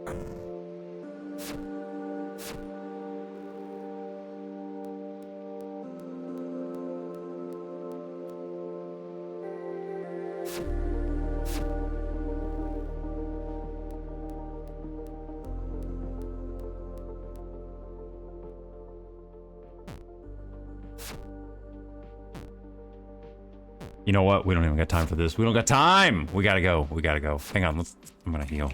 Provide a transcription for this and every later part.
You know what? We don't even got time for this. We don't got time. We gotta go. We gotta go. Hang on. I'm gonna heal.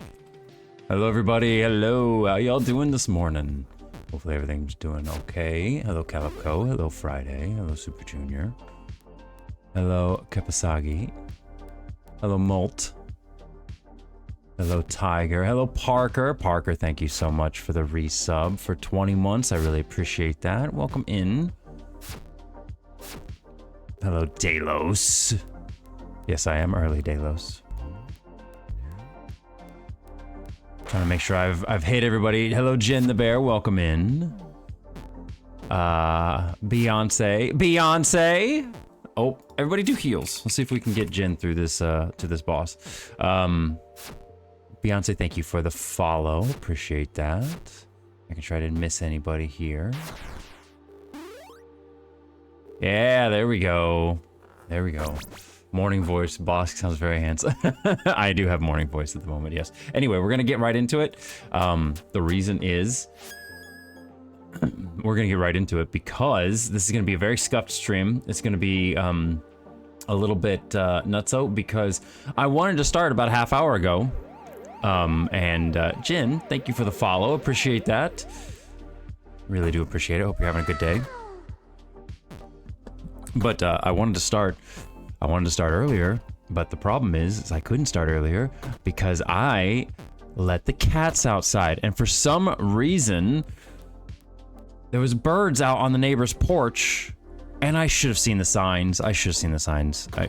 Hello, everybody. Hello. How y'all doing this morning? Hopefully everything's doing okay. Hello, Calipco. Hello, Friday. Hello, Super Junior. Hello, Kapasagi. Hello, Molt. Hello, Tiger. Hello, Parker. Parker, thank you so much for the resub for 20 months. I really appreciate that. Welcome in. Hello, Delos. Yes, I am early, Delos. Trying to make sure I've hit everybody. Hello, Jen the Bear. Welcome in. Beyonce. Oh, everybody do heals. Let's see if we can get Jen through this to this boss. Beyonce, thank you for the follow. Appreciate that. I can try to miss anybody here. Yeah, there we go. There we go. Morning voice. Boss sounds very handsome. I do have morning voice at the moment, yes. Anyway, we're going to get right into it. The reason is we're going to get right into it because this is going to be a very scuffed stream. It's going to be a little bit nutso because I wanted to start about a half hour ago. Jen, thank you for the follow. Appreciate that. Really do appreciate it. Hope you're having a good day. But I wanted to start earlier, but the problem is I couldn't start earlier because I let the cats outside, and for some reason there was birds out on the neighbor's porch, and I should have seen the signs.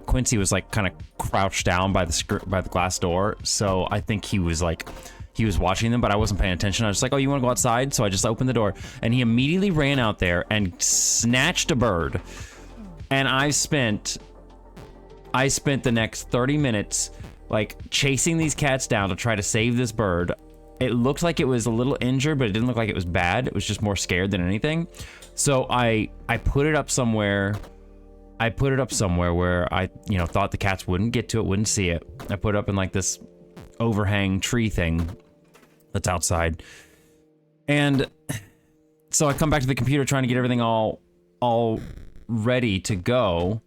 Quincy was like kind of crouched down by the glass door, so I think he was watching them, but I wasn't paying attention. I was just like, oh, you want to go outside? So I just opened the door, and he immediately ran out there and snatched a bird. And I spent the next 30 minutes like chasing these cats down to try to save this bird. It looked like it was a little injured, but it didn't look like it was bad. It was just more scared than anything. So I put it up somewhere. I put it up somewhere where I, thought the cats wouldn't get to it, wouldn't see it. I put it up in like this overhang tree thing that's outside. And so I come back to the computer trying to get everything all ready to go,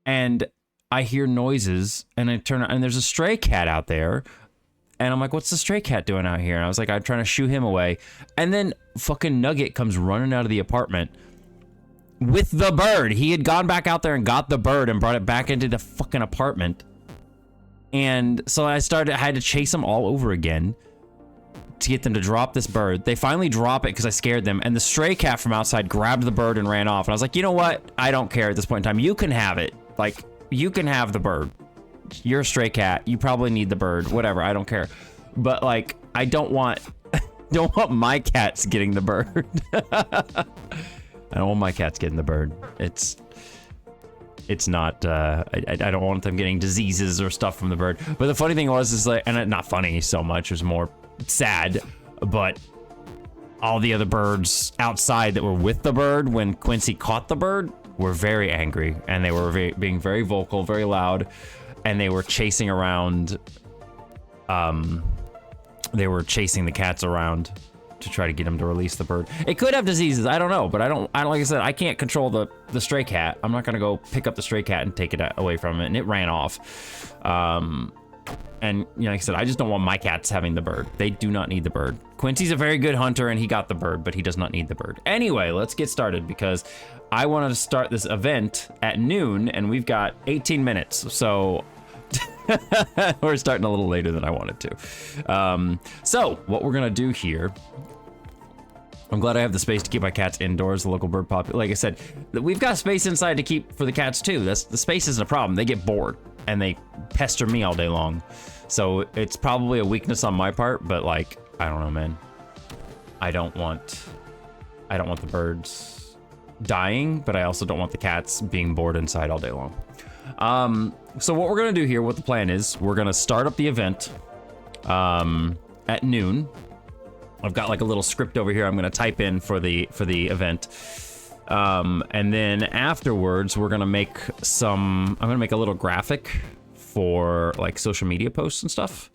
and I hear noises, and I turn, and there's a stray cat out there, and I'm like, what's the stray cat doing out here? And I was like, I'm trying to shoo him away, and then fucking Nugget comes running out of the apartment with the bird. He had gone back out there and got the bird and brought it back into the fucking apartment, and so I had to chase him all over again to get them to drop this bird. They finally drop it because I scared them, and the stray cat from outside grabbed the bird and ran off. And I was like, you know what? I don't care at this point in time. You can have it. Like, you can have the bird. You're a stray cat. You probably need the bird. Whatever. I don't care. But like, I don't want my cats getting the bird. I don't want my cats getting the bird. It's not, I don't want them getting diseases or stuff from the bird. But the funny thing is like, and not funny so much, it was more sad, but all the other birds outside that were with the bird when Quincy caught the bird were very angry, and they were being very vocal, very loud, and they were chasing around. They were chasing the cats around to try to get them to release the bird. It could have diseases, I don't know, but I don't like I said, I can't control the stray cat. I'm not gonna go pick up the stray cat and take it away from it, and it ran off. And like I said, I just don't want my cats having the bird. They do not need the bird. Quincy's a very good hunter, and he got the bird, but he does not need the bird. Anyway, let's get started because I wanted to start this event at noon, and we've got 18 minutes. So we're starting a little later than I wanted to. So what we're gonna do here, I'm glad I have the space to keep my cats indoors. The local bird population, like I said, we've got space inside to keep for the cats too. The space isn't a problem. They get bored and they pester me all day long. So it's probably a weakness on my part, but like, I don't know, man. I don't want the birds dying, but I also don't want the cats being bored inside all day long. So what we're gonna do here, what the plan is, we're gonna start up the event. at noon. I've got like a little script over here I'm gonna type in for the event. And then afterwards, we're gonna make I'm gonna make a little graphic for like social media posts and stuff.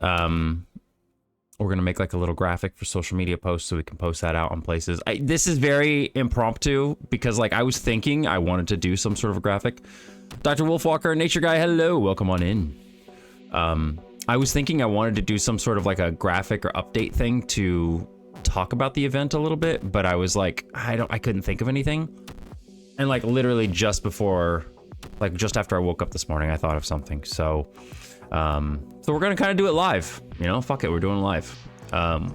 We're gonna make like a little graphic for social media posts so we can post that out on places. This is very impromptu because like I was thinking I wanted to do some sort of a graphic. Dr. Wolfwalker, Nature Guy, hello, welcome on in. I was thinking I wanted to do some sort of like a graphic or update thing to talk about the event a little bit, but I was like, I couldn't think of anything. And like literally just before, like just after I woke up this morning, I thought of something. So we're gonna kind of do it live, you know, fuck it, we're doing it live.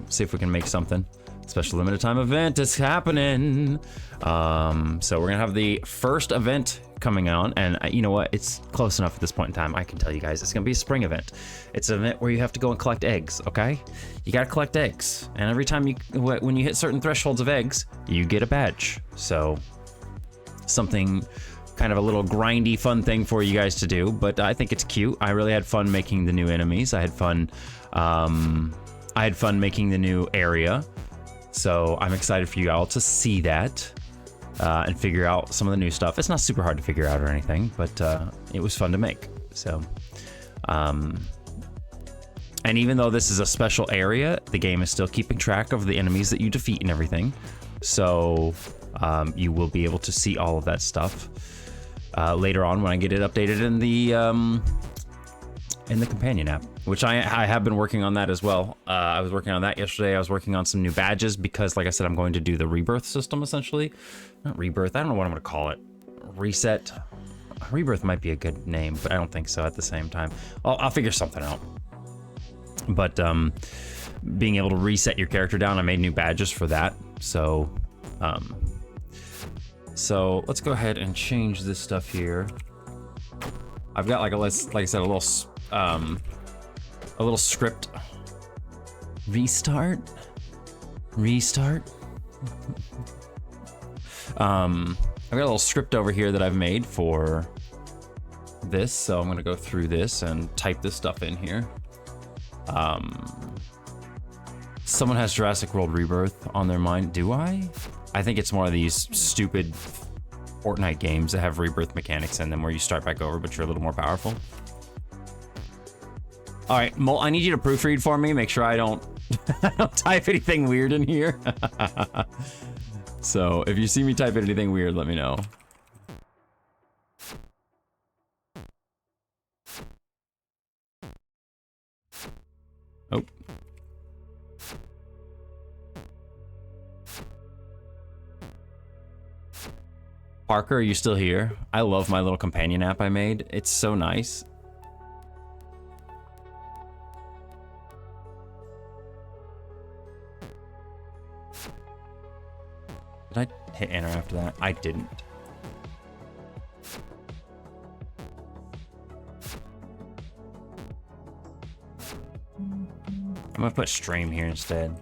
See if we can make something. Special limited time event is happening. So we're gonna have the first event coming on, and you know what? It's close enough at this point in time. I can tell you guys it's gonna be a spring event. It's an event where you have to go and collect eggs. Okay, you gotta collect eggs, and every time when you hit certain thresholds of eggs, you get a badge. So something kind of a little grindy, fun thing for you guys to do. But I think it's cute. I really had fun making the new enemies. I had fun making the new area. So I'm excited for you all to see that and figure out some of the new stuff. It's not super hard to figure out or anything, but it was fun to make. So, and even though this is a special area, the game is still keeping track of the enemies that you defeat and everything. So you will be able to see all of that stuff later on when I get it updated in the companion app, which I have been working on that as well. I was working on that yesterday. I was working on some new badges because, like I said, I'm going to do the rebirth system essentially. Not rebirth. I don't know what I'm going to call it. Reset. Rebirth might be a good name, but I don't think so at the same time. I'll figure something out. But being able to reset your character down, I made new badges for that. So let's go ahead and change this stuff here. I've got like like I said, a little script. Restart. I've got a little script over here that I've made for this, so I'm gonna go through this and type this stuff in here. Someone has Jurassic World Rebirth on their mind. Do I? I think it's one of these stupid Fortnite games that have rebirth mechanics in them where you start back over, but you're a little more powerful. All right, Mole, I need you to proofread for me. Make sure I don't type anything weird in here. So if you see me type anything weird, let me know. Oh. Parker, are you still here? I love my little companion app I made. It's so nice. Did I hit enter after that? I didn't. I'm gonna put stream here instead.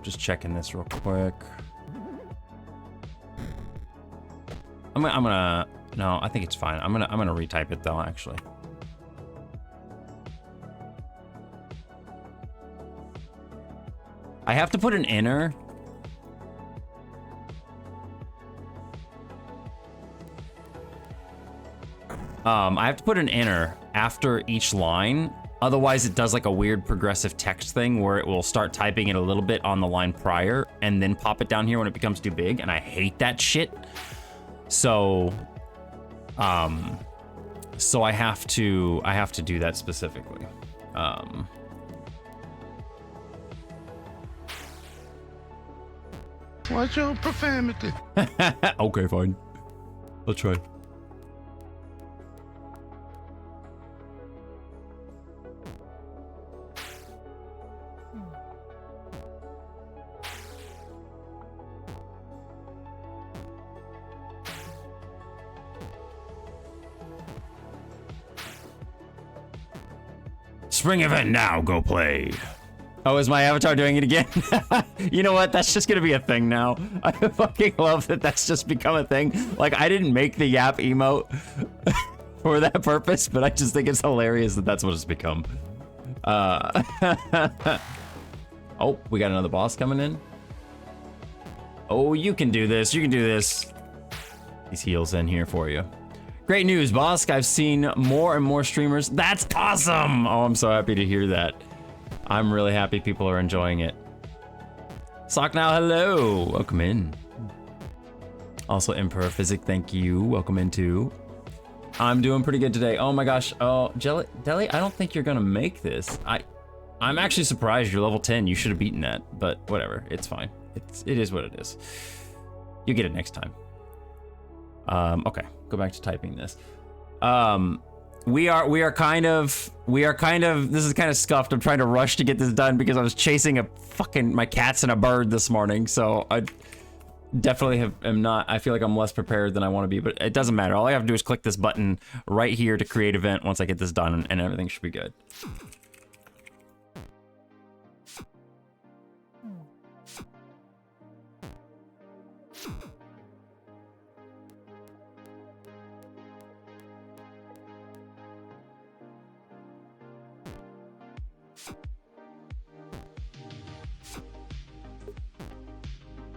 Just checking this real quick. No, I think it's fine. I'm gonna retype it though, actually. I have to put an enter. I have to put an enter after each line. Otherwise, it does like a weird progressive text thing where it will start typing it a little bit on the line prior and then pop it down here when it becomes too big, and I hate that shit. So, so I have to do that specifically. Watch your profanity. Okay, fine. I'll try. Spring event now, go play. Oh, is my avatar doing it again? You know what? That's just gonna be a thing now. I fucking love that that's just become a thing. Like, I didn't make the yap emote for that purpose, but I just think it's hilarious that that's what it's become. Oh, we got another boss coming in. Oh, you can do this. You can do this. These heals in here for you. Great news, Bosk. I've seen more and more streamers. That's awesome. Oh, I'm so happy to hear that. I'm really happy people are enjoying it. Sock now, hello. Welcome in. Also, Emperor Physic, thank you. Welcome in too. I'm doing pretty good today. Oh my gosh. Oh, Deli, I don't think you're gonna make this. I'm actually surprised you're level 10. You should have beaten that, but whatever. It's fine. It is what it is. You get it next time. Okay, go back to typing this. We are kind of, this is kind of scuffed. I'm trying to rush to get this done because I was chasing my cats and a bird this morning. So I definitely am not, I feel like I'm less prepared than I want to be, but it doesn't matter. All I have to do is click this button right here to create event once I get this done, and everything should be good.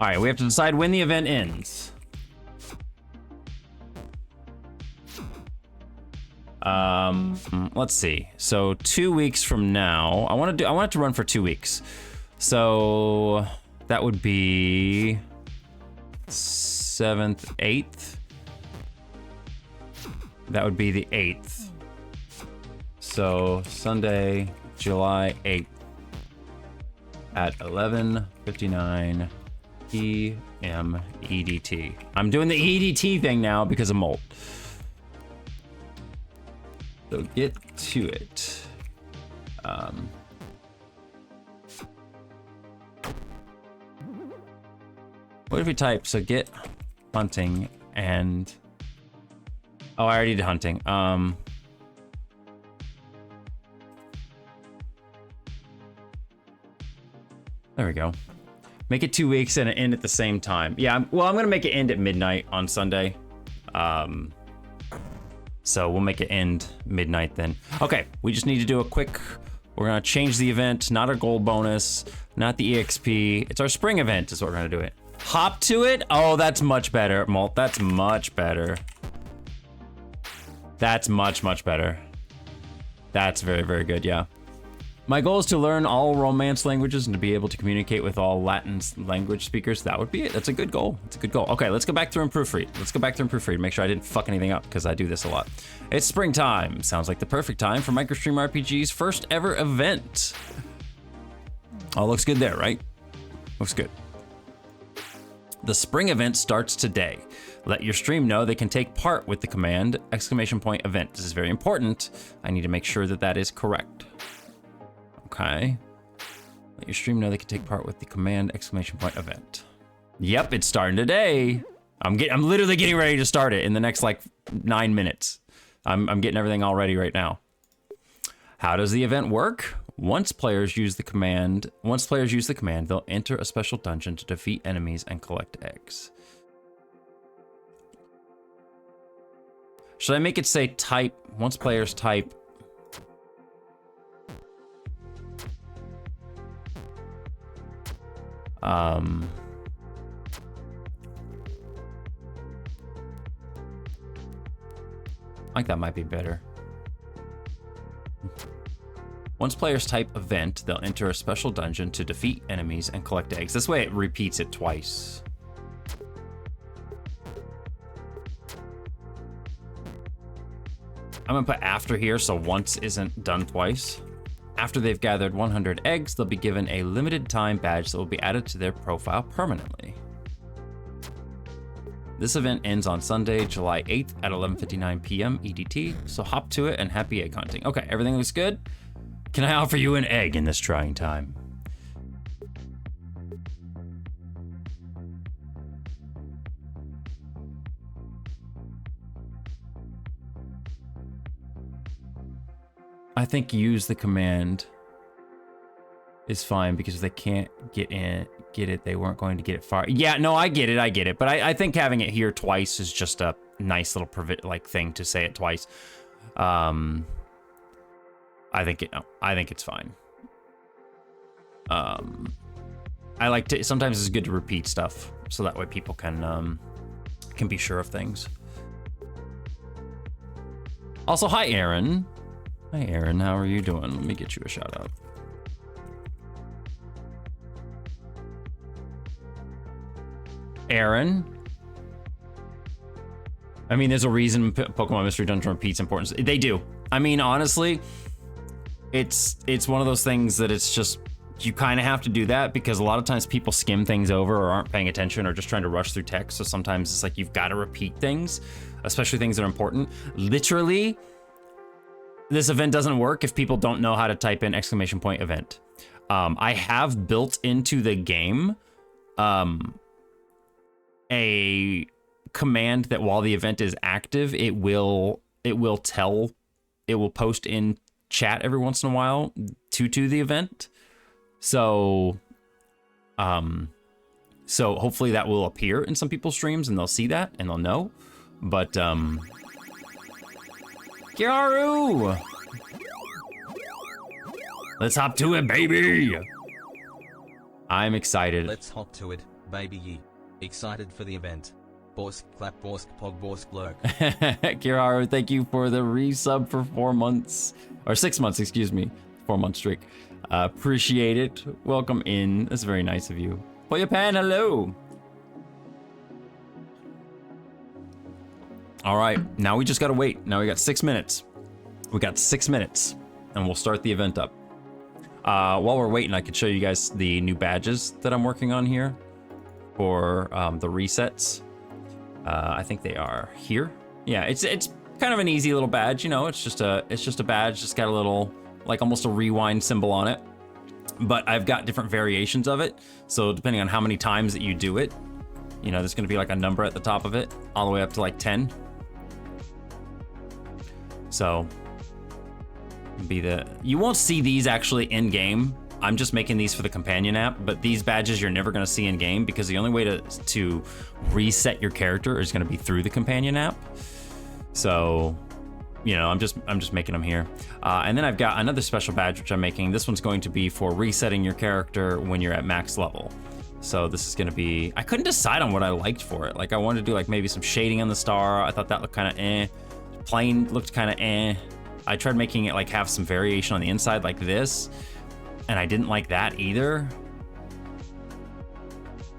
All right, we have to decide when the event ends. Let's see. So 2 weeks from now, I want it to run for 2 weeks. So that would be 7th, 8th. That would be the 8th. So Sunday, July 8th at 11:59 PM EDT. I'm doing the EDT thing now because of Molt. So get to it. What if we type, so get hunting and... Oh, I already did hunting. There we go. Make it 2 weeks and end at the same time. Yeah, well, I'm gonna make it end at midnight on Sunday. So we'll make it end midnight then. Okay, we just need to do a quick, we're gonna change the event, not our gold bonus, not the EXP. It's our spring event is what we're gonna do it. Hop to it? Oh, that's much better, Molt. That's much better. That's much, much better. That's very, very good, yeah. My goal is to learn all Romance languages and to be able to communicate with all Latin language speakers. That would be it. That's a good goal. It's a good goal. Okay, let's go back through and proofread. Let's go back through and proofread. Make sure I didn't fuck anything up because I do this a lot. It's springtime. Sounds like the perfect time for MicroStream RPG's first ever event. All looks good there, right? Looks good. The spring event starts today. Let your stream know they can take part with the command !event. This is very important. I need to make sure that that is correct. Okay. Let your stream know they can take part with the command !event. Yep, it's starting today. I'm literally getting ready to start it in the next like 9 minutes. I'm getting everything all ready right now. How does the event work? Once players use the command, they'll enter a special dungeon to defeat enemies and collect eggs. Should I make it say type, once players type I think that might be better. Once players type event, they'll enter a special dungeon to defeat enemies and collect eggs. This way it repeats it twice. I'm gonna put after here so once isn't done twice. After they've gathered 100 eggs, they'll be given a limited time badge that will be added to their profile permanently. This event ends on Sunday, July 8th at 11:59 PM EDT, so hop to it and happy egg hunting. Okay, everything looks good. Can I offer you an egg in this trying time? I think use the command is fine because if they can't get it, they weren't going to get it far. Yeah, no, I get it. But I think having it here twice is just a nice little thing to say it twice. I think it's fine. I like to, sometimes it's good to repeat stuff so that way people can be sure of things. Also, hi Aaron. Hi Aaron, how are you doing? Let me get you a shout out. Aaron. I mean, there's a reason Pokemon Mystery Dungeon repeats importance. They do. I mean, honestly, it's one of those things that it's just, you kind of have to do that because a lot of times people skim things over or aren't paying attention or just trying to rush through text. So sometimes it's like you've got to repeat things, especially things that are important. Literally, this event doesn't work if people don't know how to type in ! Event. I have built into the game a command that while the event is active, it will post in chat every once in a while to the event. So hopefully that will appear in some people's streams and they'll see that and they'll know. But Kiaru! Let's hop to it, baby! I'm excited. Let's hop to it, baby. Excited for the event. Borsk, clap, Borsk, pog, Borsk, lurk. Kiraru, thank you for the resub for 4 months. Or 6 months, excuse me. 4-month streak. Appreciate it. Welcome in. That's very nice of you. Poyapan, hello! Alright, now we just gotta wait. Now we got 6 minutes. We got 6 minutes. And we'll start the event up. While we're waiting, I could show you guys the new badges that I'm working on here. For the resets. I think they are here. Yeah, it's kind of an easy little badge, you know, it's just a badge, just got a little, like almost a rewind symbol on it. But I've got different variations of it. So depending on how many times that you do it, you know, there's gonna be like a number at the top of it, all the way up to like 10. So you won't see these actually in game. I'm just making these for the companion app, but these badges you're never gonna see in game because the only way to reset your character is gonna be through the companion app. So, you know, I'm just making them here. And then I've got another special badge which I'm making. This one's going to be for resetting your character when you're at max level. So this is gonna be, I couldn't decide on what I liked for it. Like I wanted to do like maybe some shading on the star. I thought that looked kind of eh. Plain looked kind of eh. I tried making it like have some variation on the inside like this. And I didn't like that either.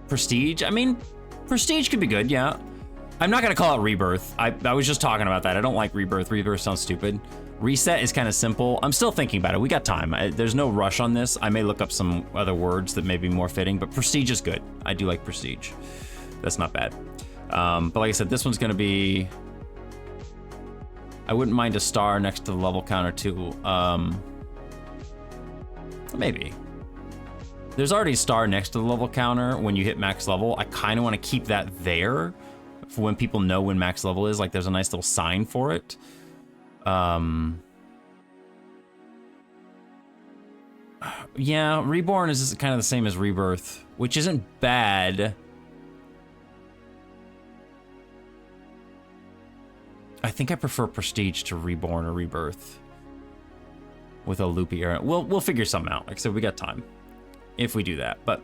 Prestige, I mean, Prestige could be good, yeah. I'm not gonna call it Rebirth. I was just talking about that. I don't like Rebirth. Rebirth sounds stupid. Reset is kind of simple. I'm still thinking about it. We got time. There's no rush on this. I may look up some other words that may be more fitting, but Prestige is good. I do like Prestige. That's not bad. But like I said, this one's gonna be, I wouldn't mind a star next to the level counter too. Maybe. There's already a star next to the level counter when you hit max level. I kind of want to keep that there for when people know when max level is. Like there's a nice little sign for it. Yeah, Reborn is kind of the same as Rebirth, which isn't bad. I think I prefer Prestige to Reborn or Rebirth. With a loopy era. We'll figure something out. Like I said, we got time if we do that. But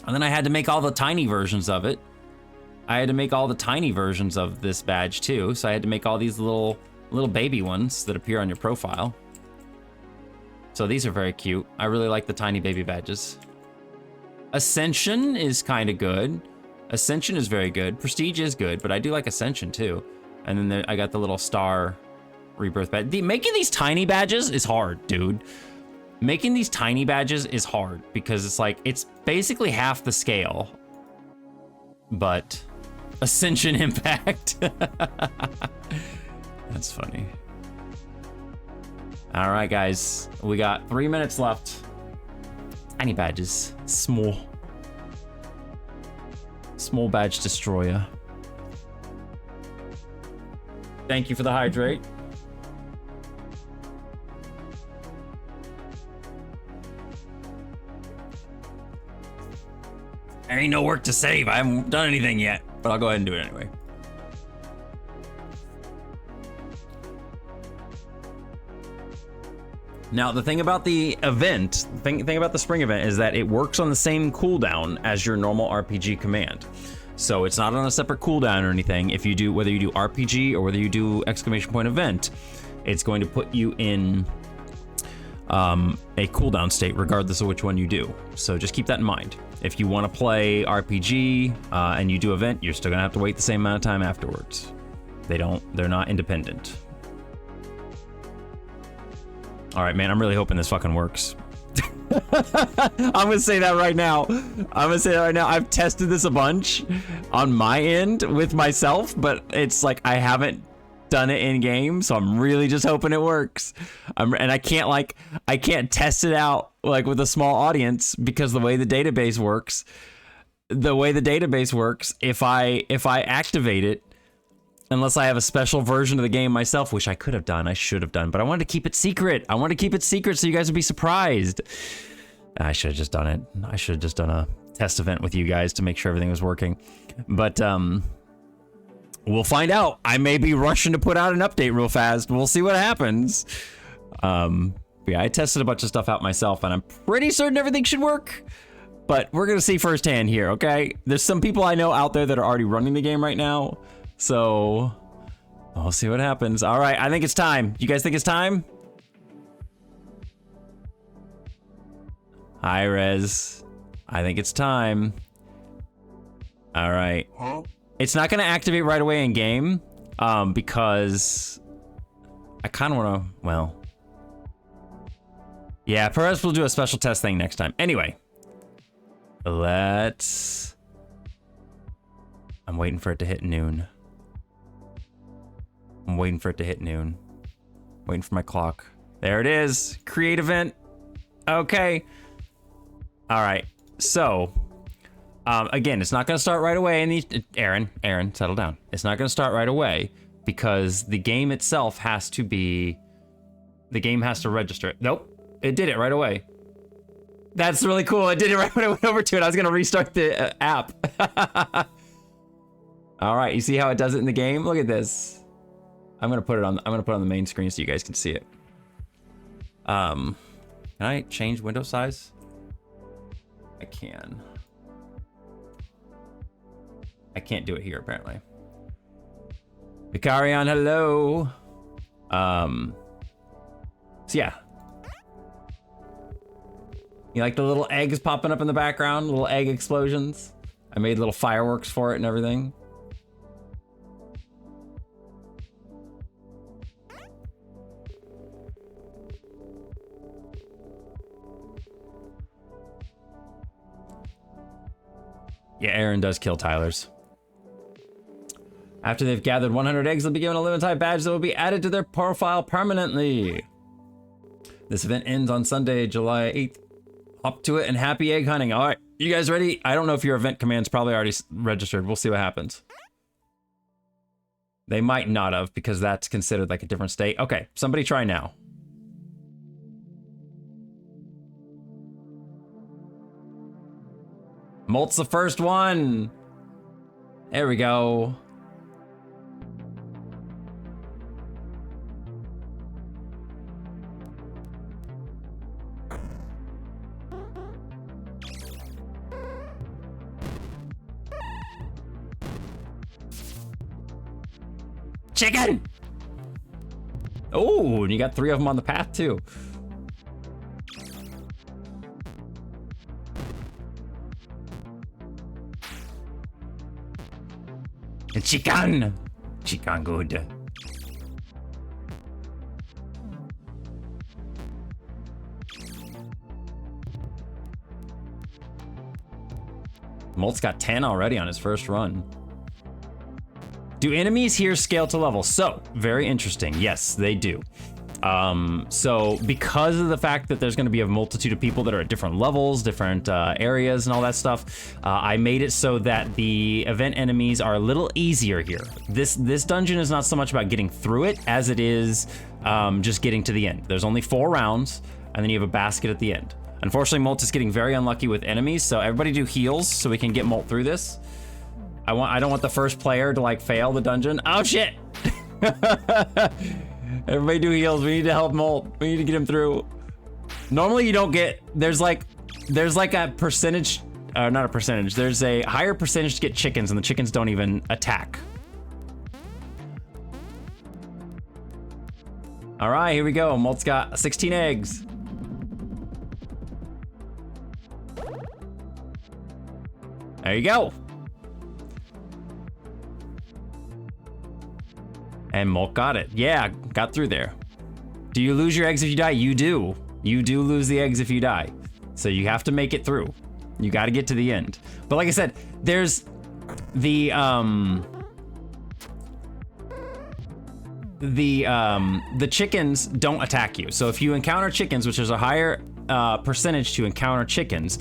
and then I had to make all the tiny versions of it. I had to make all the tiny versions of this badge too. So I had to make all these little baby ones that appear on your profile. So these are very cute. I really like the tiny baby badges. Ascension is kind of good. Ascension is very good. Prestige is good, but I do like Ascension too. And then I got the little star Rebirth badge. Making these tiny badges is hard, dude. Making these tiny badges is hard because it's like, it's basically half the scale. But Ascension Impact. That's funny. All right, guys. We got 3 minutes left. Tiny badges. Small badge destroyer. Thank you for the hydrate. There ain't no work to save. I haven't done anything yet, but I'll go ahead and do it anyway. Now, the thing about the event, thing about the spring event is that it works on the same cooldown as your normal RPG command. So it's not on a separate cooldown or anything. If you do, whether you do RPG or whether you do exclamation point event, it's going to put you in a cooldown state regardless of which one you do. So just keep that in mind. If you want to play RPG and you do event, you're still gonna have to wait the same amount of time afterwards. They're not independent. All right, man, I'm really hoping this fucking works. I'm gonna say that right now. I've tested this a bunch on my end with myself, but it's like I haven't done it in game, so I'm really just hoping it works. And I can't test it out like with a small audience because the way the database works, if I activate it, unless I have a special version of the game myself, which I should have done, but I wanted to keep it secret. So you guys would be surprised. I should have just done it. I should have just done a test event with you guys to make sure everything was working. But we'll find out. I may be rushing to put out an update real fast. We'll see what happens. Yeah, I tested a bunch of stuff out myself, and I'm pretty certain everything should work. But we're gonna see firsthand here, okay? There's some people I know out there that are already running the game right now. So we'll see what happens. All right, I think it's time. You guys think it's time? Hi, Rez. I think it's time. All right. Huh? It's not going to activate right away in game because I kind of want to, well. Yeah, perhaps we'll do a special test thing next time. Anyway, I'm waiting for it to hit noon. Waiting for my clock. There it is. Create event. Okay. All right. So, again, it's not going to start right away. Aaron, settle down. It's not going to start right away because the game itself has to register it. Nope. It did it right away. That's really cool. It did it right when I went over to it. I was going to restart the app. All right. You see how it does it in the game? Look at this. I'm gonna put it on the main screen so you guys can see it. Can I change window size? I can. I can't do it here apparently. Vicarion, hello. So yeah. You like the little eggs popping up in the background? Little egg explosions? I made little fireworks for it and everything. Yeah, Aaron does kill Tyler's. After they've gathered 100 eggs, they'll be given a limit type badge that will be added to their profile permanently. This event ends on Sunday, July 8th. Hop to it and happy egg hunting. All right, you guys ready? I don't know if your event command's probably already registered. We'll see what happens. They might not have because that's considered like a different state. Okay, somebody try now. Molt's the first one. There we go. Chicken! Oh, and you got 3 of them on the path too. Chicken! Chicken good. Molt's got 10 already on his first run. Do enemies here scale to level? So, very interesting. Yes, they do. So because of the fact that there's going to be a multitude of people that are at different levels, different areas and all that stuff, I made it so that the event enemies are a little easier here. This dungeon is not so much about getting through it as it is just getting to the end. There's only 4 rounds and then you have a basket at the end. Unfortunately, Molt is getting very unlucky with enemies, so everybody do heals so we can get Molt through this. I don't want the first player to like fail the dungeon. Oh shit! Everybody do heals. We need to help Molt. We need to get him through. Normally you don't get, there's like a percentage, not a percentage, there's a higher percentage to get chickens and the chickens don't even attack. All right, here we go. Molt's got 16 eggs. There you go. And Molt got it. Yeah, got through there. Do you lose your eggs if you die? You do. You do lose the eggs if you die. So you have to make it through. You got to get to the end. But like I said, there's the chickens don't attack you. So if you encounter chickens, which is a higher percentage to encounter chickens,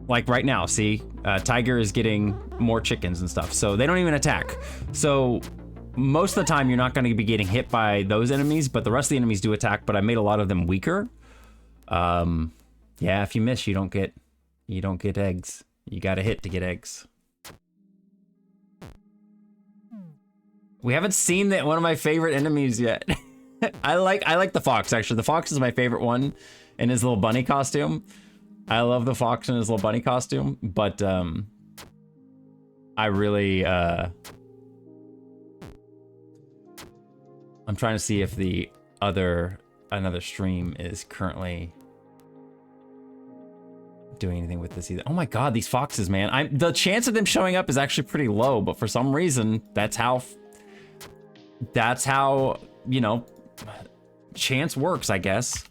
like right now, see, Tiger is getting more chickens and stuff. So they don't even attack. So most of the time you're not going to be getting hit by those enemies, but the rest of the enemies do attack, but I made a lot of them weaker. Yeah, if you miss, you don't get eggs. You got to hit to get eggs. We haven't seen one of my favorite enemies yet. I like the fox, actually. The fox is my favorite one in his little bunny costume. I love the fox in his little bunny costume, but I really I'm trying to see if the another stream is currently doing anything with this either. Oh my god, these foxes, man. The chance of them showing up is actually pretty low, but for some reason, that's how, you know, chance works, I guess.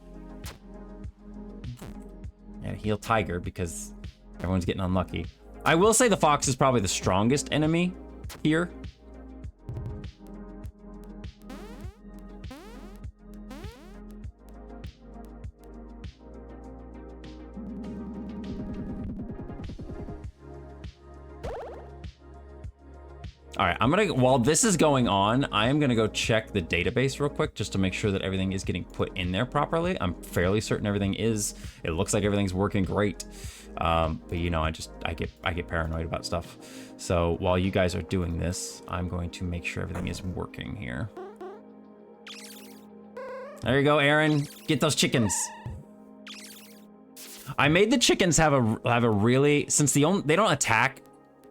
And heal Tiger because everyone's getting unlucky. I will say the fox is probably the strongest enemy here. All right, while this is going on, I am gonna go check the database real quick just to make sure that everything is getting put in there properly. I'm fairly certain everything is. It looks like everything's working great. But you know, I get paranoid about stuff. So while you guys are doing this, I'm going to make sure everything is working here. There you go, Aaron. Get those chickens. I made the chickens have a really, since they don't attack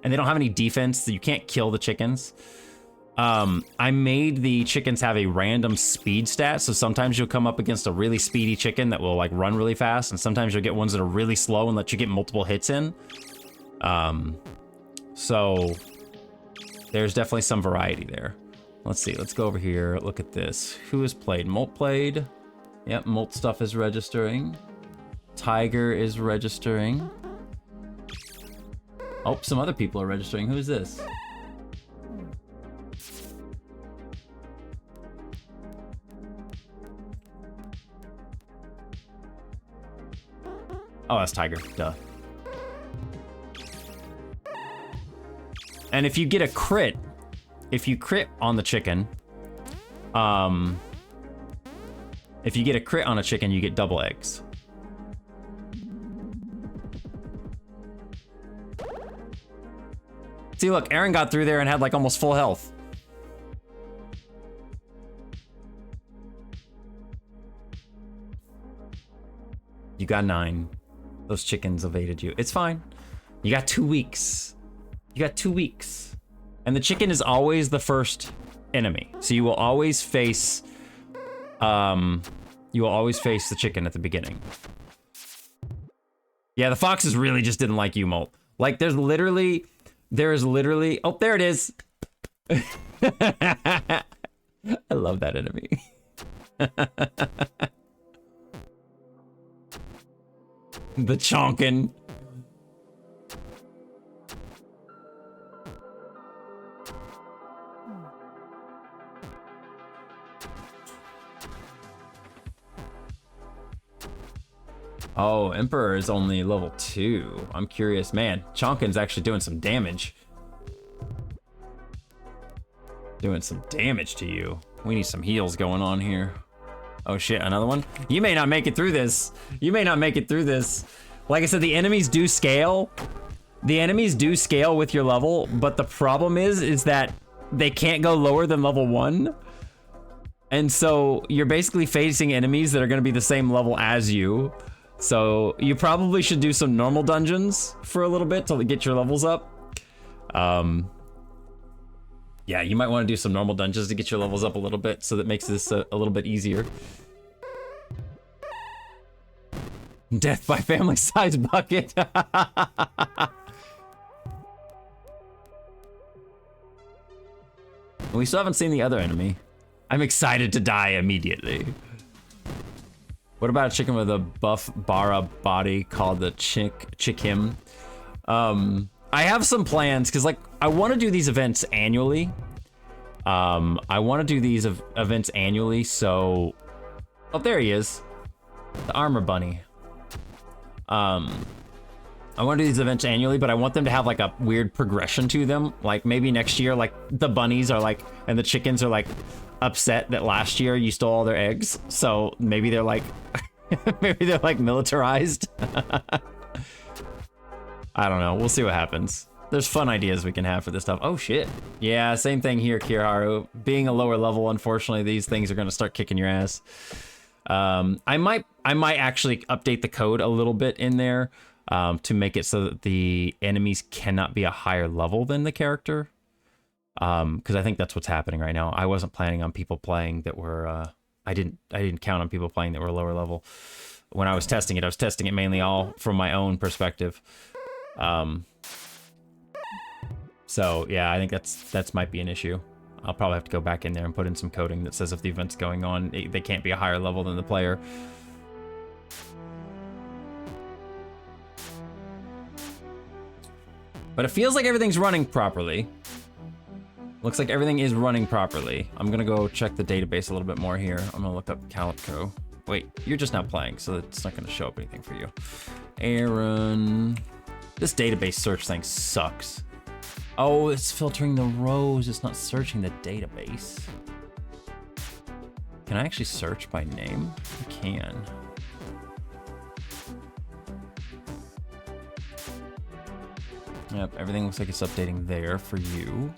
and they don't have any defense, so you can't kill the chickens. I made the chickens have a random speed stat, so sometimes you'll come up against a really speedy chicken that will like run really fast, and sometimes you'll get ones that are really slow and let you get multiple hits in. So there's definitely some variety there. Let's see, let's go over here, look at this. Who has played? Molt played. Yep, Molt stuff is registering. Tiger is registering. Oh, some other people are registering. Who's this? Oh, that's Tiger. Duh. And if you get a crit, if you crit on the chicken, if you get a crit on a chicken, you get double eggs. See, look, Aaron got through there and had like almost full health. You got 9. Those chickens evaded you. It's fine. You got 2 weeks. You got 2 weeks. And the chicken is always the first enemy. So you will always face, the chicken at the beginning. Yeah, the foxes really just didn't like you, Molt. Like, there is literally, oh, there it is. I love that enemy. The chonkin. Oh, Emperor is only level 2. I'm curious. Man, Chonkin's actually doing some damage. Doing some damage to you. We need some heals going on here. Oh shit, another one? You may not make it through this. You may not make it through this. Like I said, the enemies do scale. The enemies do scale with your level, but the problem is that they can't go lower than level 1. And so you're basically facing enemies that are gonna be the same level as you. So you probably should do some normal dungeons for a little bit to get your levels up. Yeah, you might want to do some normal dungeons to get your levels up a little bit, so that makes this a little bit easier. Death by family size bucket. We still haven't seen the other enemy. I'm excited to die immediately. What about a chicken with a buff bara body called the Chickim? I have some plans, because like I want to do these events annually. So oh, there he is, the armor bunny. I want to do these events annually, but I want them to have like a weird progression to them. Like maybe next year, like the bunnies are like, and the chickens are like upset that last year you stole all their eggs. So maybe they're like, maybe they're like militarized. I don't know. We'll see what happens. There's fun ideas we can have for this stuff. Oh shit. Yeah, same thing here, Kiraharu. Being a lower level, unfortunately, these things are gonna start kicking your ass. I might actually update the code a little bit in there to make it so that the enemies cannot be a higher level than the character. Because I think that's what's happening right now. I wasn't planning on people playing that were I didn't count on people playing that were lower level. When I was testing it mainly all from my own perspective. So yeah, I think that's might be an issue. I'll probably have to go back in there and put in some coding that says if the event's going on, they can't be a higher level than the player. But it feels like everything's running properly. Looks like everything is running properly. I'm gonna go check the database a little bit more here. I'm gonna look up Calipco. Wait, you're just not playing, so it's not gonna show up anything for you. Aaron. This database search thing sucks. Oh, it's filtering the rows. It's not searching the database. Can I actually search by name? I can. Yep, everything looks like it's updating there for you.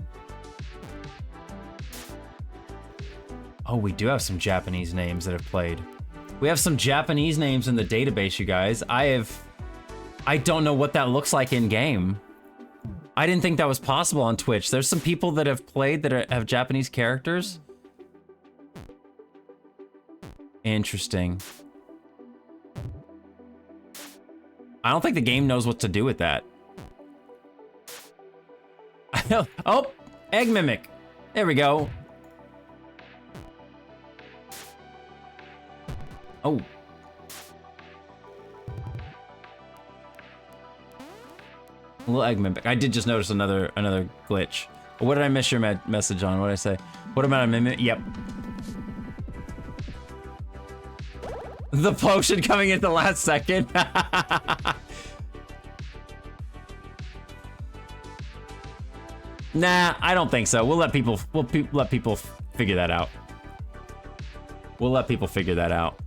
Oh, we do have some Japanese names that have played. We have some Japanese names in the database, you guys. I don't know what that looks like in game. I didn't think that was possible on Twitch. There's some people that have played that have Japanese characters. Interesting. I don't think the game knows what to do with that. Oh, egg mimic. There we go. Oh. A little egg mimic. I did just notice another glitch. What did I miss your message on? What did I say? What about a mimic? Yep. The potion coming at the last second. Nah, I don't think so. We'll let people figure that out. We'll let people figure that out.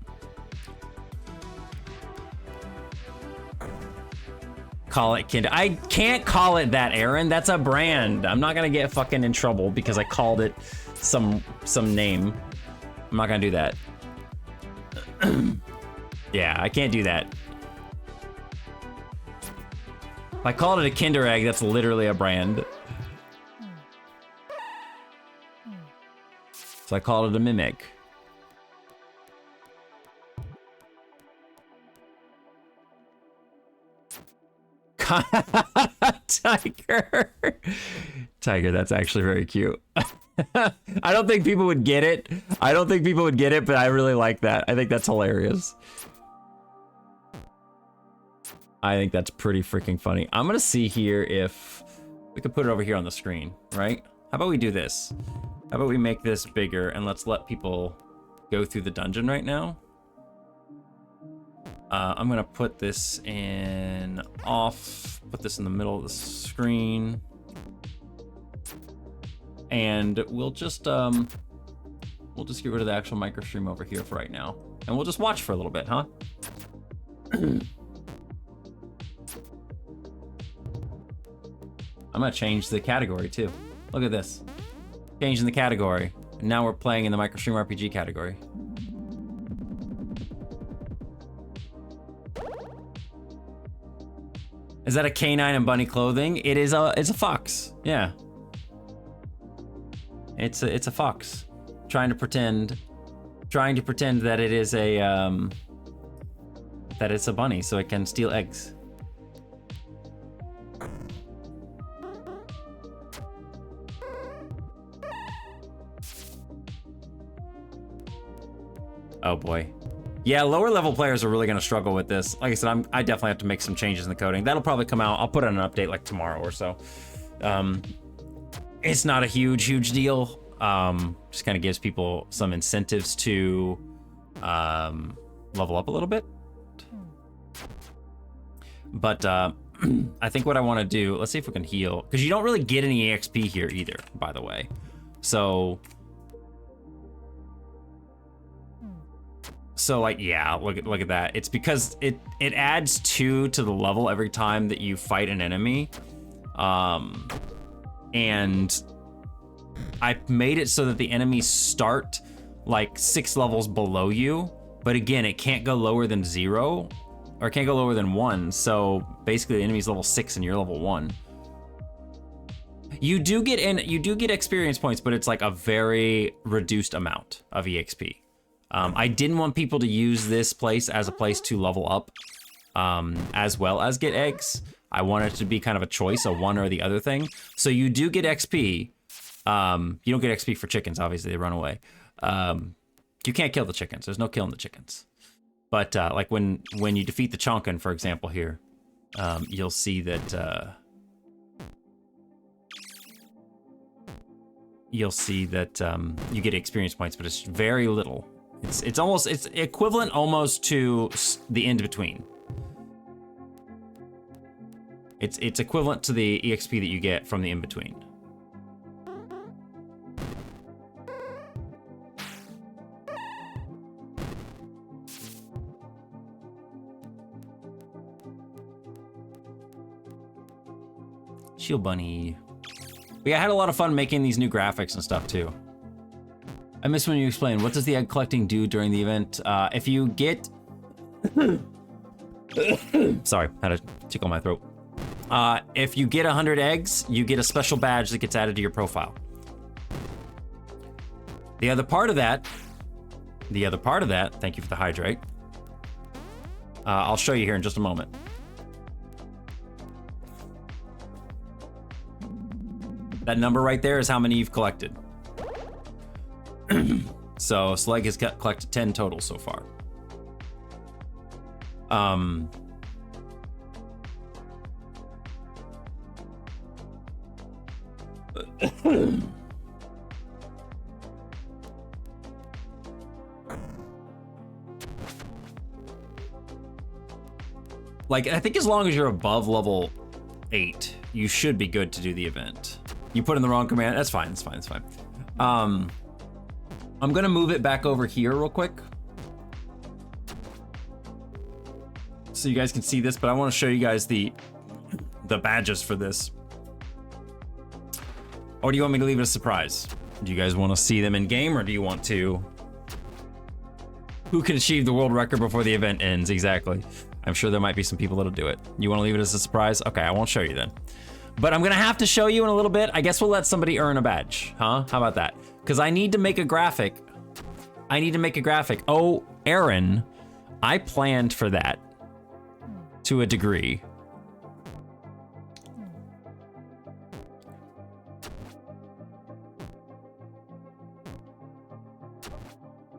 Call it Kinder. I can't call it that, Aaron. That's a brand. I'm not gonna get fucking in trouble because I called it some name. I'm not gonna do that. Yeah, I can't do that. If I called it a Kinder Egg, that's literally a brand. So I called it a Mimic. Tiger. Tiger, that's actually very cute. I don't think people would get it. I don't think people would get it, but I really like that. I think that's hilarious. I think that's pretty freaking funny. I'm gonna see here if we could put it over here on the screen, right? How about we do this? How about we make this bigger and let's let people go through the dungeon right now? I'm gonna put this in off, put this in the middle of the screen. And we'll just We'll just get rid of the actual micro stream over here for right now. And we'll just watch for a little bit, huh? I'm gonna change the category too. Look at this. Changing the category. And now we're playing in the microstream RPG category. Is that a canine and bunny clothing? It's a fox. Yeah. It's a fox. Trying to pretend that it is a that it's a bunny so it can steal eggs. Oh boy. Yeah, lower level players are really gonna struggle with this. Like I said, I definitely have to make some changes in the coding. That'll probably come out. I'll put on an update like tomorrow or so. It's not a huge deal. Just kind of gives people some incentives to level up a little bit. But I think what I want to do, let's see if we can heal, because you don't really get any EXP here either, by the way. So like, yeah, look at that. It's because it adds 2 to the level every time that you fight an enemy. And I made it so that the enemies start like 6 levels below you, but again, it can't go lower than 0, or it can't go lower than 1. So basically, the enemy's level 6 and you're level 1. You do get experience points, but it's like a very reduced amount of EXP. I didn't want people to use this place as a place to level up, as well as get eggs. I wanted it to be kind of a choice, a one or the other thing. So you do get XP. You don't get XP for chickens, obviously, they run away. You can't kill the chickens. There's no killing the chickens. But like when you defeat the Chonkin, for example, here, you'll see that you get experience points, but it's very little. It's equivalent almost to the in-between. It's equivalent to the EXP that you get from the in-between. Shield Bunny. But yeah, I had a lot of fun making these new graphics and stuff too. I miss when you explain, what does the egg collecting do during the event? If you get... Sorry, had to tickle my throat. If you get 100 eggs, you get a special badge that gets added to your profile. The other part of that, thank you for the hydrate. I'll show you here in just a moment. That number right there is how many you've collected. So Slag has collected 10 total so far. Like, I think as long as you're above level 8, you should be good to do the event. You put in the wrong command, that's fine, it's fine, it's fine. I'm gonna move it back over here real quick, so you guys can see this, but I wanna show you guys the badges for this. Or do you want me to leave it a surprise? Do you guys wanna see them in game, or do you want to? Who can achieve the world record before the event ends? Exactly. I'm sure there might be some people that'll do it. You wanna leave it as a surprise? Okay, I won't show you then. But I'm gonna have to show you in a little bit. I guess we'll let somebody earn a badge, huh? How about that? Because I need to make a graphic. Oh, Aaron, I planned for that to a degree.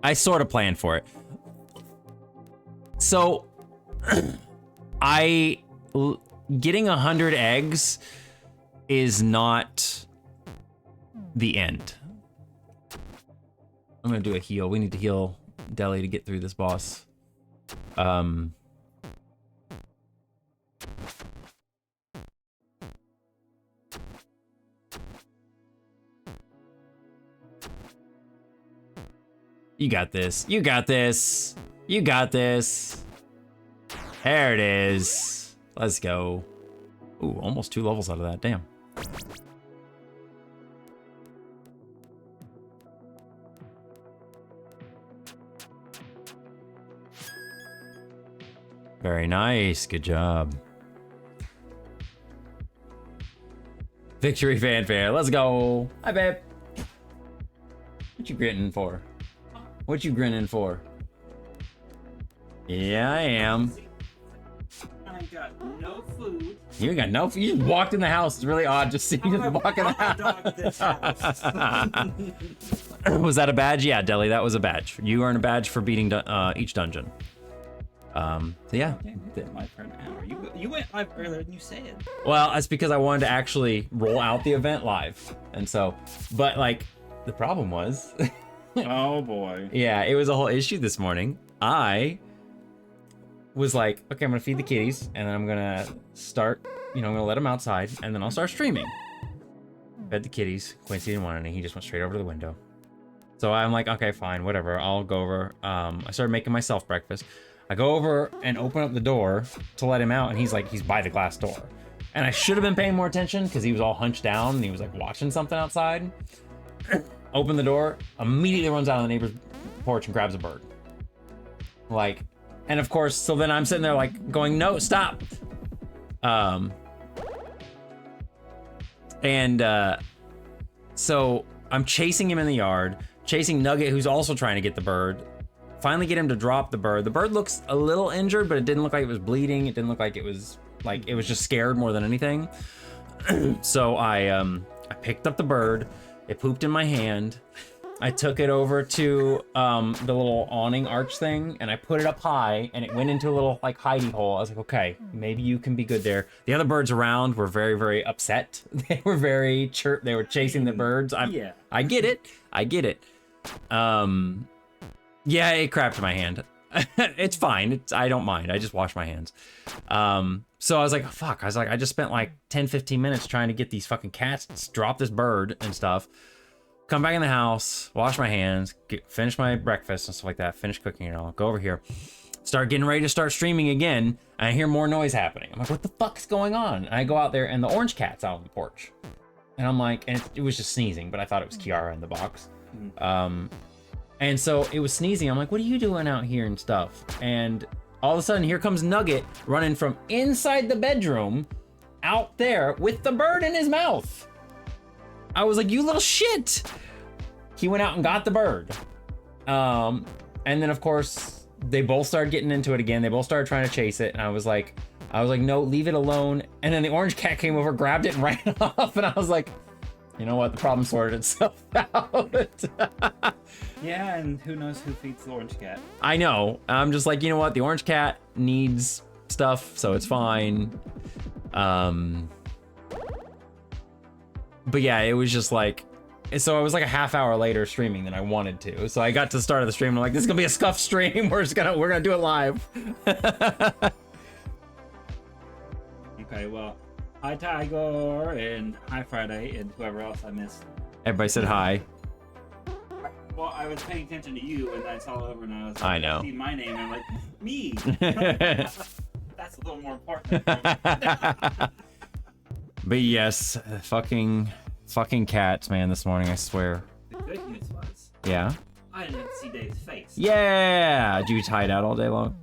I sort of planned for it. So, getting 100 eggs is not the end. I'm gonna do a heal. We need to heal Deli to get through this boss. You got this. You got this. You got this. There it is. Let's go. Ooh, almost 2 levels out of that. Damn. Very nice. Good job. Victory fanfare. Let's go. Hi, babe. What you grinning for? What you grinning for? Yeah, I am. I got no food. You got no. You just walked in the house. It's really odd just seeing you just walk in the house. Was that a badge? Yeah, Deli, that was a badge. You earn a badge for beating each dungeon. So yeah. Live for an hour. You went live earlier than you said. Well, that's because I wanted to actually roll out the event live, and so, but like, the problem was, Oh boy. yeah, it was a whole issue this morning. I was like, okay, I'm gonna feed the kitties, and then I'm gonna start, I'm gonna let them outside, and then I'll start streaming. Fed the kitties. Quincy didn't want any. He just went straight over to the window. So I'm like, okay, fine, whatever. I'll go over. I started making myself breakfast. I go over and open up the door to let him out, and he's by the glass door. And I should have been paying more attention because he was all hunched down and he was like watching something outside. Open the door, immediately runs out on the neighbor's porch and grabs a bird. And of course, so then I'm sitting there like going, no, stop. So I'm chasing him in the yard, chasing Nugget, who's also trying to get the bird. Finally get him to drop the bird. The bird looks a little injured, but it didn't look like it was bleeding. It didn't look like it was it was just scared more than anything. So I picked up the bird. It pooped in my hand. I took it over to the little awning arch thing, and I put it up high, and it went into a little hidey hole. I was like, okay, maybe you can be good there. The other birds around were very, very upset. They were very They were chasing the birds. Yeah. I get it. I get it. Yeah, it crapped in my hand. It's fine. I don't mind. I just wash my hands. So I was like, fuck. I just spent 10, 15 minutes trying to get these fucking cats to drop this bird and stuff. Come back in the house, wash my hands, finish my breakfast and stuff like that, finish cooking and all. Go over here, start getting ready to start streaming again, and I hear more noise happening. I'm like, what the fuck is going on? And I go out there, and the orange cat's out on the porch. And I'm like, and it was just sneezing, but I thought it was Kiara in the box. And so it was sneezing. I'm like, what are you doing out here and stuff? And all of a sudden, here comes Nugget running from inside the bedroom out there with the bird in his mouth. I was like, you little shit. He went out and got the bird. And then of course, they both started getting into it again. They both started trying to chase it. And I was like, no, leave it alone. And then the orange cat came over, grabbed it and ran off. And I was like, you know what? The problem sorted itself out. Yeah, and who knows who feeds the orange cat? I know. I'm just like, you know what? The orange cat needs stuff, so it's fine. But yeah, it was just so I was a half hour later streaming than I wanted to. So I got to the start of the stream and I'm like, this is gonna be a scuff stream. We're gonna do it live. Okay, well, hi Tiger and hi Friday and whoever else I missed. Everybody said hi. Well, I was paying attention to you and I saw over and I was like, I know. see my name and I'm like, me. That's a little more important. But yes, fucking cats, man, this morning, I swear. The good news was, Yeah? I didn't see Dave's face. Yeah! Did you tie it out all day long?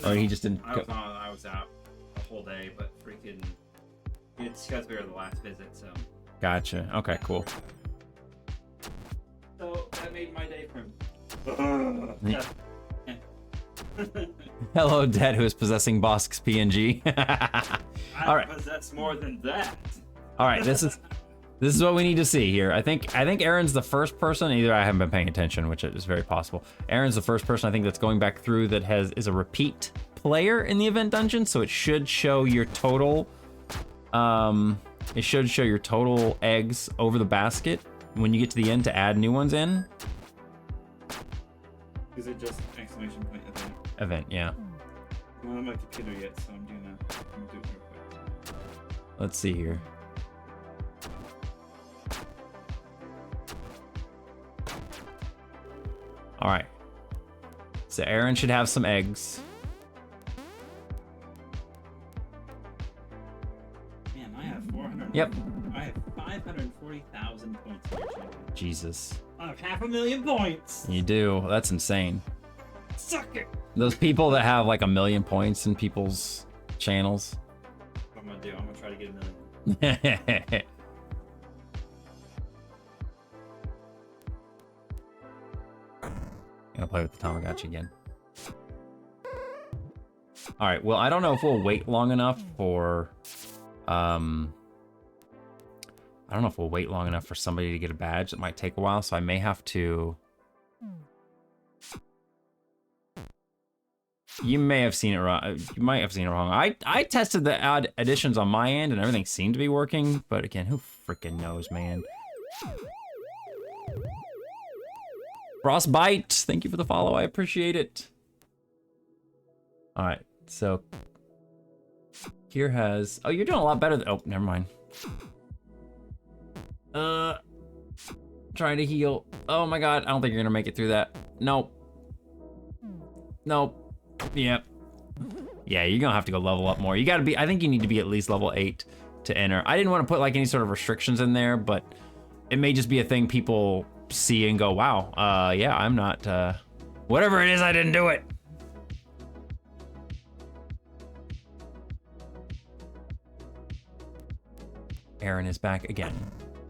Or he just didn't I was out the whole day, but freaking, it's because we were the last visit, so. Gotcha. Okay, cool. So that made my day from. Hello, Dead, who is possessing Bosk's PNG. All right. That's more than that. All right, this is what we need to see here. I think Aaron's the first person. Either I haven't been paying attention, which is very possible. Aaron's the first person I think that's going back through that is a repeat player in the event dungeon, so it should show your total. It should show your total eggs over the basket when you get to the end to add new ones in. Is it just exclamation point event? Event, yeah. I'm not on my computer yet, so I'm doing it real quick. Let's see here. All right. So Aaron should have some eggs. Man, I have 400. Yep. I have 540,000 points in your channel. Jesus. I have 500,000 points. You do. That's insane. Suck it. Those people that have like 1 million points in people's channels. What I'm gonna do? I'm gonna try to get 1 million. Gonna play with the Tamagotchi again. All right. Well, I don't know if we'll wait long enough for, I don't know if we'll wait long enough for somebody to get a badge. It might take a while, so I may have to. You may have seen it wrong. You might have seen it wrong. I tested the add additions on my end, and everything seemed to be working. But again, who freaking knows, man? Frostbite, thank you for the follow. I appreciate it. All right, so here has. Oh, you're doing a lot better. Oh, never mind. Trying to heal. Oh my God, I don't think you're gonna make it through that. Nope. Nope. Yep. Yeah, you're gonna have to go level up more. You gotta be. I think you need to be at least level 8 to enter. I didn't want to put like any sort of restrictions in there, but it may just be a thing people see and go, wow, yeah, I'm not, whatever it is, I didn't do it. Aaron is back again.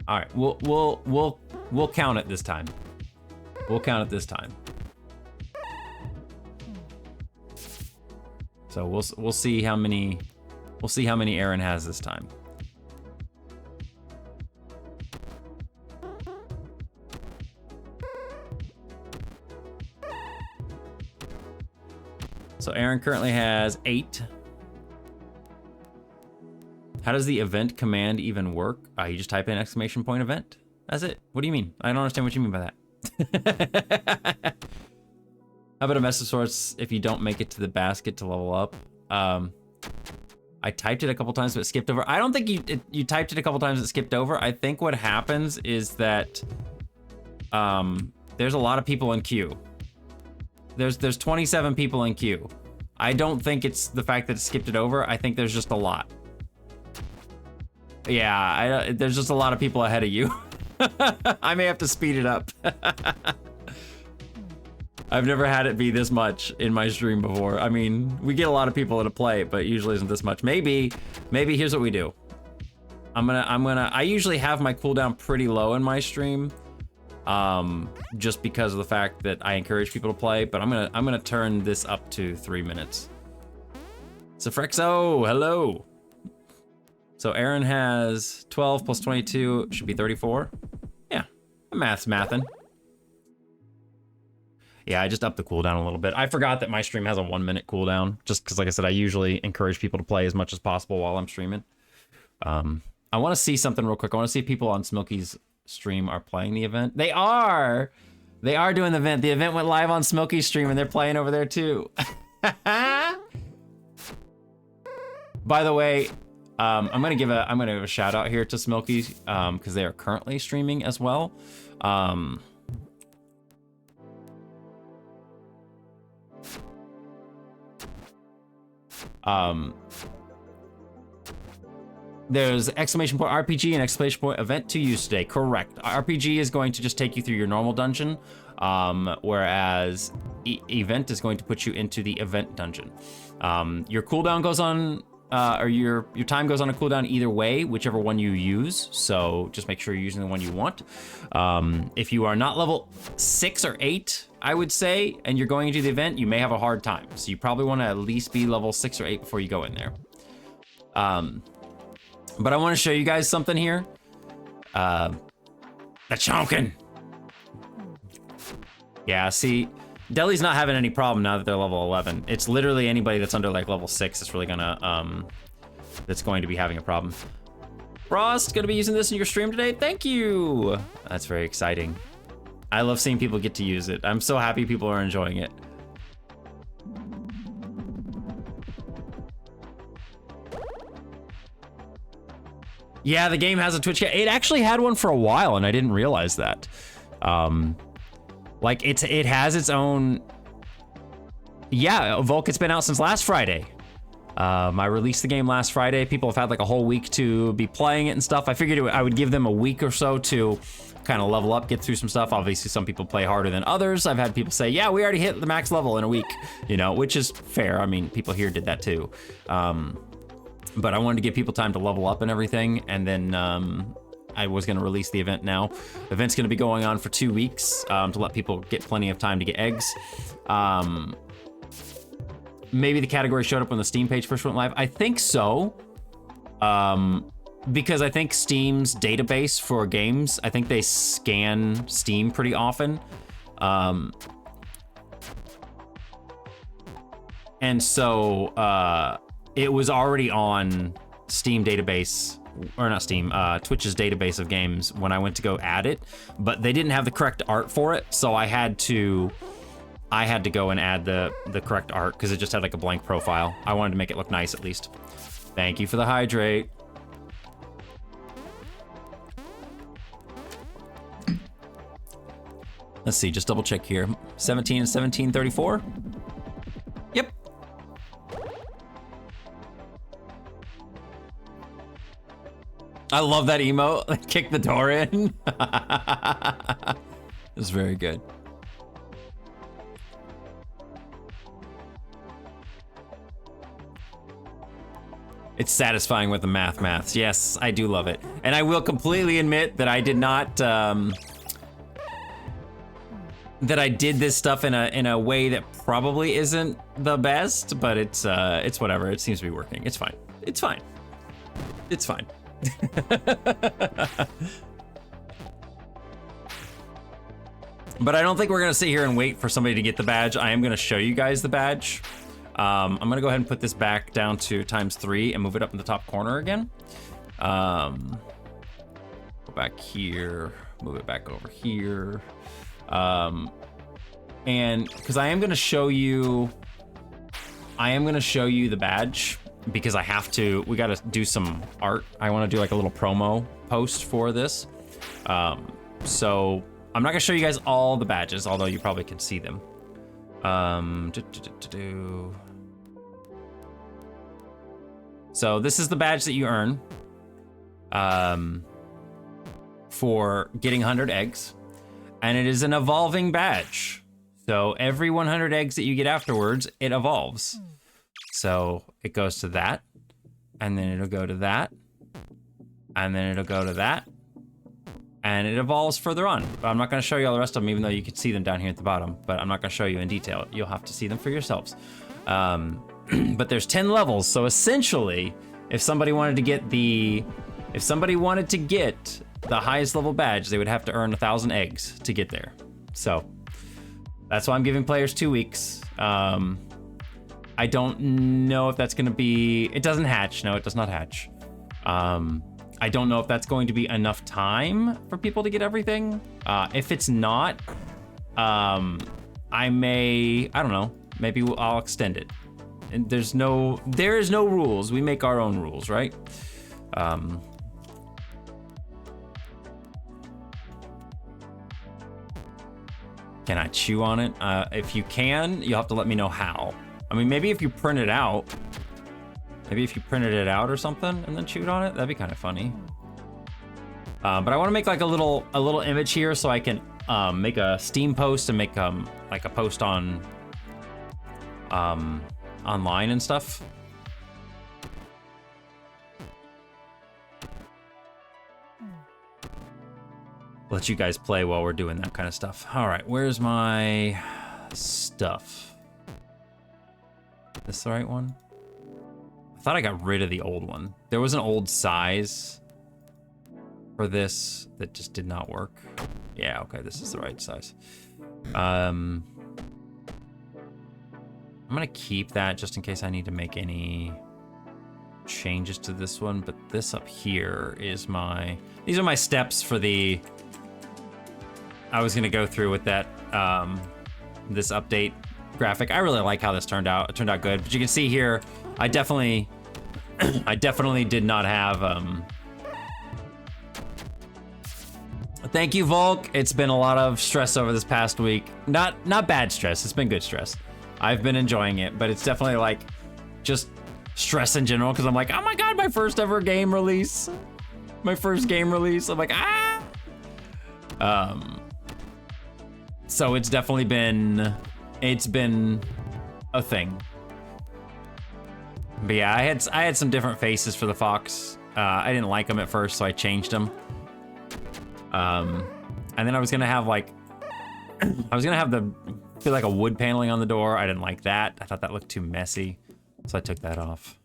All right, we'll count it this time. We'll count it this time. So we'll see how many Aaron has this time. So Aaron currently has 8. How does the event command even work? You just type in exclamation point event. That's it. What do you mean? I don't understand what you mean by that. How about a mess of sorts if you don't make it to the basket to level up? I typed it a couple times, but it skipped over. I don't think you typed it a couple times, it skipped over. I think what happens is that there's a lot of people in queue. There's 27 people in queue. I don't think it's the fact that it skipped it over. I think there's just a lot. Yeah, there's just a lot of people ahead of you. I may have to speed it up. I've never had it be this much in my stream before. I mean, we get a lot of people to play, but it usually isn't this much. Maybe here's what we do. I usually have my cooldown pretty low in my stream. Just because of the fact that I encourage people to play, but I'm gonna turn this up to 3 minutes. So Frexo, hello. So Aaron has 12 plus 22 should be 34. Yeah, math's mathin'. Yeah, I just upped the cooldown a little bit. I forgot that my stream has a 1 minute cooldown, just because, like I said, I usually encourage people to play as much as possible while I'm streaming. I want to see something real quick. I want to see if people on Smokey's stream are playing the event. They are doing the event. The event went live on Smokey's stream, and they're playing over there too. By the way, I'm gonna give a shout out here to Smokey's because they are currently streaming as well. There's exclamation point RPG and exclamation point event to use today. Correct. RPG is going to just take you through your normal dungeon, whereas event is going to put you into the event dungeon. Your cooldown goes on, or your time goes on a cooldown either way, whichever one you use. So just make sure you're using the one you want. If you are not level 6 or 8, I would say, and you're going into the event, you may have a hard time. So you probably want to at least be level 6 or 8 before you go in there. But I want to show you guys something here. The chonkin. Yeah, see, Deli's not having any problem now that they're level 11. It's literally anybody that's under like level 6 that's really gonna, that's going to be having a problem. Frost, gonna be using this in your stream today? Thank you. That's very exciting. I love seeing people get to use it. I'm so happy people are enjoying it. Yeah, the game has a Twitch chat. It actually had one for a while, and I didn't realize that. Like it has its own. Yeah, Vulcan's been out since last Friday. I released the game last Friday. People have had like a whole week to be playing it and stuff. I figured I would give them a week or so to kind of level up, get through some stuff. Obviously, some people play harder than others. I've had people say, yeah, we already hit the max level in a week, you know, which is fair. I mean, people here did that too. But I wanted to give people time to level up and everything. And then I was going to release the event now. The event's going to be going on for 2 weeks to let people get plenty of time to get eggs. Maybe the category showed up when the Steam page first went live. I think so. Because I think Steam's database for games, I think they scan Steam pretty often. And so it was already on Steam database, or not Steam, Twitch's database of games when I went to go add it, but they didn't have the correct art for it, so I had to go and add the correct art because it just had like a blank profile. I wanted to make it look nice at least. Thank you for the hydrate. Let's see, just double check here. 17 and 1734. Yep. I love that emote. Kick the door in. It's very good. It's satisfying with the maths. Yes, I do love it. And I will completely admit that I did not, that I did this stuff in a way that probably isn't the best, but it's whatever. It seems to be working. It's fine. It's fine. It's fine. But I don't think we're gonna sit here and wait for somebody to get the badge. I am gonna show you guys the badge. I'm gonna go ahead and put this back down to ×3 and move it up in the top corner again. Go back here, move it back over here. And because I am gonna show you the badge because I have to, we gotta do some art. I wanna do like a little promo post for this. So I'm not gonna show you guys all the badges, although you probably can see them. So this is the badge that you earn for getting 100 eggs, and it is an evolving badge. So every 100 eggs that you get afterwards, it evolves. So it goes to that, and then it'll go to that, and then it'll go to that, and it evolves further on. But I'm not gonna show you all the rest of them, even though you can see them down here at the bottom, but I'm not gonna show you in detail. You'll have to see them for yourselves. But there's 10 levels, so essentially, if somebody wanted to get the highest level badge, they would have to earn 1,000 eggs to get there. So that's why I'm giving players 2 weeks. I don't know if that's gonna be, it doesn't hatch. No, it does not hatch. I don't know if that's going to be enough time for people to get everything. If it's not, I don't know, maybe I'll extend it. And there is no rules. We make our own rules, right? Can I chew on it? If you can, you'll have to let me know how. I mean, maybe if you print it out, printed it out or something and then chewed on it, that'd be kind of funny. But I want to make like a little image here so I can make a Steam post and make like a post on online and stuff. Let you guys play while we're doing that kind of stuff. All right, where's my stuff? This the right one? I thought I got rid of the old one. There was an old size for this that just did not work. Yeah, okay, this is the right size. I'm gonna keep that just in case I need to make any changes to this one, but this up here is these are my steps for I was gonna go through with that, this update graphic. I really like how this turned out. It turned out good, but you can see here, I definitely did not have Thank you, Volk. It's been a lot of stress over this past week. Not bad stress. It's been good stress. I've been enjoying it, but it's definitely like just stress in general because I'm like, oh my god, my first ever game release. My first game release. I'm like, ah. So it's definitely been a thing. But yeah, I had some different faces for the fox. I didn't like them at first, so I changed them. And then I was gonna have like, feel like a wood paneling on the door. I didn't like that. I thought that looked too messy, so I took that off.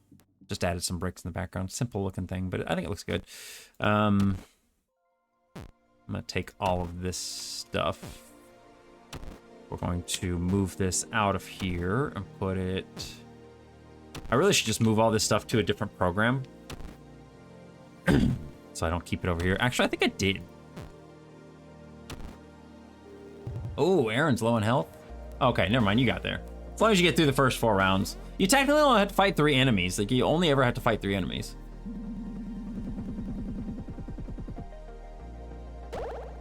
Just added some bricks in the background. Simple looking thing, but I think it looks good. I'm gonna take all of this stuff. We're going to move this out of here and put it... I really should just move all this stuff to a different program. So I don't keep it over here. Actually, I think I did. Oh, Aaron's low in health. Okay, never mind, you got there. As long as you get through the first 4 rounds. You technically only have to fight 3 enemies. Like, you only ever have to fight 3 enemies.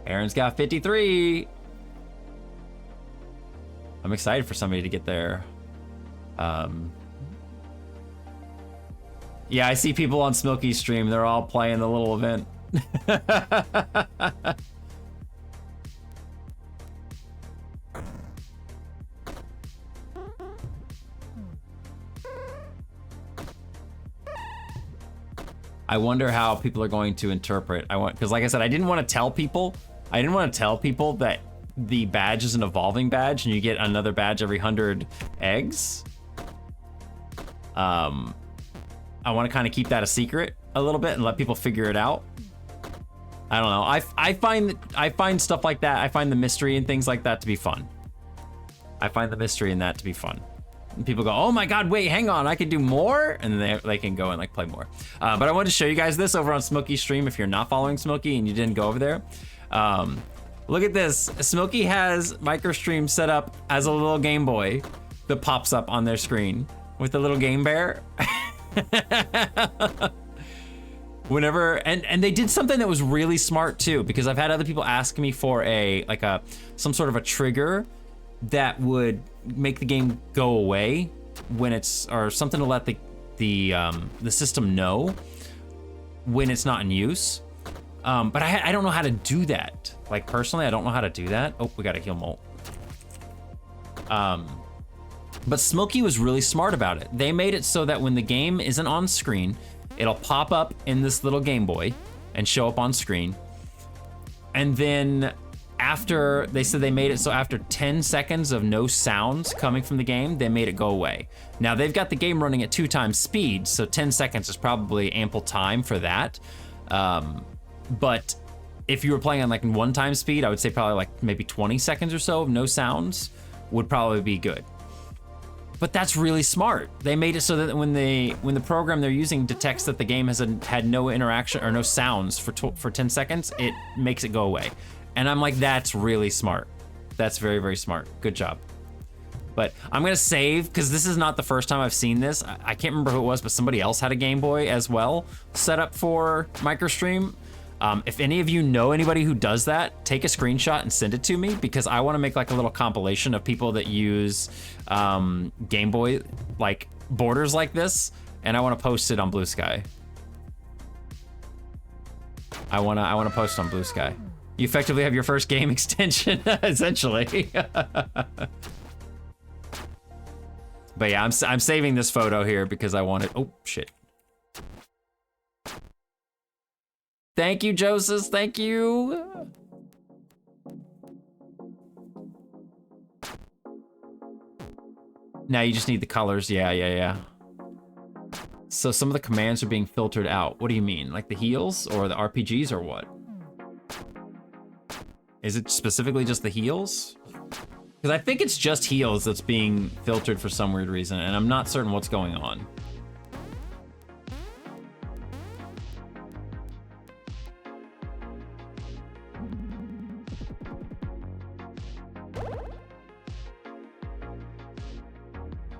Aaron's got 53. I'm excited for somebody to get there. Yeah, I see people on Smilky's stream. They're all playing the little event. I wonder how people are going to interpret. Because like I said, I didn't want to tell people that the badge is an evolving badge and you get another badge every 100 eggs. I want to kind of keep that a secret a little bit and let people figure it out. I don't know. I find stuff like that. I find the mystery and things like that to be fun. I find the mystery in that to be fun. And people go, oh my god, wait, hang on, I can do more? And they can go and like play more. But I wanted to show you guys this over on Smilky's stream if you're not following Smilky and you didn't go over there. Look at this. Smilky has MicroStream set up as a little Game Boy that pops up on their screen with a little game bear. Whenever, and they did something that was really smart too, because I've had other people ask me for some sort of a trigger that would make the game go away when it's, or something to let the system know when it's not in use. But I don't know how to do that. Like personally, I don't know how to do that. Oh, we got a heal molt. But Smilky was really smart about it. They made it so that when the game isn't on screen, it'll pop up in this little Game Boy and show up on screen. And then after, they said they made it so after 10 seconds of no sounds coming from the game, they made it go away. Now they've got the game running at 2 times speed, so 10 seconds is probably ample time for that. But if you were playing on like 1 time speed, I would say probably like maybe 20 seconds or so of no sounds would probably be good. But that's really smart. They made it so that when the program they're using detects that the game has had no interaction or no sounds for 10 seconds, it makes it go away. And I'm like, that's really smart. That's very, very smart. Good job. But I'm gonna save, because this is not the first time I've seen this. I can't remember who it was, but somebody else had a Game Boy as well set up for MicroStream. If any of you know anybody who does that, take a screenshot and send it to me, because I want to make like a little compilation of people that use Game Boy like borders like this, and I want to post it on Blue Sky. I want to post it on Blue Sky. You effectively have your first game extension, essentially. But yeah, I'm saving this photo here because I want it. Oh shit. Thank you, Joseph. Thank you. Now you just need the colors. Yeah. So some of the commands are being filtered out. What do you mean? Like the heals or the RPGs or what? Is it specifically just the heals? Because I think it's just heals that's being filtered for some weird reason, and I'm not certain what's going on.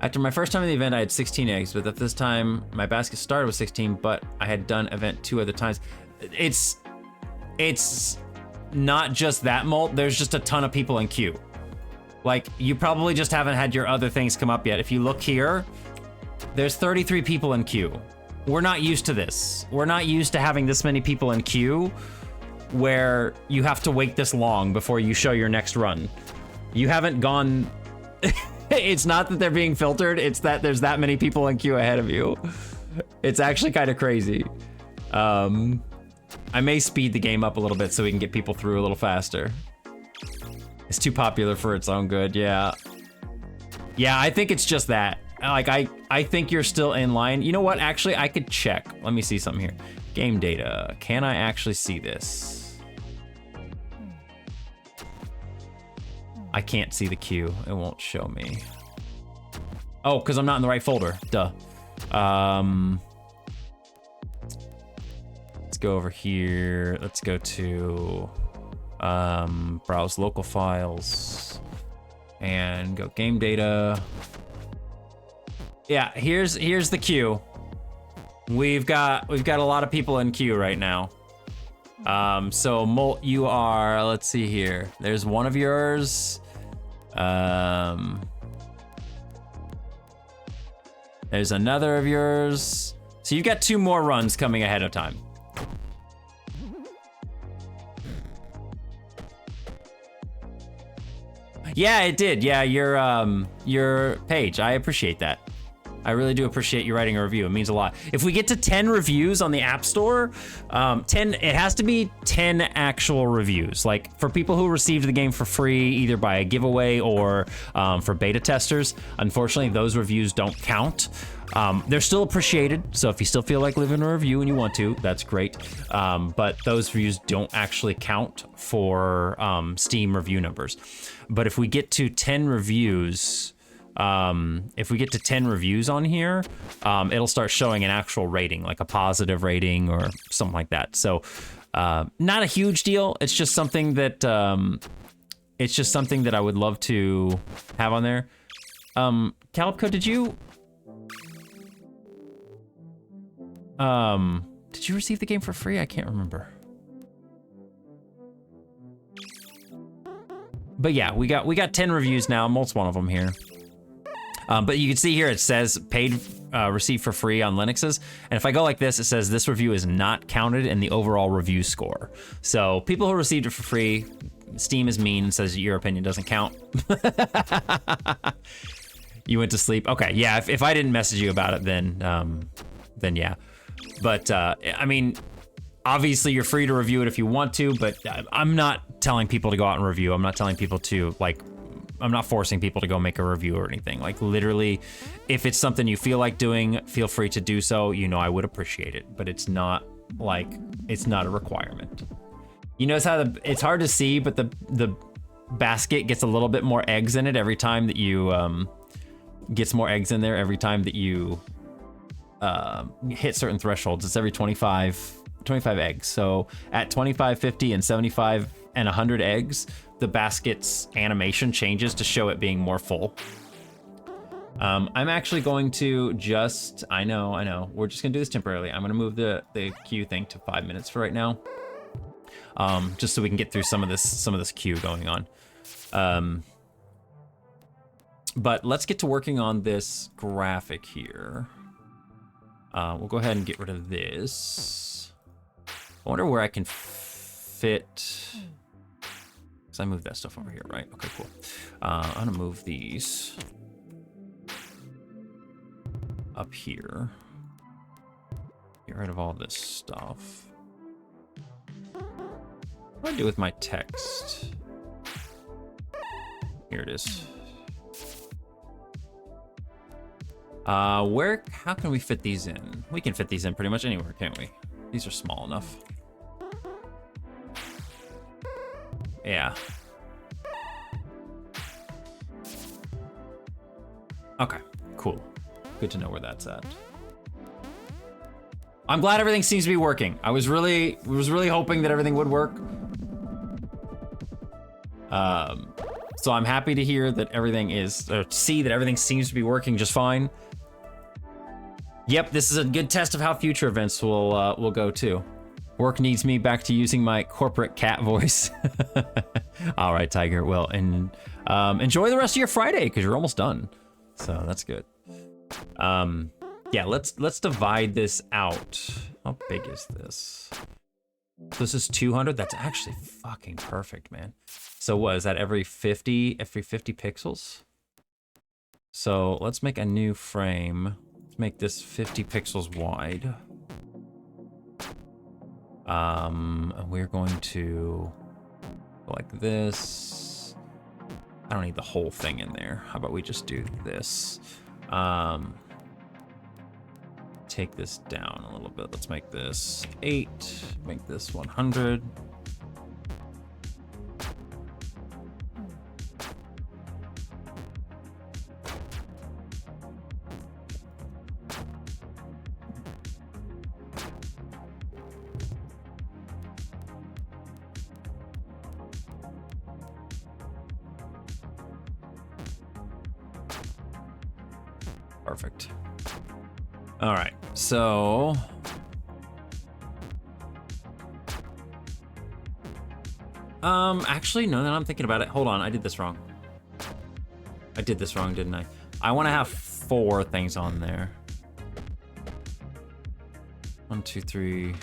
After my first time in the event, I had 16 eggs, but at this time, my basket started with 16, but I had done event 2 other times. It's not just that molt, there's just a ton of people in queue. Like, you probably just haven't had your other things come up yet. If you look here, there's 33 people in queue. We're not used to this. We're not used to having this many people in queue where you have to wait this long before you show your next run. You haven't gone... It's not that they're being filtered, it's that there's that many people in queue ahead of you. It's actually kind of crazy. I may speed the game up a little bit so we can get people through a little faster. It's too popular for its own good, yeah. Yeah, I think it's just that. Like, I think you're still in line. You know what, actually, I could check. Let me see something here. Game data, can I actually see this? I can't see the queue, it won't show me. Oh, because I'm not in the right folder, duh. Let's go over here, let's go to browse local files and go game data. Yeah, here's the queue. We've got a lot of people in queue right now. So Molt, you are, let's see here. There's one of yours. There's another of yours. So you've got 2 more runs coming ahead of time. Yeah, it did. Yeah, your page. I appreciate that. I really do appreciate you writing a review. It means a lot. If we get to 10 reviews on the App Store, it has to be 10 actual reviews. Like, for people who received the game for free, either by a giveaway or for beta testers, unfortunately, those reviews don't count. They're still appreciated, so if you still feel like leaving a review and you want to, that's great. But those reviews don't actually count for Steam review numbers. But if we get to 10 reviews... if we get to 10 reviews on here, it'll start showing an actual rating, like a positive rating or something like that. So, not a huge deal. It's just something that, I would love to have on there. Calipco, did you receive the game for free? I can't remember. But yeah, we got 10 reviews now. Molt's one of them here. But you can see here it says paid received for free on Linuxes. And if I go like this, it says this review is not counted in the overall review score. So people who received it for free, Steam is mean and says your opinion doesn't count. You went to sleep. Okay, yeah, if I didn't message you about it, then yeah. But I mean, obviously you're free to review it if you want to, but I'm not telling people to go out and review. I'm not telling people to, like, I'm not forcing people to go make a review or anything. Like, literally, if it's something you feel like doing, feel free to do so. You know, I would appreciate it, but it's not like, it's not a requirement. You notice how it's hard to see, but the basket gets a little bit more eggs in it every time that you, gets more eggs in there every time that you hit certain thresholds. It's every 25 eggs. So at 25, 50, and 75 and 100 eggs, the basket's animation changes to show it being more full. I'm actually going to just, I know, we're just gonna do this temporarily. I'm gonna move the queue thing to 5 minutes for right now. Just so we can get through some of this queue going on. But let's get to working on this graphic here. We'll go ahead and get rid of this. I wonder where I can fit, because I moved that stuff over here, right? Okay, cool. I'm gonna move these up here. Get rid of all this stuff. What do I do with my text? Here it is. How can we fit these in? We can fit these in pretty much anywhere, can't we? These are small enough. Yeah. Okay, cool. Good to know where that's at. I'm glad everything seems to be working. I was really hoping that everything would work. So I'm happy to hear that everything is, or see that everything seems to be working just fine. Yep, this is a good test of how future events will go too. Work needs me back to using my corporate cat voice. All right, Tiger. Well, and enjoy the rest of your Friday because you're almost done. So that's good. Yeah, let's divide this out. How big is this? This is 200. That's actually fucking perfect, man. So what is that? Every 50 pixels? So let's make a new frame. Let's make this 50 pixels wide. And we're going to go like this. I don't need the whole thing in there. How about we just do this? Take this down a little bit. Let's make this 8, make this 100. Perfect. All right, so actually, no, that I'm thinking about it. Hold on, I did this wrong. I did this wrong, didn't I? I want to have 4 things on there. 1, 2, 3.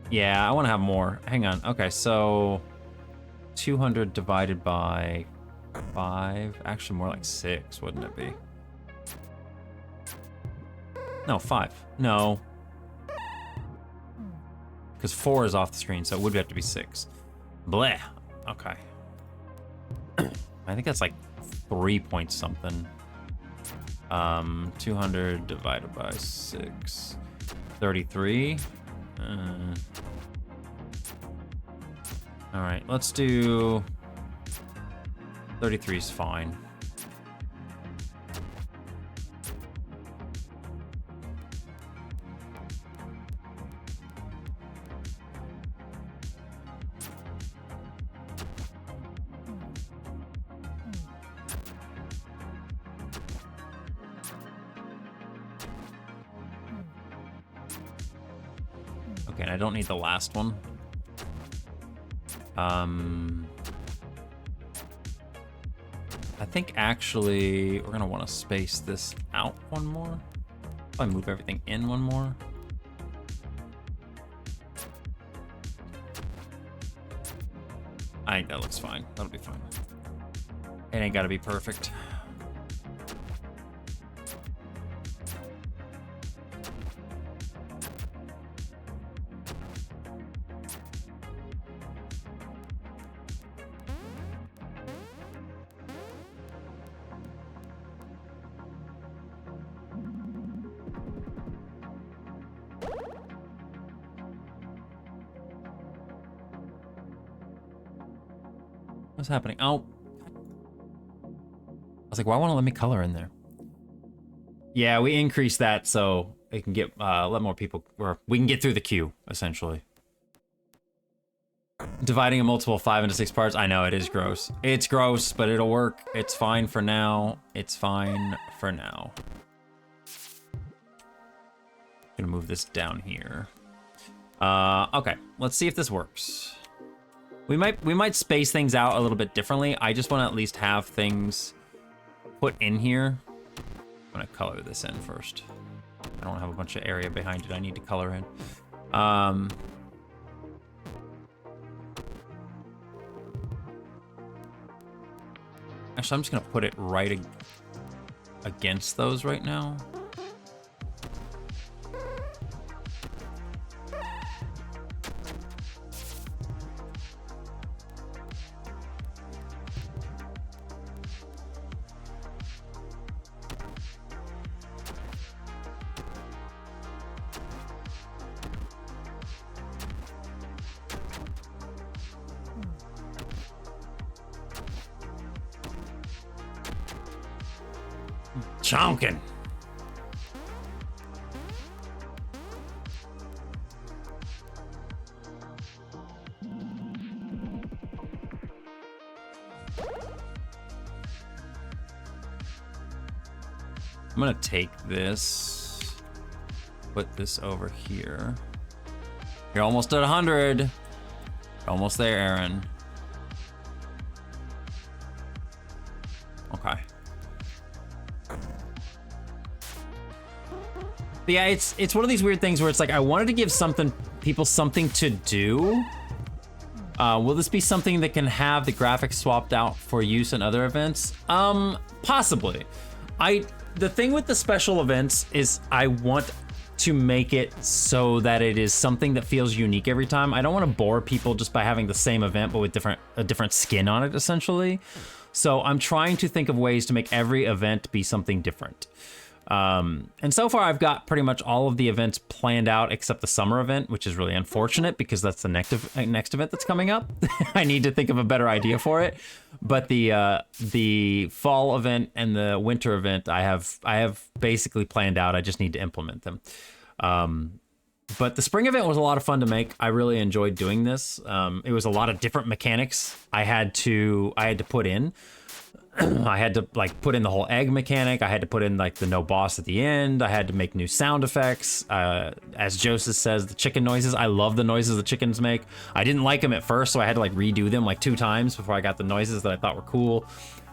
Yeah, I want to have more. Hang on. Okay, so 200 divided by 5. Actually, more like 6, wouldn't it be? No, 5. No. Because 4 is off the screen, so it would have to be 6. Bleh. Okay. I think that's like 3 point something. 200 divided by 6. 33. All right, let's do 33 is fine. Okay, and I don't need the last one. I think actually we're gonna want to space this out one more. If I move everything in one more. I think that looks fine. That'll be fine. It ain't gotta be perfect. What's happening? Oh. I was like, why won't it let me color in there? Yeah, we increased that so it can get let more people, or we can get through the queue, essentially. Dividing a multiple 5 into 6 parts, I know it is gross. It's gross, but it'll work. It's fine for now. It's fine for now. Gonna move this down here. Okay, let's see if this works. We might space things out a little bit differently. I just want to at least have things put in here. I'm gonna color this in first. I don't have a bunch of area behind it I need to color in. Actually, I'm just gonna put it right against those right now. Chonkin. I'm gonna take this, put this over here. You're almost at 100. You're almost there, Aaron. Okay. But yeah, it's one of these weird things where it's like I wanted to give people something to do. Will this be something that can have the graphics swapped out for use in other events? Possibly. The thing with the special events is I want to make it so that it is something that feels unique every time. I don't want to bore people just by having the same event but with a different skin on it, essentially. So I'm trying to think of ways to make every event be something different. And so far I've got pretty much all of the events planned out except the summer event, which is really unfortunate because that's the next event that's coming up. I need to think of a better idea for it. But the fall event and the winter event I have basically planned out. I just need to implement them. But the spring event was a lot of fun to make. I really enjoyed doing this. It was a lot of different mechanics I had to put in. I had to like put in the whole egg mechanic. I had to put in like the no boss at the end. I had to make new sound effects. As Joseph says, the chicken noises. I love the noises the chickens make. I didn't like them at first, so I had to like redo them like 2 times before I got the noises that I thought were cool.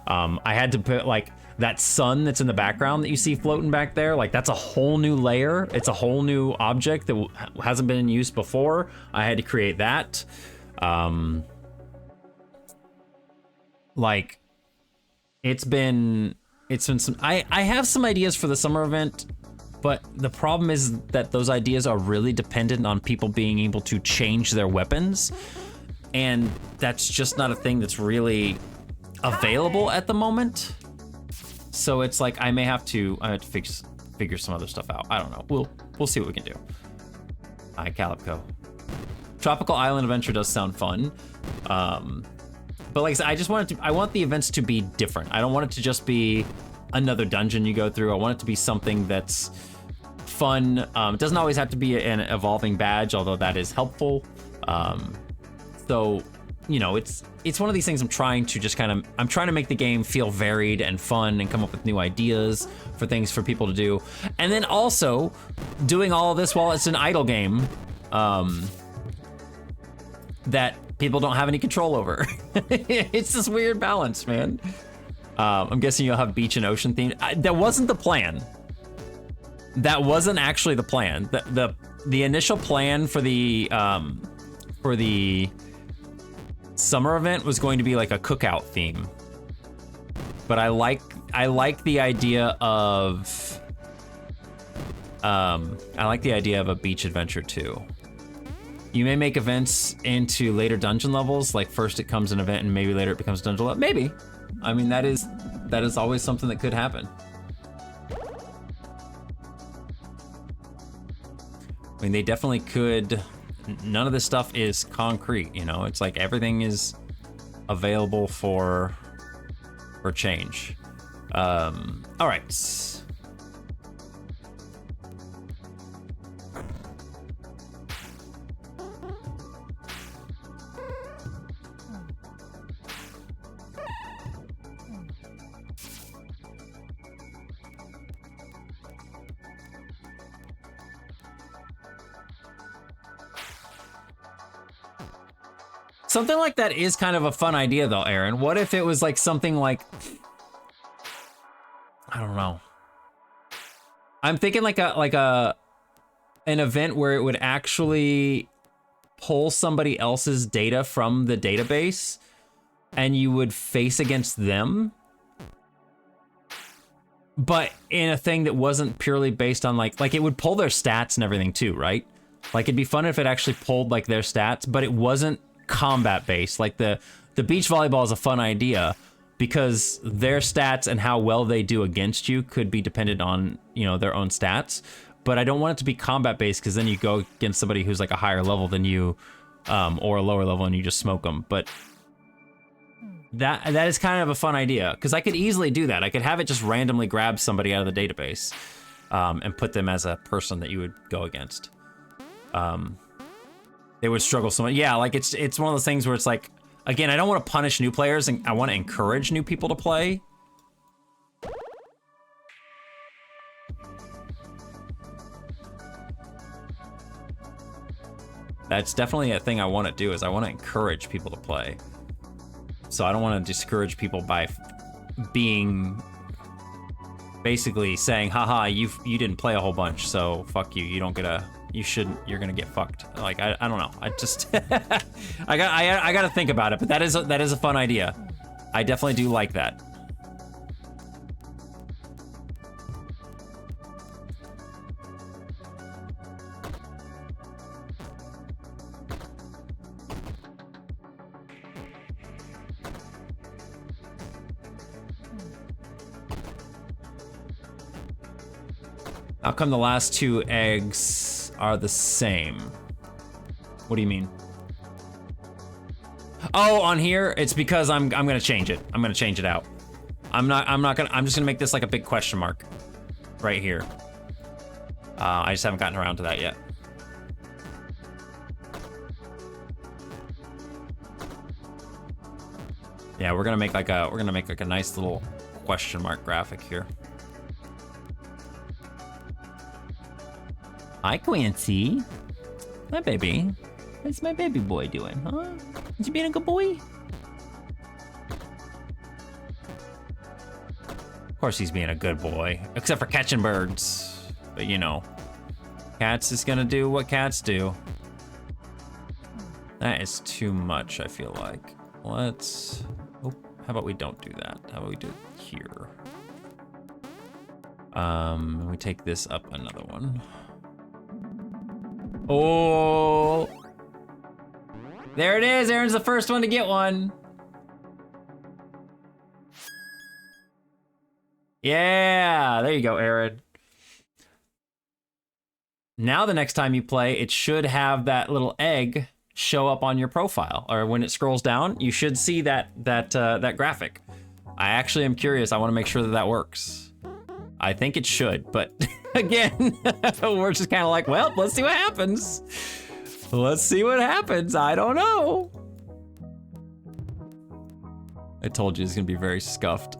I had to put like that sun that's in the background that you see floating back there. Like that's a whole new layer. It's a whole new object that hasn't been in use before. I had to create that. Like it's been some, I have some ideas for the summer event, but the problem is that those ideas are really dependent on people being able to change their weapons. And that's just not a thing that's really available at the moment. So it's like I have to figure some other stuff out. I don't know. We'll see what we can do. Hi, Calipco. Tropical Island Adventure does sound fun. But like I said, I want the events to be different. I don't want it to just be another dungeon you go through. I want it to be something that's fun. It doesn't always have to be an evolving badge, although that is helpful. So, you know, it's one of these things I'm trying to make the game feel varied and fun and come up with new ideas for things for people to do. And then also doing all of this while it's an idle game that people don't have any control over. It's this weird balance, man. I'm guessing you'll have beach and ocean theme. That wasn't the plan. That wasn't actually the plan. The initial plan for the summer event was going to be like a cookout theme. But I like the idea of a beach adventure too. You may make events into later dungeon levels, like first it comes an event and maybe later it becomes dungeon level. Maybe. I mean, that is always something that could happen. I mean, they definitely could. None of this stuff is concrete, you know? It's like everything is available for change. All right. Something like that is kind of a fun idea though, Aaron. What if it was like something like, I don't know. I'm thinking like an event where it would actually pull somebody else's data from the database and you would face against them. But in a thing that wasn't purely based on like it would pull their stats and everything too, right? Like it'd be fun if it actually pulled like their stats, but it wasn't combat based. Like the beach volleyball is a fun idea because their stats and how well they do against you could be dependent on, you know, their own stats. But I don't want it to be combat based because then you go against somebody who's like a higher level than you, or a lower level and you just smoke them. But that is kind of a fun idea because I could easily do that. I could have it just randomly grab somebody out of the database and put them as a person that you would go against. They would struggle so much. Yeah, like it's one of those things where it's like, again, I don't want to punish new players and I want to encourage new people to play. That's definitely a thing I want to do, is I want to encourage people to play. So I don't want to discourage people by being basically saying, haha, you didn't play a whole bunch, so fuck you. You don't get a, you shouldn't, you're gonna get fucked. Like, I don't know. I just, I got to think about it, but that is a fun idea. I definitely do like that. How come the last 2 eggs are the same? What do you mean? Oh, on here, it's because I'm gonna change it. I'm gonna change it out. I'm just gonna make this like a big question mark right here. I just haven't gotten around to that yet. Yeah, we're gonna make like a nice little question mark graphic here. Hi, Quincy. My baby. What's my baby boy doing, huh? Is he being a good boy? Of course he's being a good boy, except for catching birds. But you know, cats is gonna do what cats do. That is too much, I feel like. Let's, oh, how about we don't do that? How about we do it here? We take this up another one. Oh, there it is. Aaron's the first one to get one. Yeah, there you go, Aaron. Now the next time you play, it should have that little egg show up on your profile, or when it scrolls down, you should see that graphic. I actually am curious. I want to make sure that that works. I think it should, but again, we're just kind of like, well, let's see what happens. Let's see what happens. I don't know. I told you it's gonna be very scuffed.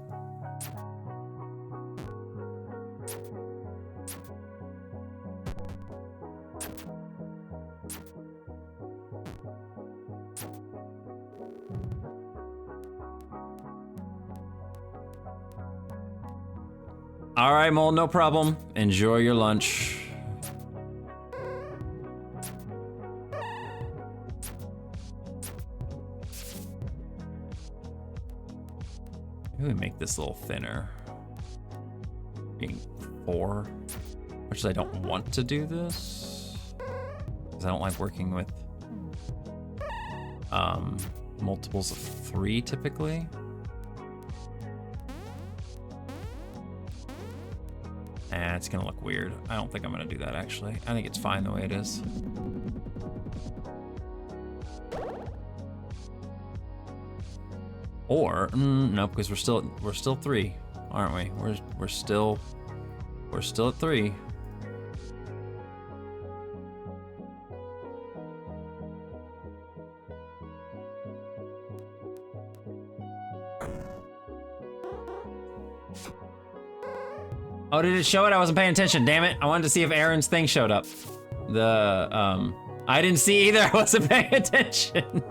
All right, Mole, no problem. Enjoy your lunch. Maybe we make this a little thinner. Being 4, which is I don't want to do this, because I don't like working with multiples of 3 typically. It's gonna look weird. I don't think I'm gonna do that actually. I think it's fine the way it is. Or no, because we're still 3, aren't we? We're still at 3. Oh, did it show it? I wasn't paying attention, damn it. I wanted to see if Aaron's thing showed up. I didn't see either, I wasn't paying attention.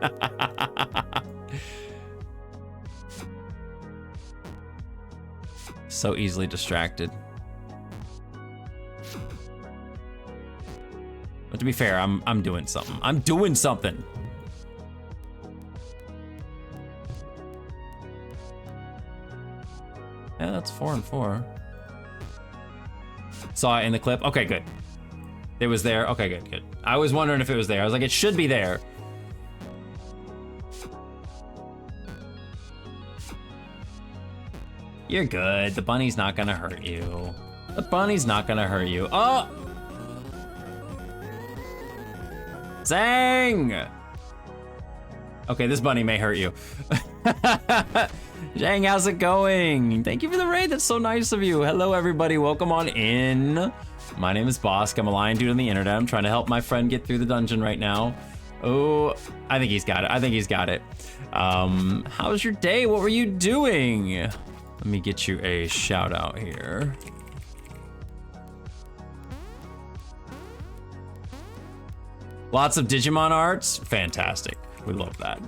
So easily distracted. But to be fair, I'm doing something. I'm doing something. Yeah, that's 4 and 4. Saw it in the clip. Okay, good. It was there. Okay, good. I was wondering if it was there. I was like, it should be there. You're good. The bunny's not gonna hurt you. The bunny's not gonna hurt you. Oh! Zang! Okay, this bunny may hurt you. Zhang, how's it going? Thank you for the raid, that's so nice of you. Hello everybody, welcome on in. My name is Bosk, I'm a lion dude on the internet. I'm trying to help my friend get through the dungeon right now. Oh, I think he's got it. How's your day? What were you doing? Let me get you a shout out here. Lots of Digimon arts. Fantastic. We love that.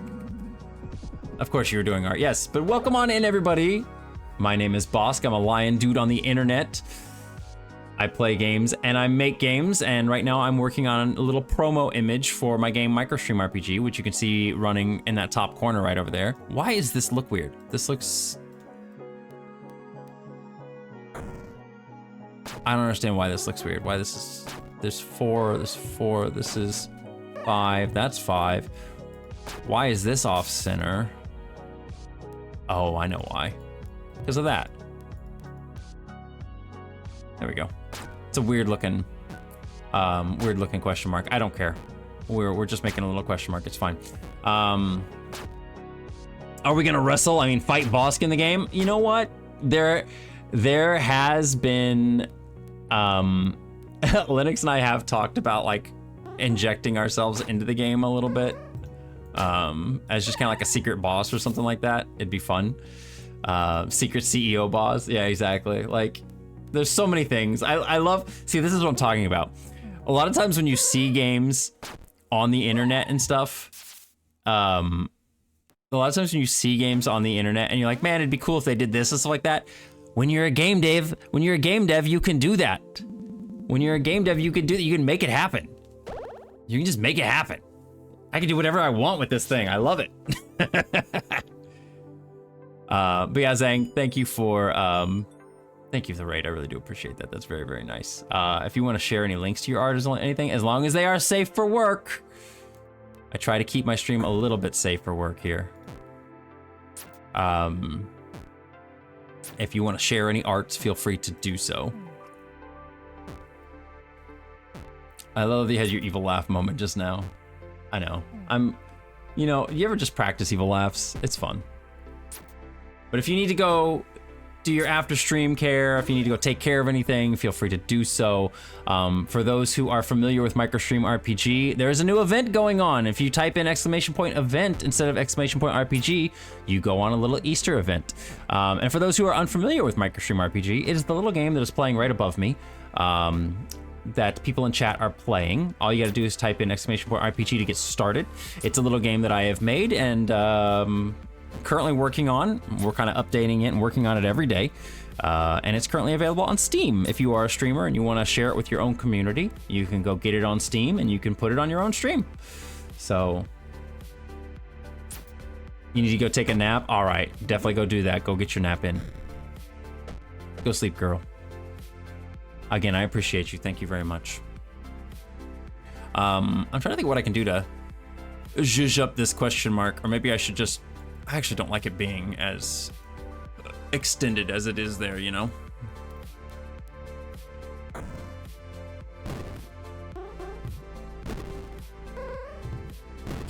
Of course you were doing art. Yes, but welcome on in, everybody. My name is Bosk. I'm a lion dude on the internet. I play games and I make games, and right now I'm working on a little promo image for my game MicroStream RPG, which you can see running in that top corner right over there. Why does this look weird? This looks... I don't understand why this looks weird. Why this is... There's 4, there's 4, this is 5, that's 5. Why is this off center? Oh, I know why. Because of that. There we go. It's a weird looking question mark. I don't care. We're just making a little question mark. It's fine. Are we gonna wrestle? I mean, fight Bosk in the game? You know what? There has been Linux and I have talked about like injecting ourselves into the game a little bit as just kind of like a secret boss or something like that. It'd be fun. Secret CEO boss. Yeah, exactly. Like, there's so many things. I love, see, this is what I'm talking about. A lot of times when you see games on the internet and stuff, a lot of times when you see games on the internet and you're like, man, it'd be cool if they did this and stuff like that. When you're a game dev, you can do that. When you're a game dev, you can do that. You can make it happen. You can just make it happen. I can do whatever I want with this thing. I love it. But yeah, Zhang, thank you for the raid. I really do appreciate that. That's very, very nice. If you want to share any links to your art or anything, as long as they are safe for work. I try to keep my stream a little bit safe for work here. If you want to share any arts, feel free to do so. I love that you had your evil laugh moment just now. I know. You know, you ever just practice evil laughs? It's fun. But if you need to go do your after stream care, if you need to go take care of anything, feel free to do so. For those who are familiar with MicroStream RPG, there's a new event going on. If you type in !event instead of !RPG, you go on a little Easter event. And for those who are unfamiliar with MicroStream RPG, it is the little game that is playing right above me. That people in chat are playing. All you gotta do is type in !RPG to get started. It's a little game that I have made and currently working on. We're kind of updating it and working on it every day. And it's currently available on Steam. If you are a streamer and you want to share it with your own community, you can go get it on Steam and you can put it on your own stream. So you need to go take a nap? All right, definitely go do that. Go get your nap in. Go sleep, girl. Again, I appreciate you. Thank you very much. I'm trying to think what I can do to zhuzh up this question mark, or maybe I should just... I actually don't like it being as extended as it is there, you know?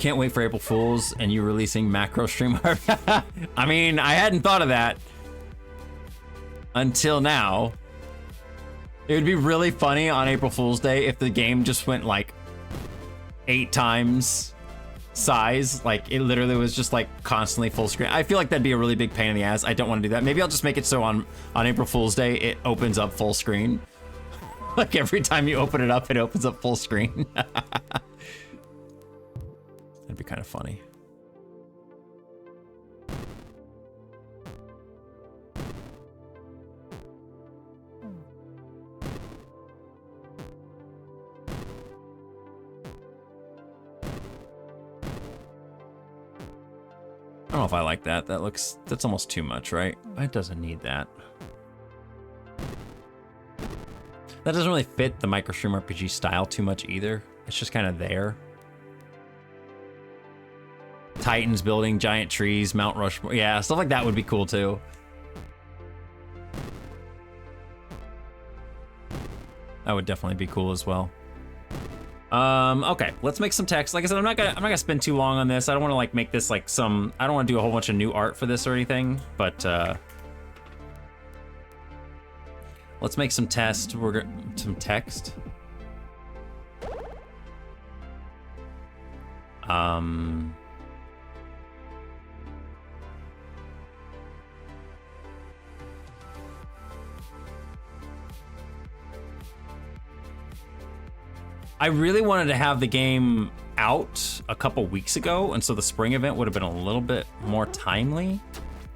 Can't wait for April Fools and you releasing macro stream art. I mean, I hadn't thought of that until now. It would be really funny on April Fool's Day if the game just went like 8 times size. Like it literally was just like constantly full screen. I feel like that'd be a really big pain in the ass. I don't want to do that. Maybe I'll just make it so on April Fool's Day it opens up full screen. Like every time you open it up, it opens up full screen. That'd be kind of funny. I don't know if I like that. That's almost too much, right? It doesn't need that. That doesn't really fit the MicroStream RPG style too much either. It's just kind of there. Titans building giant trees, Mount Rushmore. Yeah, stuff like that would be cool too. That would definitely be cool as well. Okay, let's make some text. Like I said, I'm not gonna spend too long on this. I don't want to like make this like some. I don't want to do a whole bunch of new art for this or anything. But let's make some text. Some text. I really wanted to have the game out a couple weeks ago, and so the spring event would have been a little bit more timely,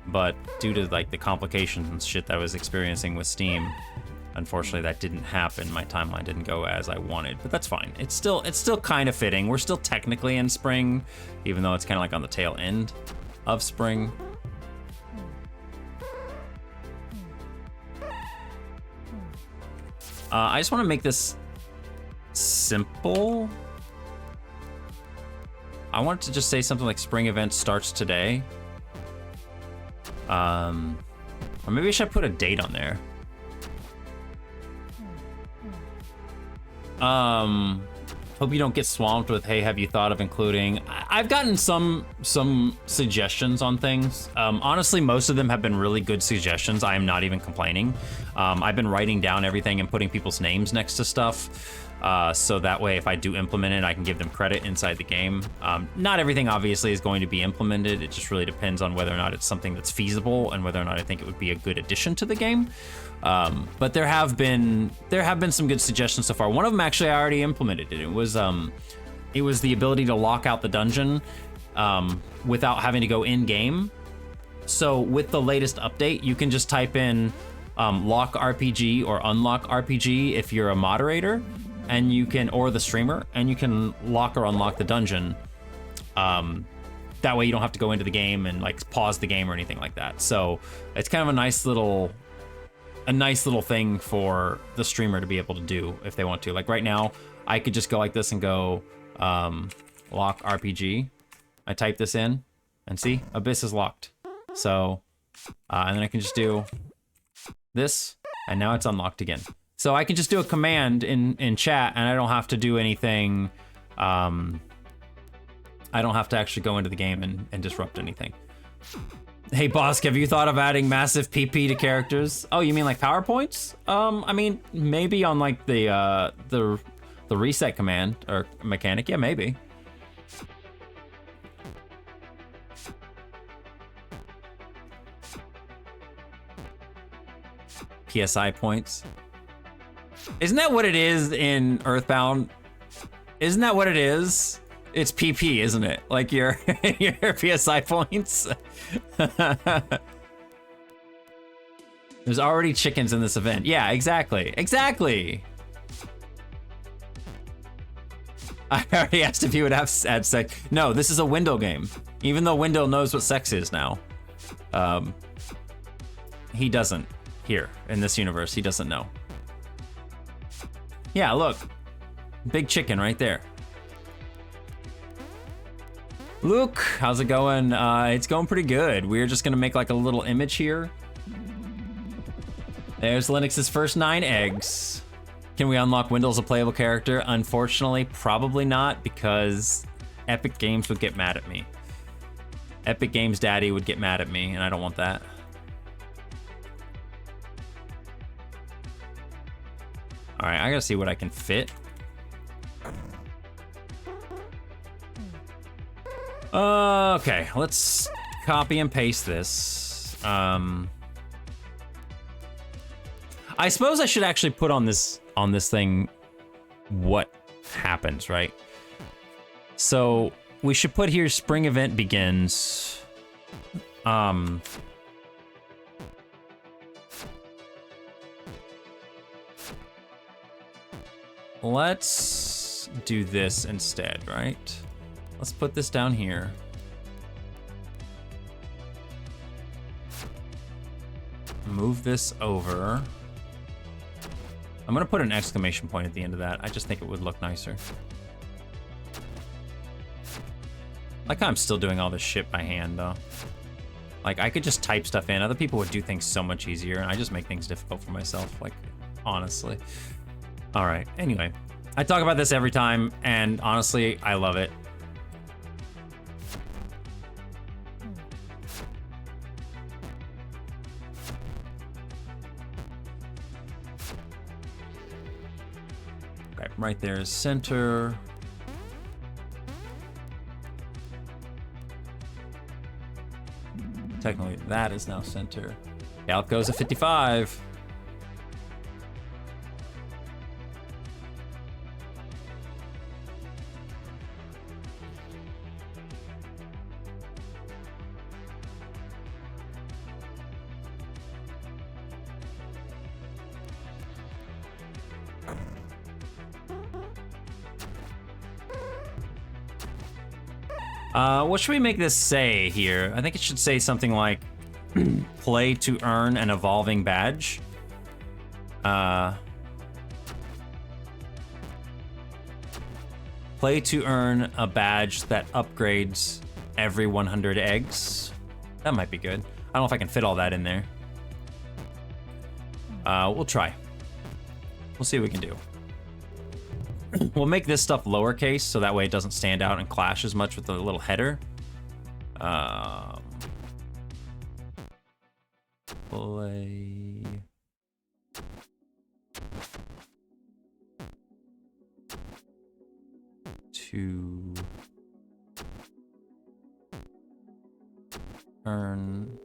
but due to like the complications and shit that I was experiencing with Steam, unfortunately that didn't happen. My timeline didn't go as I wanted, but that's fine. It's still kind of fitting. We're still technically in spring, even though it's kind of like on the tail end of spring. I just want to make this simple. I want it to just say something like spring event starts today. Or maybe I should put a date on there. Hope you don't get swamped with, hey, have you thought of including... I've gotten some suggestions on things. Honestly, most of them have been really good suggestions. I am not even complaining. I've been writing down everything and putting people's names next to stuff. So that way, if I do implement it, I can give them credit inside the game. Not everything, obviously, is going to be implemented. It just really depends on whether or not it's something that's feasible and whether or not I think it would be a good addition to the game. But there have been some good suggestions so far. One of them actually I already implemented it. It was the ability to lock out the dungeon without having to go in game. So with the latest update, you can just type in lock RPG or unlock RPG if you're a moderator, and you can, or the streamer, and you can lock or unlock the dungeon. That way you don't have to go into the game and like pause the game or anything like that. So it's kind of a nice little thing for the streamer to be able to do if they want to. Like right now, I could just go like this and go lock RPG. I type this in and see, Abyss is locked. So, and then I can just do this, and now it's unlocked again. So I can just do a command in chat, and I don't have to do anything. I don't have to actually go into the game and disrupt anything. Hey, Bosk, have you thought of adding massive PP to characters? Oh, you mean like PowerPoints? I mean, maybe on like the reset command or mechanic. Yeah, maybe. PSI points. Isn't that what it is in Earthbound? Isn't that what it is? It's PP, isn't it? Like your PSI points. There's already chickens in this event. Yeah, exactly. Exactly. I already asked if he would have add sex. No, this is a Window game. Even though Window knows what sex is now. He doesn't. Here, in this universe, he doesn't know. Yeah, look. Big chicken right there. Luke, how's it going? It's going pretty good. We're just gonna make like a little image here. There's Linux's first 9 eggs. Can we unlock Wendell as a playable character? Unfortunately, probably not, because Epic Games would get mad at me. Epic Games Daddy would get mad at me, and I don't want that. All right, I gotta see what I can fit. Okay, let's copy and paste this. I suppose I should actually put on this thing what happens, right? So we should put here spring event begins. Let's do this instead, right? Let's put this down here. Move this over. I'm gonna put an exclamation point at the end of that. I just think it would look nicer. Like how I'm still doing all this shit by hand though. Like I could just type stuff in. Other people would do things so much easier, and I just make things difficult for myself, like honestly. All right, anyway. I talk about this every time, and honestly, I love it. Okay, right there is center. Technically, that is now center. Out goes a 55. What should we make this say here? I think it should say something like, play to earn an evolving badge. Play to earn a badge that upgrades every 100 eggs. That might be good. I don't know if I can fit all that in there. We'll try. We'll see what we can do. We'll make this stuff lowercase so that way it doesn't stand out and clash as much with the little header. Play. To earn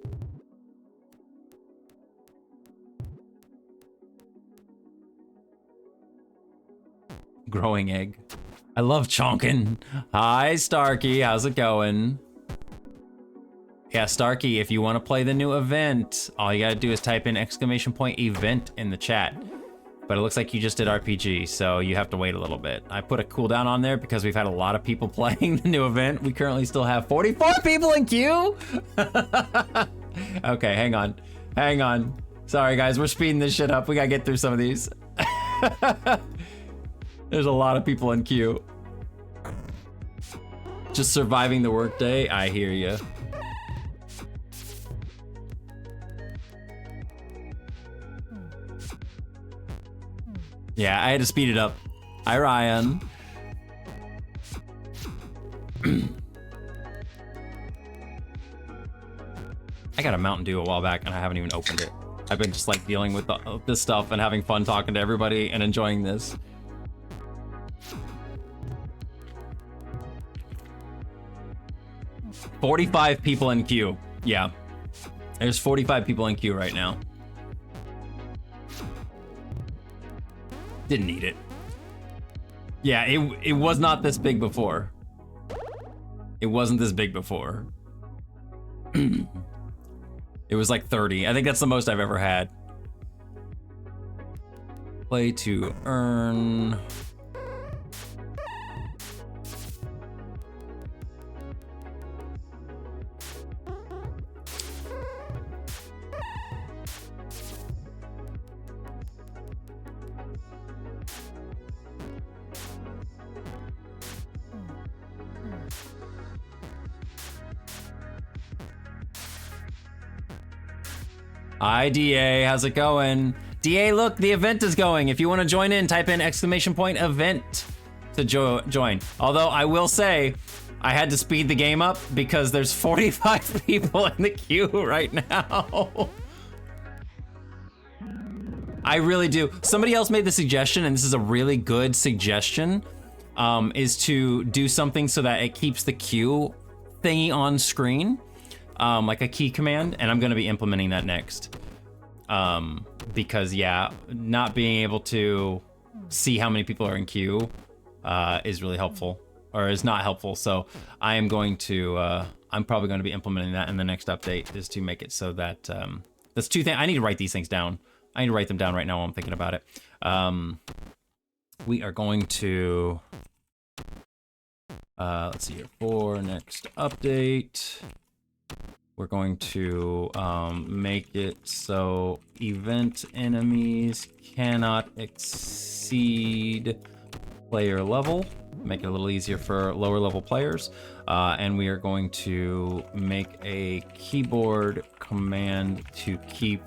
growing egg. I love chonkin. Hi, Starkey. How's it going? Yeah, Starkey, if you want to play the new event, all you gotta do is type in !event in the chat. But it looks like you just did RPG, so you have to wait a little bit. I put a cooldown on there because we've had a lot of people playing the new event. We currently still have 44 people in queue. Okay, hang on. Hang on. Sorry, guys, we're speeding this shit up. We gotta get through some of these. There's a lot of people in queue. Just surviving the workday. I hear you. Yeah, I had to speed it up. Hi, Ryan. I got a Mountain Dew a while back and I haven't even opened it. I've been just like dealing with this stuff and having fun talking to everybody and enjoying this. $45 people in queue. Yeah. There's 45 people in queue right now. Didn't need it. Yeah, it was not this big before. It wasn't this big before. It was like 30. I think that's the most I've ever had. Play to earn. Hi, DA. How's it going? DA, look, the event is going. If you want to join in, type in !event to join. Although I will say, I had to speed the game up because there's 45 people in the queue right now. I really do. Somebody else made the suggestion, and this is a really good suggestion, is to do something so that it keeps the queue thingy on screen. Like a key command, and I'm gonna be implementing that next. Because yeah, not being able to see how many people are in queue is really helpful, or is not helpful. So I am going to, I'm probably going to be implementing that in the next update, is to make it so that, that's two things. I need to write these things down. I need to write them down right now while I'm thinking about it. We are going to, let's see here, for next update. We're going to make it so event enemies cannot exceed player level. Make it a little easier for lower level players. And we are going to make a keyboard command to keep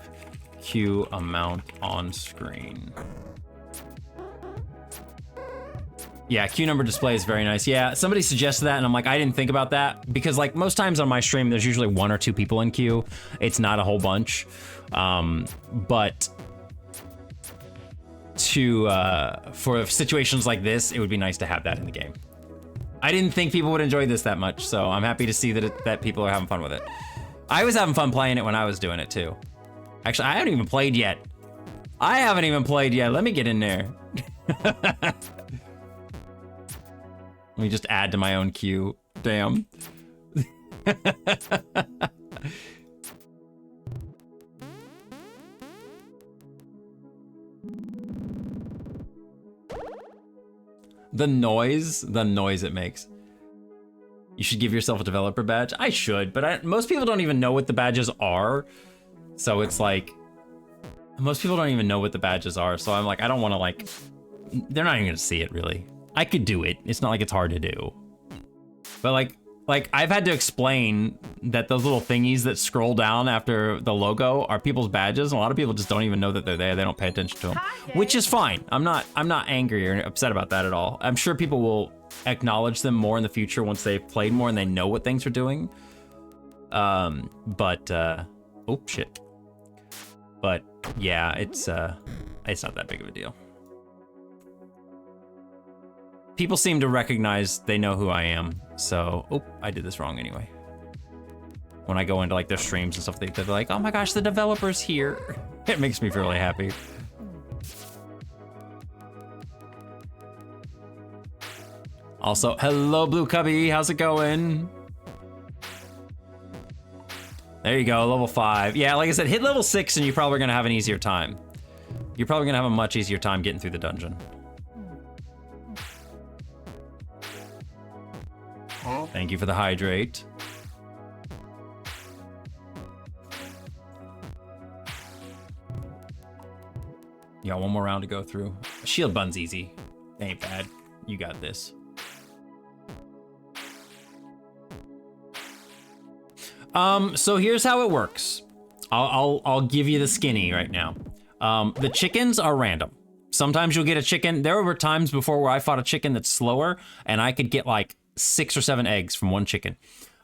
queue amount on screen. Yeah, queue number display is very nice. Yeah, somebody suggested that and I'm like, I didn't think about that because like most times on my stream, there's usually 1 or 2 people in queue. It's not a whole bunch. But for situations like this, it would be nice to have that in the game. I didn't think people would enjoy this that much, so I'm happy to see that people are having fun with it. I was having fun playing it when I was doing it too. Actually, I haven't even played yet. Let me get in there. Let me just add to my own queue. Damn. The noise it makes. You should give yourself a developer badge. I should, but most people don't even know what the badges are. So it's like, most people don't even know what the badges are. So I'm like, I don't want to like, they're not even gonna see it really. I could do it. It's not like it's hard to do. But like I've had to explain that those little thingies that scroll down after the logo are people's badges. A lot of people just don't even know that they're there. They don't pay attention to them, which is fine. I'm not angry or upset about that at all. I'm sure people will acknowledge them more in the future once they've played more and they know what things are doing. Oh shit. But yeah, it's not that big of a deal. People seem to recognize they know who I am, so... Oh, I did this wrong anyway. When I go into like their streams and stuff, they're like, oh my gosh, the developer's here. It makes me feel really happy. Also, hello Blue Cubby, how's it going? There you go, level 5. Yeah, like I said, hit level 6 and you're probably gonna have an easier time. You're probably gonna have a much easier time getting through the dungeon. Thank you for the hydrate. You got one more round to go through. Shield bun's easy. Ain't bad. You got this. So here's how it works. I'll give you the skinny right now. The chickens are random. Sometimes you'll get a chicken. There were times before where I fought a chicken that's slower and I could get like 6 or 7 eggs from one chicken.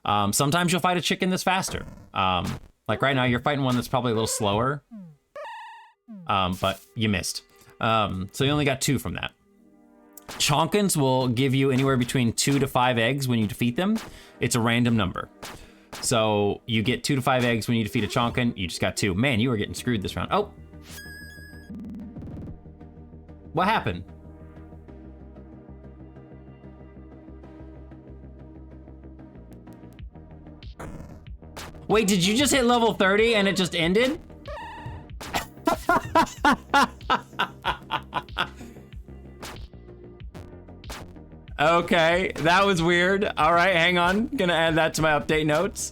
Sometimes you'll fight a chicken that's faster. Like right now, you're fighting one that's probably a little slower, but you missed. So you only got 2 from that. Chonkins will give you anywhere between 2 to 5 eggs when you defeat them. It's a random number. So you get 2 to 5 eggs when you defeat a Chonkin. You just got 2. Man, you were getting screwed this round. Oh. What happened? Wait, did you just hit level 30 and it just ended? Okay, that was weird. All right, hang on. Gonna add that to my update notes.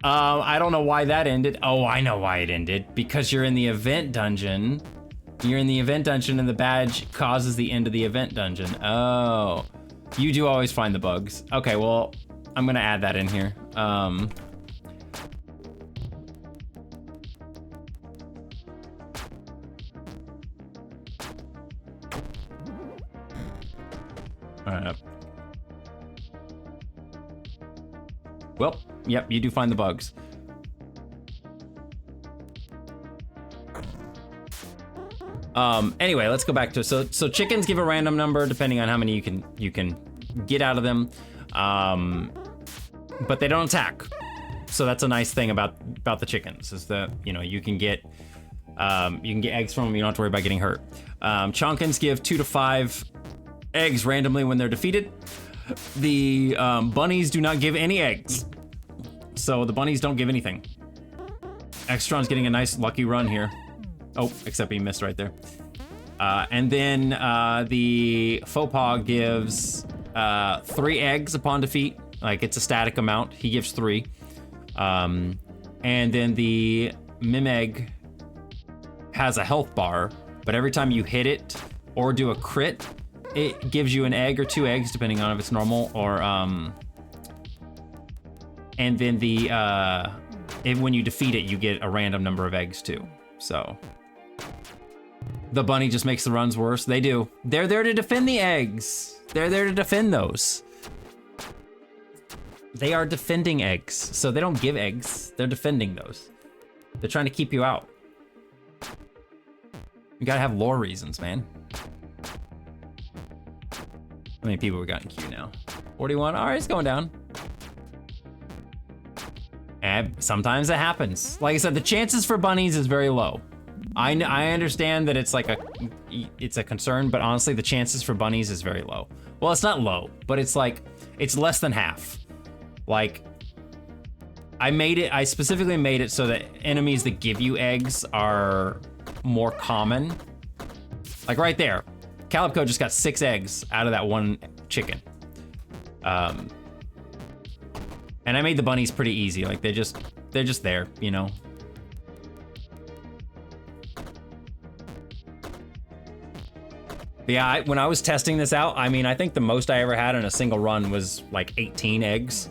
I don't know why that ended. Oh, I know why it ended. Because you're in the event dungeon. You're in the event dungeon and the badge causes the end of the event dungeon. Oh, you do always find the bugs. Okay, well, I'm gonna add that in here. Well, yep, you do find the bugs. Anyway, let's go back to so chickens give a random number depending on how many you can get out of them. But they don't attack. So that's a nice thing about the chickens is that, you know, you can get eggs from them, you don't have to worry about getting hurt. Chonkins give 2 to 5 eggs randomly when they're defeated. The bunnies do not give any eggs. So the bunnies don't give anything. Extron's getting a nice lucky run here. Oh, except he missed right there. And then the faux pas gives 3 eggs upon defeat. Like it's a static amount. He gives 3. And then the Mimeg has a health bar, but every time you hit it or do a crit, it gives you an egg or 2 eggs, depending on if it's normal or, and then the, when you defeat it, you get a random number of eggs too. So the bunny just makes the runs worse. They do. They're there to defend the eggs. They're there to defend those. They are defending eggs. So they don't give eggs. They're defending those. They're trying to keep you out. You gotta have lore reasons, man. How many people we got in queue now? 41. All right, it's going down. And sometimes it happens. Like I said, the chances for bunnies is very low. I understand that it's like it's a concern, but honestly, the chances for bunnies is very low. Well, it's not low, but it's like it's less than half. Like I specifically made it so that enemies that give you eggs are more common. Like right there. Calipco just got 6 eggs out of that one chicken. And I made the bunnies pretty easy. Like they're just there, you know. But yeah, when I was testing this out, I mean, I think the most I ever had in a single run was like 18 eggs.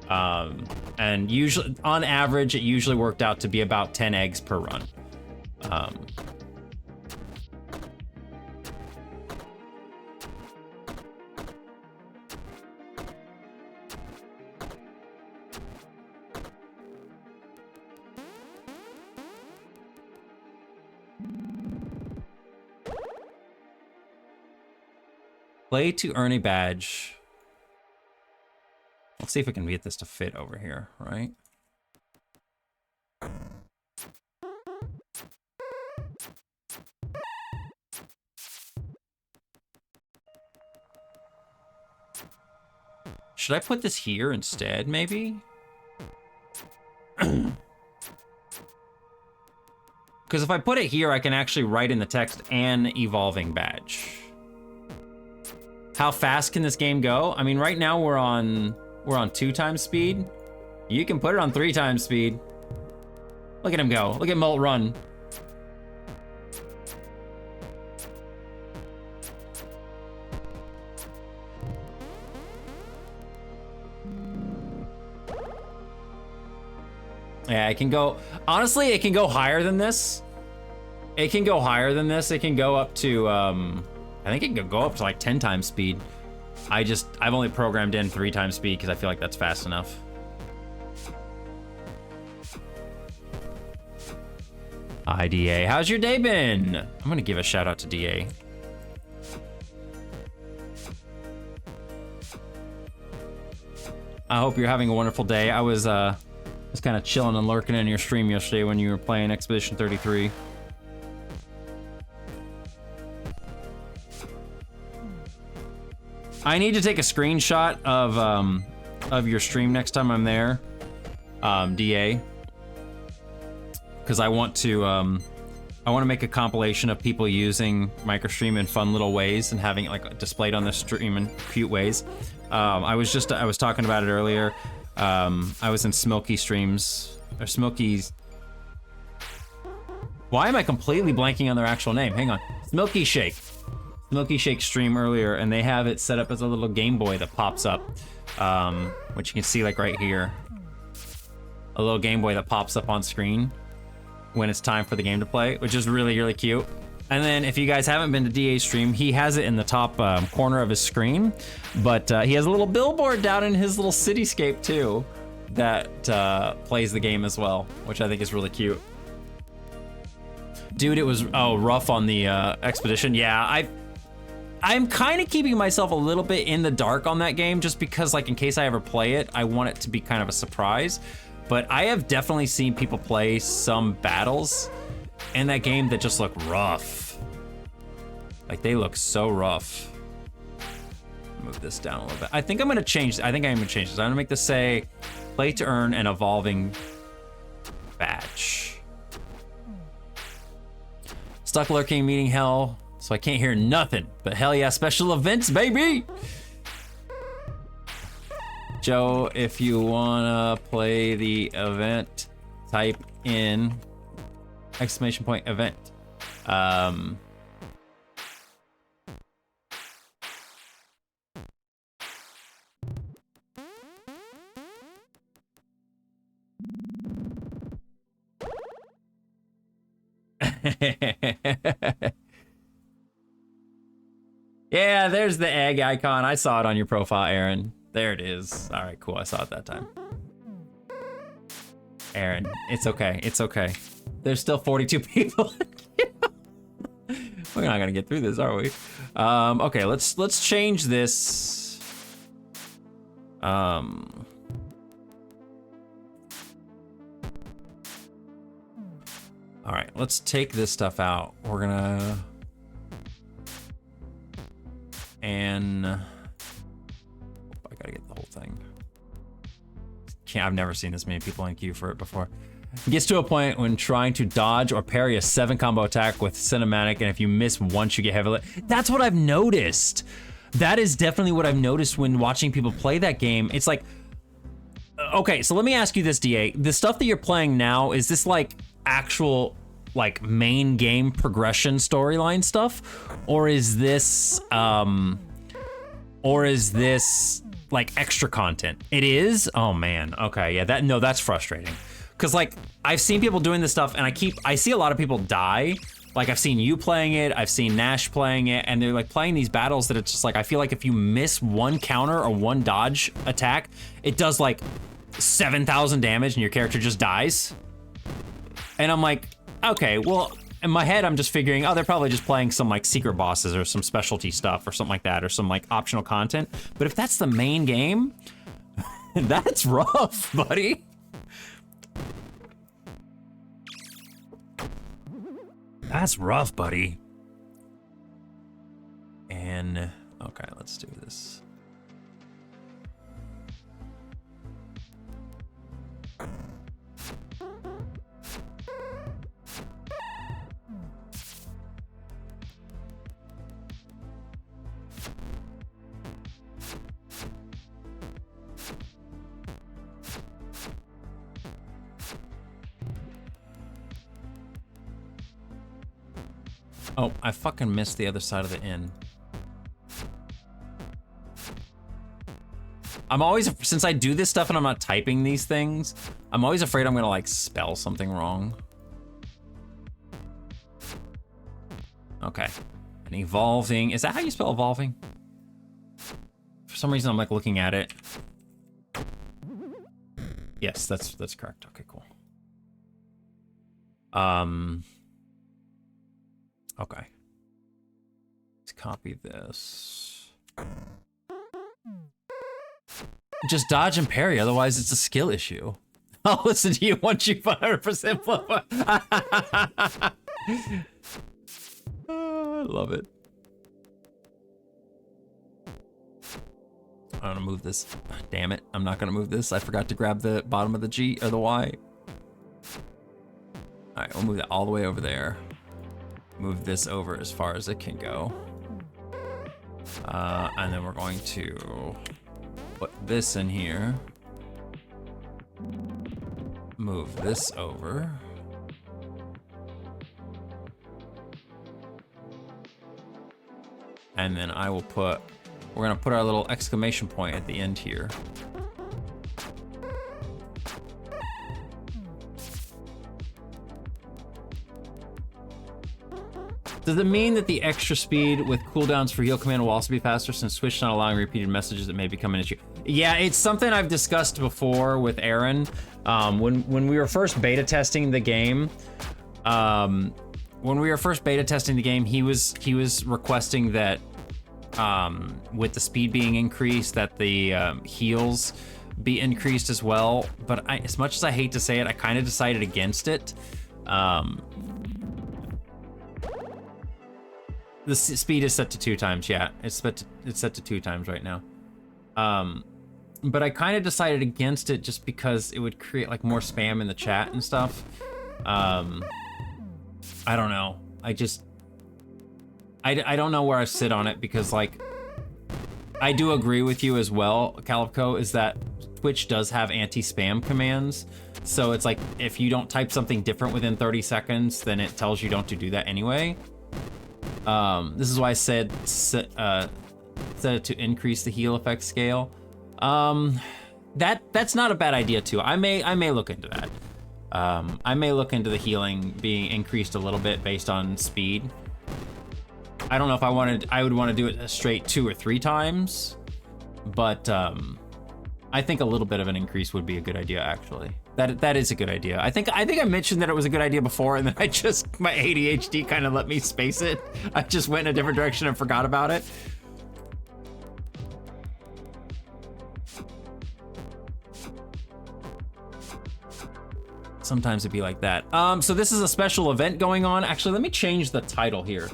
And usually, on average, it usually worked out to be about 10 eggs per run. Play to earn a badge. Let's see if we can get this to fit over here, right? Should I put this here instead, maybe? Because if I put it here, I can actually write in the text an evolving badge. How fast can this game go? I mean, right now we're on 2 times speed. You can put it on 3 times speed. Look at him go. Look at Molt run. Yeah, it can go, honestly, it can go higher than this. It can go higher than this. It can go up to, I think it can go up to like 10 times speed. I've only programmed in 3 times speed because I feel like that's fast enough. Hi, DA. How's your day been? I'm gonna give a shout out to DA. I hope you're having a wonderful day. I was kind of chilling and lurking in your stream yesterday when you were playing Expedition 33. I need to take a screenshot of your stream next time I'm there, DA, because I want to make a compilation of people using MicroStream in fun little ways and having it like displayed on the stream in cute ways. I was talking about it earlier. I was in Smilky streams or Smilky's. Why am I completely blanking on their actual name? Hang on, Smilky Shake stream earlier, and they have it set up as a little Game Boy that pops up, which you can see like right here. A little Game Boy that pops up on screen when it's time for the game to play, which is really, really cute. And then if you guys haven't been to DA's stream, he has it in the top corner of his screen, but he has a little billboard down in his little cityscape too that plays the game as well, which I think is really cute. Dude, it was rough on the Expedition. Yeah, I'm kind of keeping myself a little bit in the dark on that game just because, like, in case I ever play it, I want it to be kind of a surprise. But I have definitely seen people play some battles in that game that just look rough. Like, they look so rough. Move this down a little bit. I think I'm gonna change. I think I'm gonna change this. I'm gonna make this say, play to earn an evolving badge. Stuck lurking, meeting hell, so I can't hear nothing. But hell yeah, special events, baby! Joe, if you wanna play the event, type in exclamation point event. Yeah, there's the egg icon. I saw it on your profile, Aaron. There it is. All right, cool. I saw it that time. Aaron, it's okay. It's okay. There's still 42 people. We're not gonna get through this, are we? Okay, let's change this. All right, let's take this stuff out. We're gonna I gotta get the whole thing. I've never seen this many people in queue for it before. It gets to a point when trying to dodge or parry a 7 combo attack with cinematic, and if you miss once, you get heavily. That's what I've noticed. That is definitely what I've noticed when watching people play that game. It's like, okay, so let me ask you this, DA. The stuff that you're playing now, is this like actual like main game progression storyline stuff? Or is this like extra content? It is? Oh man. Okay, yeah, that's frustrating. Cause like I've seen people doing this stuff and I see a lot of people die. Like I've seen you playing it, I've seen Nash playing it, and they're like playing these battles that it's just like, I feel like if you miss one counter or one dodge attack, it does like 7,000 damage and your character just dies. And I'm like, okay, well, in my head, I'm just figuring, oh, they're probably just playing some like secret bosses or some specialty stuff or something like that, or some like optional content. But if that's the main game, that's rough, buddy. That's rough, buddy. And, okay, let's do this. Oh, I fucking missed the other side of the inn. I'm always, since I do this stuff and I'm not typing these things, I'm always afraid I'm gonna like spell something wrong. Okay. And evolving, is that how you spell evolving? For some reason I'm like looking at it. Yes, that's correct. Okay, cool. Okay. Let's copy this. Just dodge and parry, otherwise it's a skill issue. I'll listen to you once you 100% flip. I love it. I'm gonna move this. Damn it, I'm not gonna move this. I forgot to grab the bottom of the G or the Y. All right, we'll move that all the way over there. Move this over as far as it can go. And then we're going to put this in here. Move this over. And then I will put, we're gonna put our little exclamation point at the end here. Does it mean that the extra speed with cooldowns for heal command will also be faster since Switch not allowing repeated messages that may become an issue? Yeah, it's something I've discussed before with Aaron. When we were first beta testing the game, he was requesting that with the speed being increased, that the heals be increased as well. But as much as I hate to say it, I kind of decided against it. The speed is set to 2 times, yeah. It's set to 2 times right now. But I kind of decided against it just because it would create like more spam in the chat and stuff. I don't know. I don't know where I sit on it, because like, I do agree with you as well, Calipco, is that Twitch does have anti-spam commands. So it's like, if you don't type something different within 30 seconds, then it tells you don't to do that anyway. This is why I said set it to increase the heal effect scale. That's not a bad idea too. I may look into that. I may look into the healing being increased a little bit based on speed. I don't know if I would want to do it straight 2 or 3 times, but I think a little bit of an increase would be a good idea, actually. That is a good idea. I think I mentioned that it was a good idea before, and then my ADHD kind of let me space it. I just went in a different direction and forgot about it. Sometimes it'd be like that. So this is a special event going on. Actually, let me change the title here.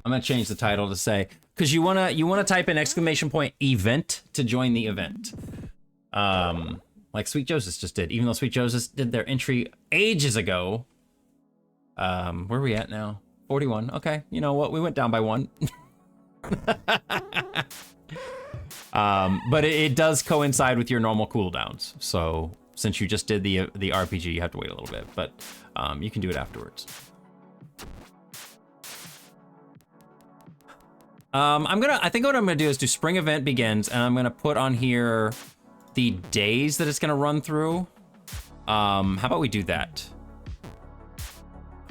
I'm gonna change the title to say, because you wanna type in exclamation point event to join the event. Like Sweet Joseph just did. Even though Sweet Joseph did their entry ages ago, Where are we at now? 41. Okay, you know what? We went down by 1. But it does coincide with your normal cooldowns. So since you just did the RPG, you have to wait a little bit, but you can do it afterwards. I think what I'm gonna do is do spring event begins, and I'm gonna put on here the days that it's gonna run through. How about we do that?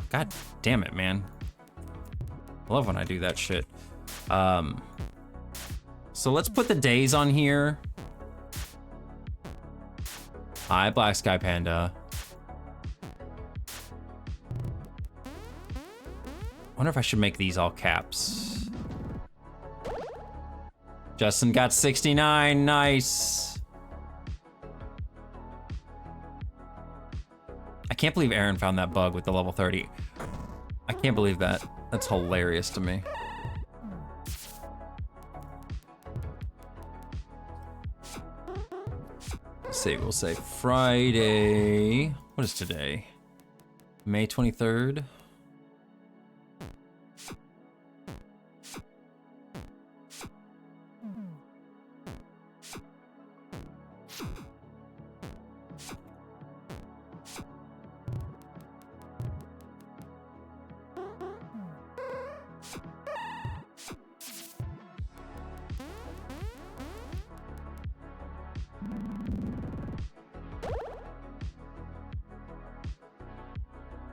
God damn it, man. I love when I do that shit. So let's put the days on here. Hi, Black Sky Panda. Wonder if I should make these all caps. Justin got 69, nice. I can't believe Aaron found that bug with the level 30. I can't believe that. That's hilarious to me. Let's see, we'll say Friday. What is today? May 23rd.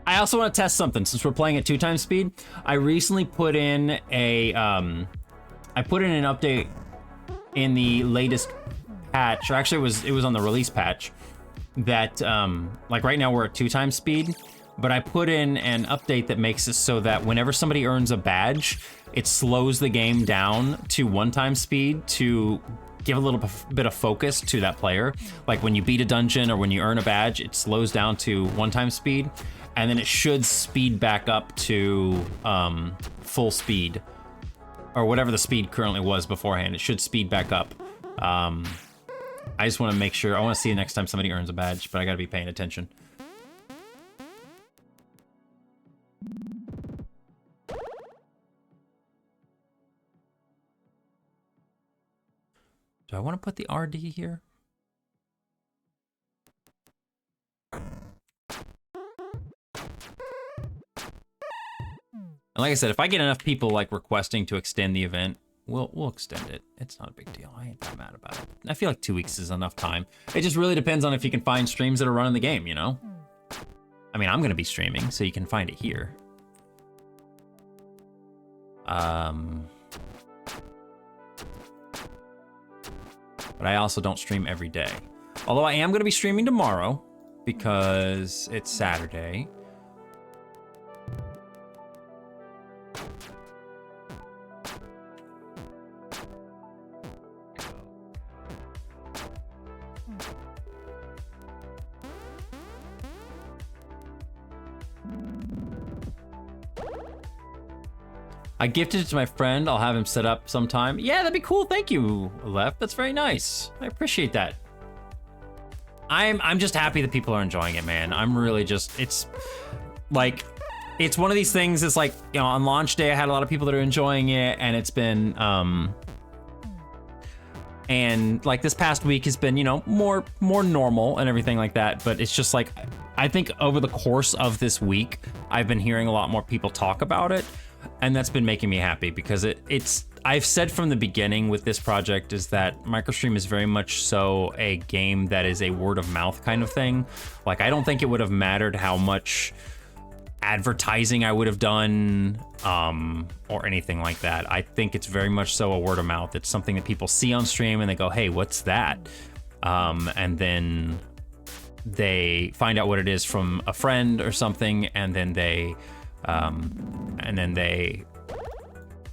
I also want to test something since we're playing at 2x speed. I recently put in a an update in the latest patch, or actually it was on the release patch that like right now we're at 2x speed, but I put in an update that makes it so that whenever somebody earns a badge, it slows the game down to 1x speed to give a little bit of focus to that player. Like when you beat a dungeon or when you earn a badge, it slows down to 1x speed. And then it should speed back up to full speed, or whatever the speed currently was beforehand. It should speed back up. I just want to make sure. I want to see the next time somebody earns a badge, but I got to be paying attention. Do I want to put the RD here? And like I said, if I get enough people like requesting to extend the event, we'll extend it. It's not a big deal. I ain't that mad about it. I feel like 2 weeks is enough time. It just really depends on if you can find streams that are running the game, you know? I mean, I'm gonna be streaming, so you can find it here. But I also don't stream every day. Although I am gonna be streaming tomorrow because it's Saturday. I gifted it to my friend. I'll have him set up sometime. Yeah, that'd be cool. Thank you, Left. That's very nice. I appreciate that. I'm just happy that people are enjoying it, man. I'm really just, it's like, it's one of these things. It's like, you know, on launch day, I had a lot of people that are enjoying it, and it's been, and like this past week has been, you know, more normal and everything like that. But it's just like, I think over the course of this week, I've been hearing a lot more people talk about it. And that's been making me happy because it's I've said from the beginning with this project is that MicroStream is very much so a game that is a word of mouth kind of thing. Like, I don't think it would have mattered how much advertising I would have done or anything like that. I think it's very much so a word of mouth. It's something that people see on stream and they go, hey, what's that? And then they find out what it is from a friend or something, and then they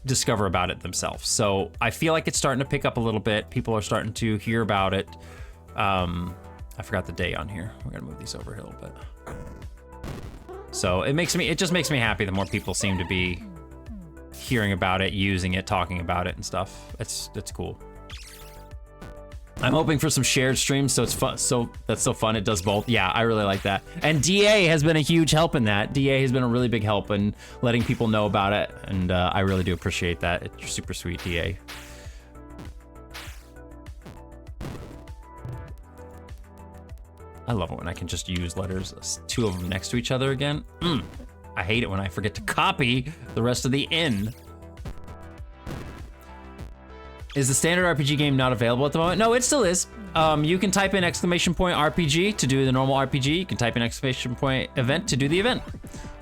discover about it themselves. So I feel like it's starting to pick up a little bit. People are starting to hear about it. I forgot the day on here. We're gonna move these over here a little bit. So it just makes me happy the more people seem to be hearing about it, using it, talking about it and stuff. It's cool. I'm hoping for some shared streams, so it's fun. So that's so fun. It does both. Yeah, I really like that. And DA has been a huge help in that. DA has been a really big help in letting people know about it, and I really do appreciate that. It's super sweet, DA. I love it when I can just use letters, 2 of them next to each other again. I hate it when I forget to copy the rest of the N. Is the standard RPG game not available at the moment? No, it still is. You can type in !RPG to do the normal RPG. You can type in !event to do the event.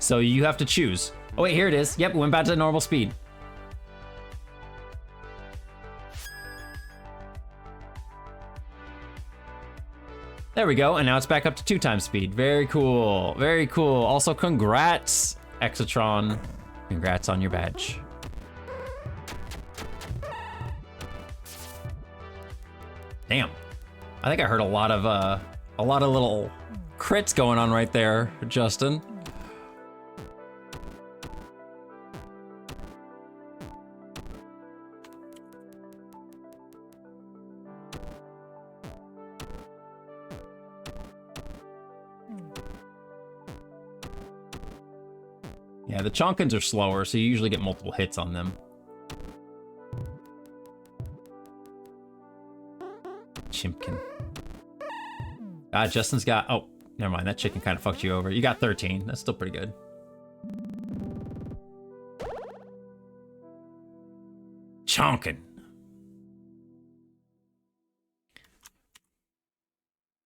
So you have to choose. Oh wait, here it is. Yep, we went back to normal speed. There we go, and now it's back up to 2 times speed. Very cool, very cool. Also, congrats, Exatron. Congrats on your badge. Damn, I think I heard a lot of little crits going on right there, Justin. Yeah, the Chonkins are slower, so you usually get multiple hits on them. Chimpkin. Ah, Justin's got... Oh, never mind. That chicken kind of fucked you over. You got 13. That's still pretty good. Chonkin.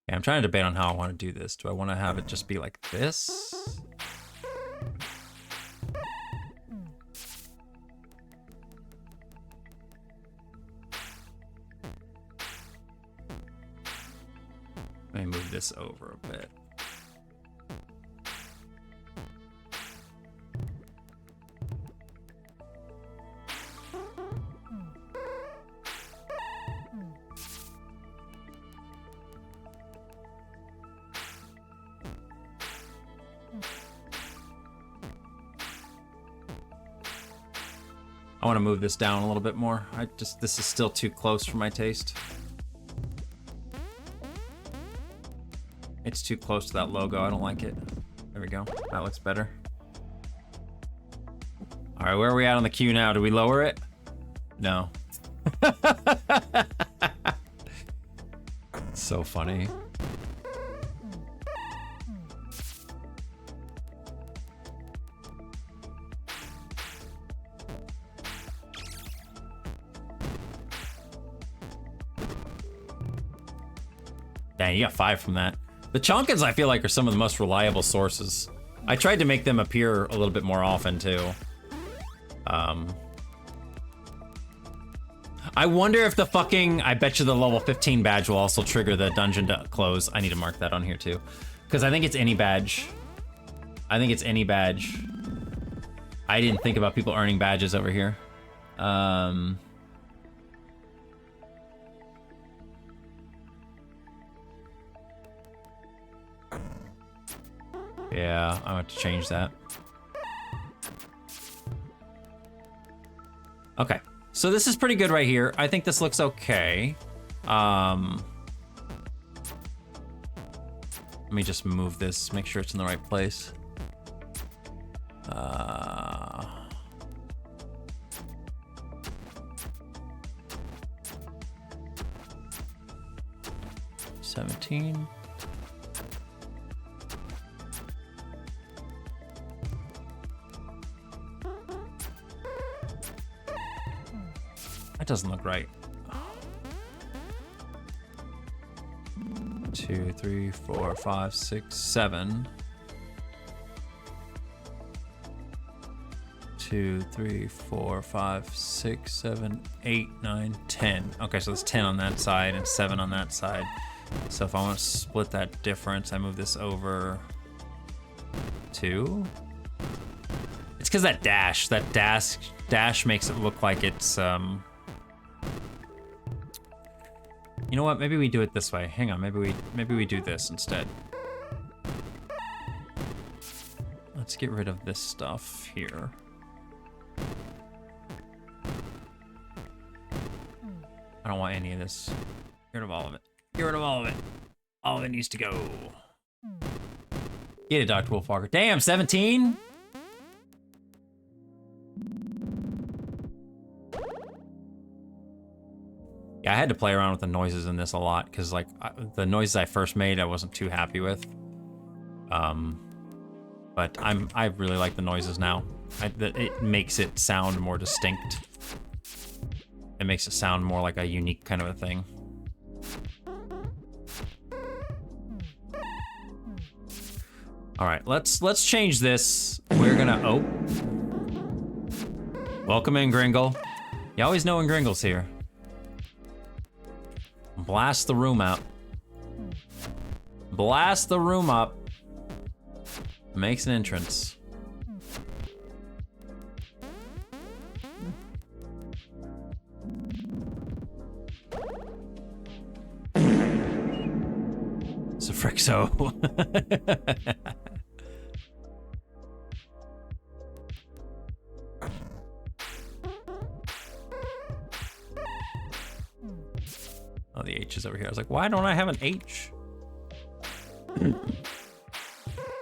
Yeah, I'm trying to debate on how I want to do this. Do I want to have it just be like this? Let me move this over a bit. I want to move this down a little bit more. This is still too close for my taste. It's too close to that logo. I don't like it. There we go. That looks better. All right, where are we at on the queue now? Do we lower it? No. So funny. Dang, you got 5 from that. The Chonkins, I feel like, are some of the most reliable sources. I tried to make them appear a little bit more often, too. I wonder if the fucking... I bet you the level 15 badge will also trigger the dungeon to close. I need to mark that on here, too. Because I think it's any badge. I think it's any badge. I didn't think about people earning badges over here. Yeah, I want to change that. Okay, so this is pretty good right here. I think this looks okay. Let me just move this, make sure it's in the right place. 17. That doesn't look right. 2, 3, 4, 5, 6, 7. 2, 3, 4, 5, 6, 7, 8, 9, 10. Okay, so there's 10 on that side and 7 on that side. So if I want to split that difference, I move this over 2. It's because that dash makes it look like it's you know what? Maybe we do it this way. Hang on. Maybe we do this instead. Let's get rid of this stuff here. I don't want any of this. Get Get rid of all of it. Get rid of all of it. All of it needs to go. Get it, Dr. Wolfwalker. Damn, 17? Yeah, I had to play around with the noises in this a lot because, like, the noises I first made, I wasn't too happy with. But I really like the noises now. It makes it sound more distinct. It makes it sound more like a unique kind of a thing. All right, let's change this. We're gonna welcome in, Gringle. You always know when Gringle's here. Blast the room out. Blast the room up. Makes an entrance. Sofrixo. Oh, the H is over here. I was like, why don't I have an H?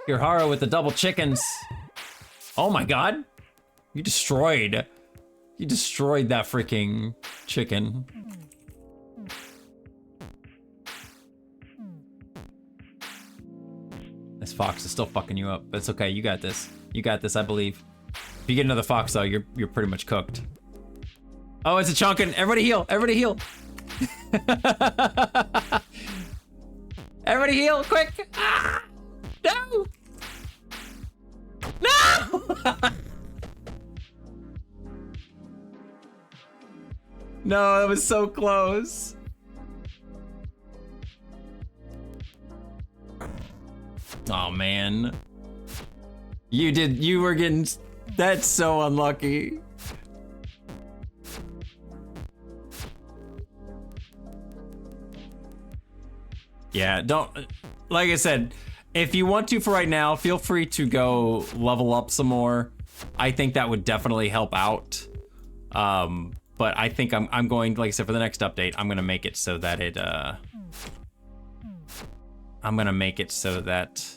Your Haro with the double chickens. Oh my god. You destroyed that freaking chicken. This fox is still fucking you up, but it's okay. You got this. You got this, I believe. If you get another fox though, you're pretty much cooked. Oh, it's a chunkin'. Everybody heal. Everybody heal. Everybody heal, quick! Ah! No! No! No, that was so close. Oh man. You were getting, that's so unlucky. Yeah, don't, like I said, if you want to for right now, feel free to go level up some more. I think that would definitely help out. But I think I'm going, like I said, for the next update, I'm gonna make it so that it, I'm gonna make it so that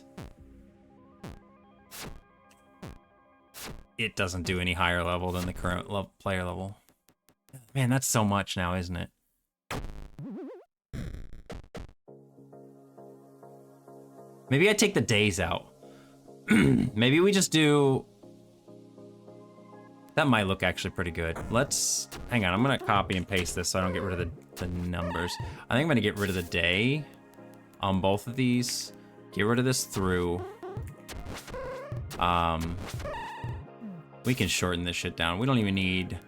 it doesn't do any higher level than the current player level. Man, that's so much now, isn't it? Maybe I take the days out. Maybe we just do... That might look actually pretty good. Let's... Hang on, I'm gonna copy and paste this so I don't get rid of the numbers. I think I'm gonna get rid of the day on both of these. Get rid of this through. We can shorten this shit down. We don't even need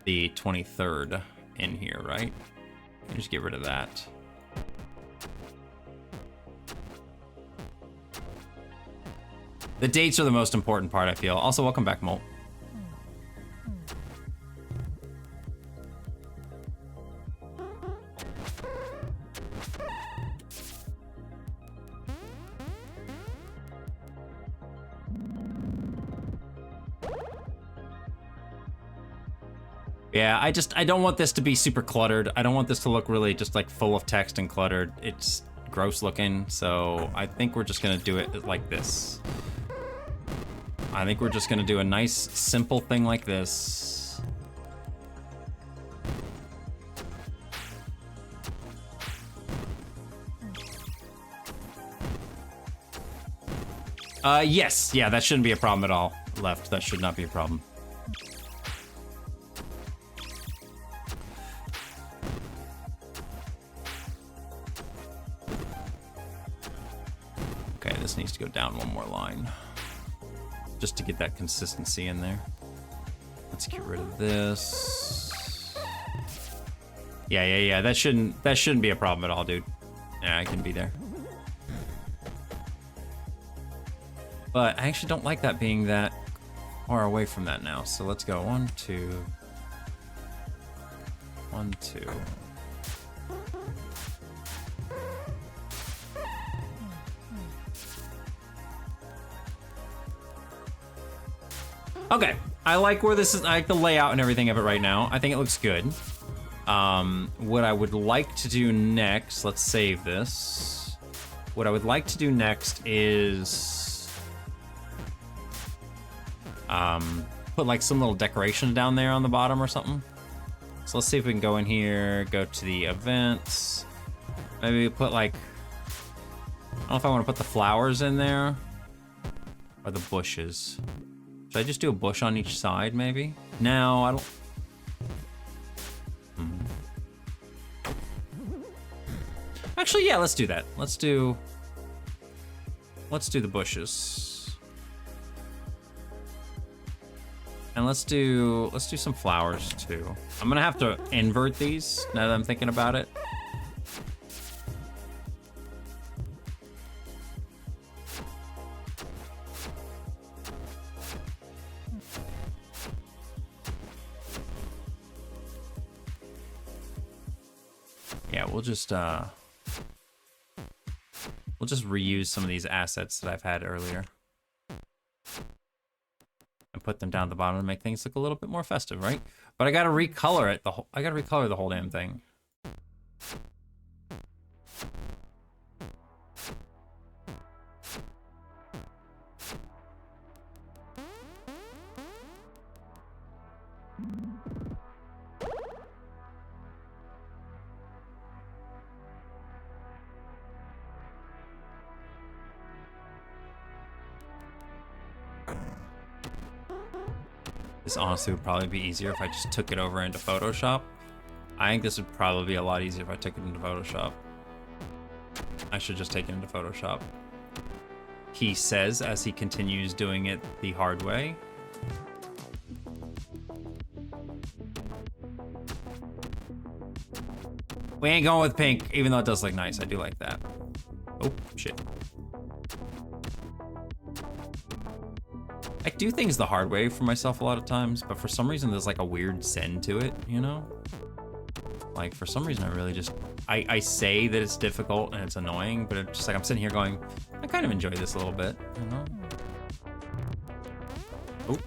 the 23rd in here, right? Just get rid of that. The dates are the most important part, I feel. Also, welcome back, Molt. Yeah, I don't want this to be super cluttered. I don't want this to look really just like full of text and cluttered. It's gross looking, so I think we're just gonna do it like this. I think we're just gonna do a nice, simple thing like this. Yes, yeah, that shouldn't be a problem at all. Left, that should not be a problem. Okay, this needs to go down one more line. Just to get that consistency in there. Let's get rid of this. Yeah. That shouldn't be a problem at all, dude. Yeah, I can be there. But I actually don't like that being that far away from that now. So let's go 1, 2. 1, 2. Okay, I like where this is. I like the layout and everything of it right now. I think it looks good. What I would like to do next, let's save this. What I would like to do next is put like some little decoration down there on the bottom or something. So let's see if we can go in here, go to the events. Maybe put like, I don't know if I want to put the flowers in there or the bushes. Should I just do a bush on each side maybe? No, I don't. Actually, yeah, let's do that. Let's do the bushes. And let's do some flowers too. I'm gonna have to invert these now that I'm thinking about it. Yeah, we'll just reuse some of these assets that I've had earlier and put them down at the bottom to make things look a little bit more festive, right? But I gotta recolor it. I gotta recolor the whole damn thing. This honestly would probably be easier if I just took it over into Photoshop. I think this would probably be a lot easier if I took it into Photoshop. I should just take it into Photoshop. He says as he continues doing it the hard way. We ain't going with pink, even though it does look nice. I do like that. Oh, shit. I do things the hard way for myself a lot of times, but for some reason there's like a weird zen to it, you know? Like for some reason I really just, I say that it's difficult and it's annoying, but it's just like I'm sitting here going, I kind of enjoy this a little bit, you know? Oh.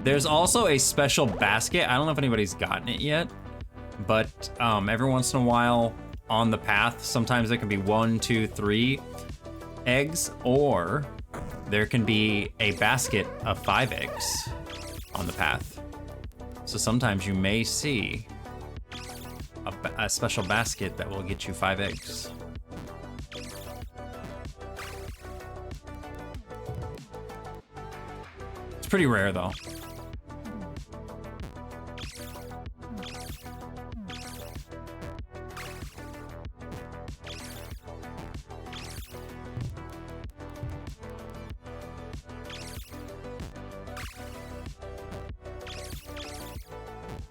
There's also a special basket. I don't know if anybody's gotten it yet, but every once in a while on the path, sometimes there can be 1, 2, 3 eggs, or there can be a basket of 5 eggs on the path. So sometimes you may see a special basket that will get you 5 eggs. It's pretty rare though.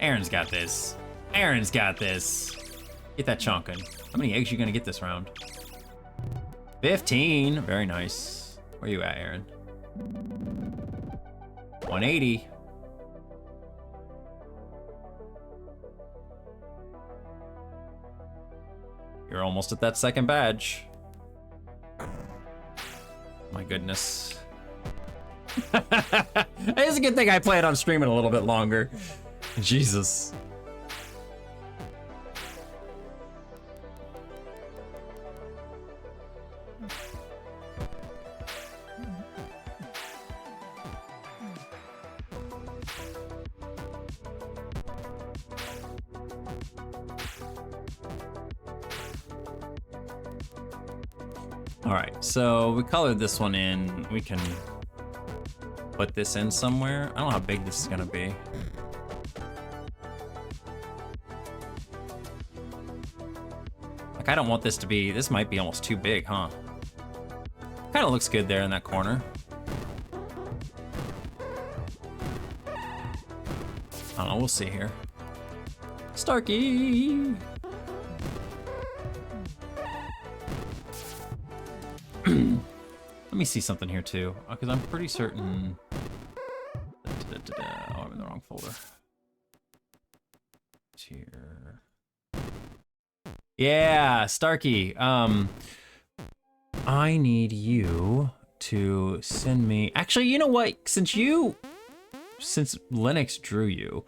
Aaron's got this. Aaron's got this. Get that chunkin'. How many eggs are you gonna get this round? 15. Very nice. Where you at, Aaron? 180. You're almost at that second badge. My goodness. It's a good thing I play it on streaming a little bit longer. Jesus. All right, so we colored this one in. We can put this in somewhere. I don't know how big this is gonna be. I don't want this to be, this might be almost too big, huh? Kind of looks good there in that corner. I don't know, we'll see here. Starkey! Let me see something here too, because I'm pretty certain. Oh, I'm in the wrong folder. It's here. Yeah, Starkey. I need you to send me. Actually, you know what? Since Linux drew you,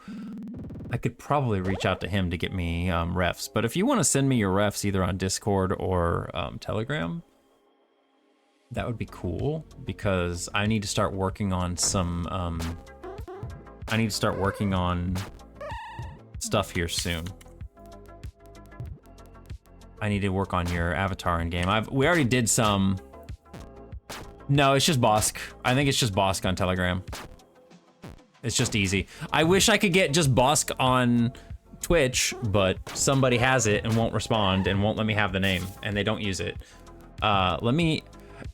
I could probably reach out to him to get me refs. But if you want to send me your refs either on Discord or Telegram, that would be cool, because I need to start working on some, I need to start working on stuff here soon. I need to work on your avatar in game. We already did some. No, it's just Bosk. I think it's just Bosk on Telegram. It's just easy. I wish I could get just Bosk on Twitch, but somebody has it and won't respond and won't let me have the name, and they don't use it.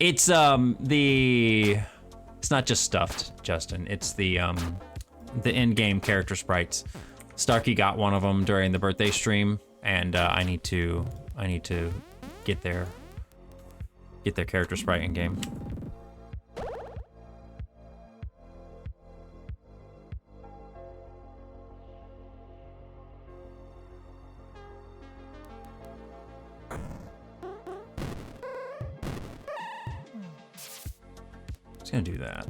It's it's not just stuffed, Justin. It's the in-game character sprites. Starkey got one of them during the birthday stream, and I need to get their character sprite in game. Just gonna do that.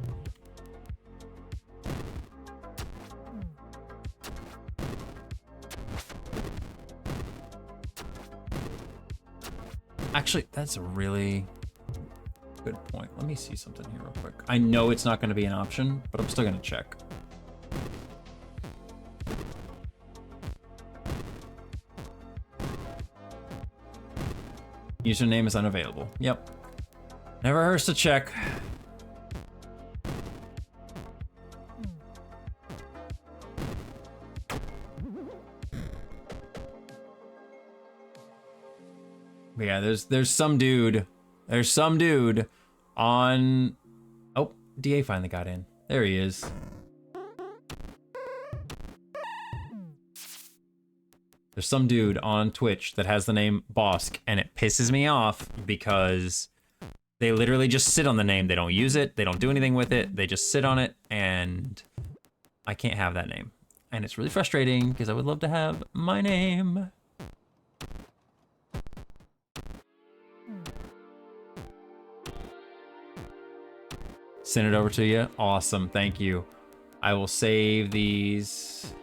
Actually, that's a really good point. Let me see something here real quick. I know it's not going to be an option, but I'm still going to check. Username is unavailable. Yep. Never hurts to check. But yeah, there's some dude on. Oh, DA finally got in. There he is. There's some dude on Twitch that has the name Bosk, and it pisses me off because they literally just sit on the name. They don't use it. They don't do anything with it. They just sit on it, and I can't have that name. And it's really frustrating because I would love to have my name. Send it over to you. Awesome, thank you. I will save these.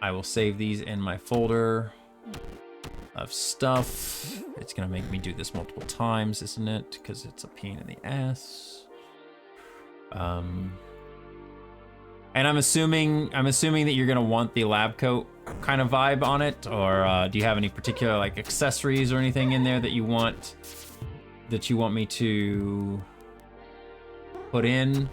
I will save these in my folder of stuff. It's gonna make me do this multiple times, isn't it? Because it's a pain in the ass. And I'm assuming that you're gonna want the lab coat kind of vibe on it, or do you have any particular like accessories or anything in there that you want me to put in?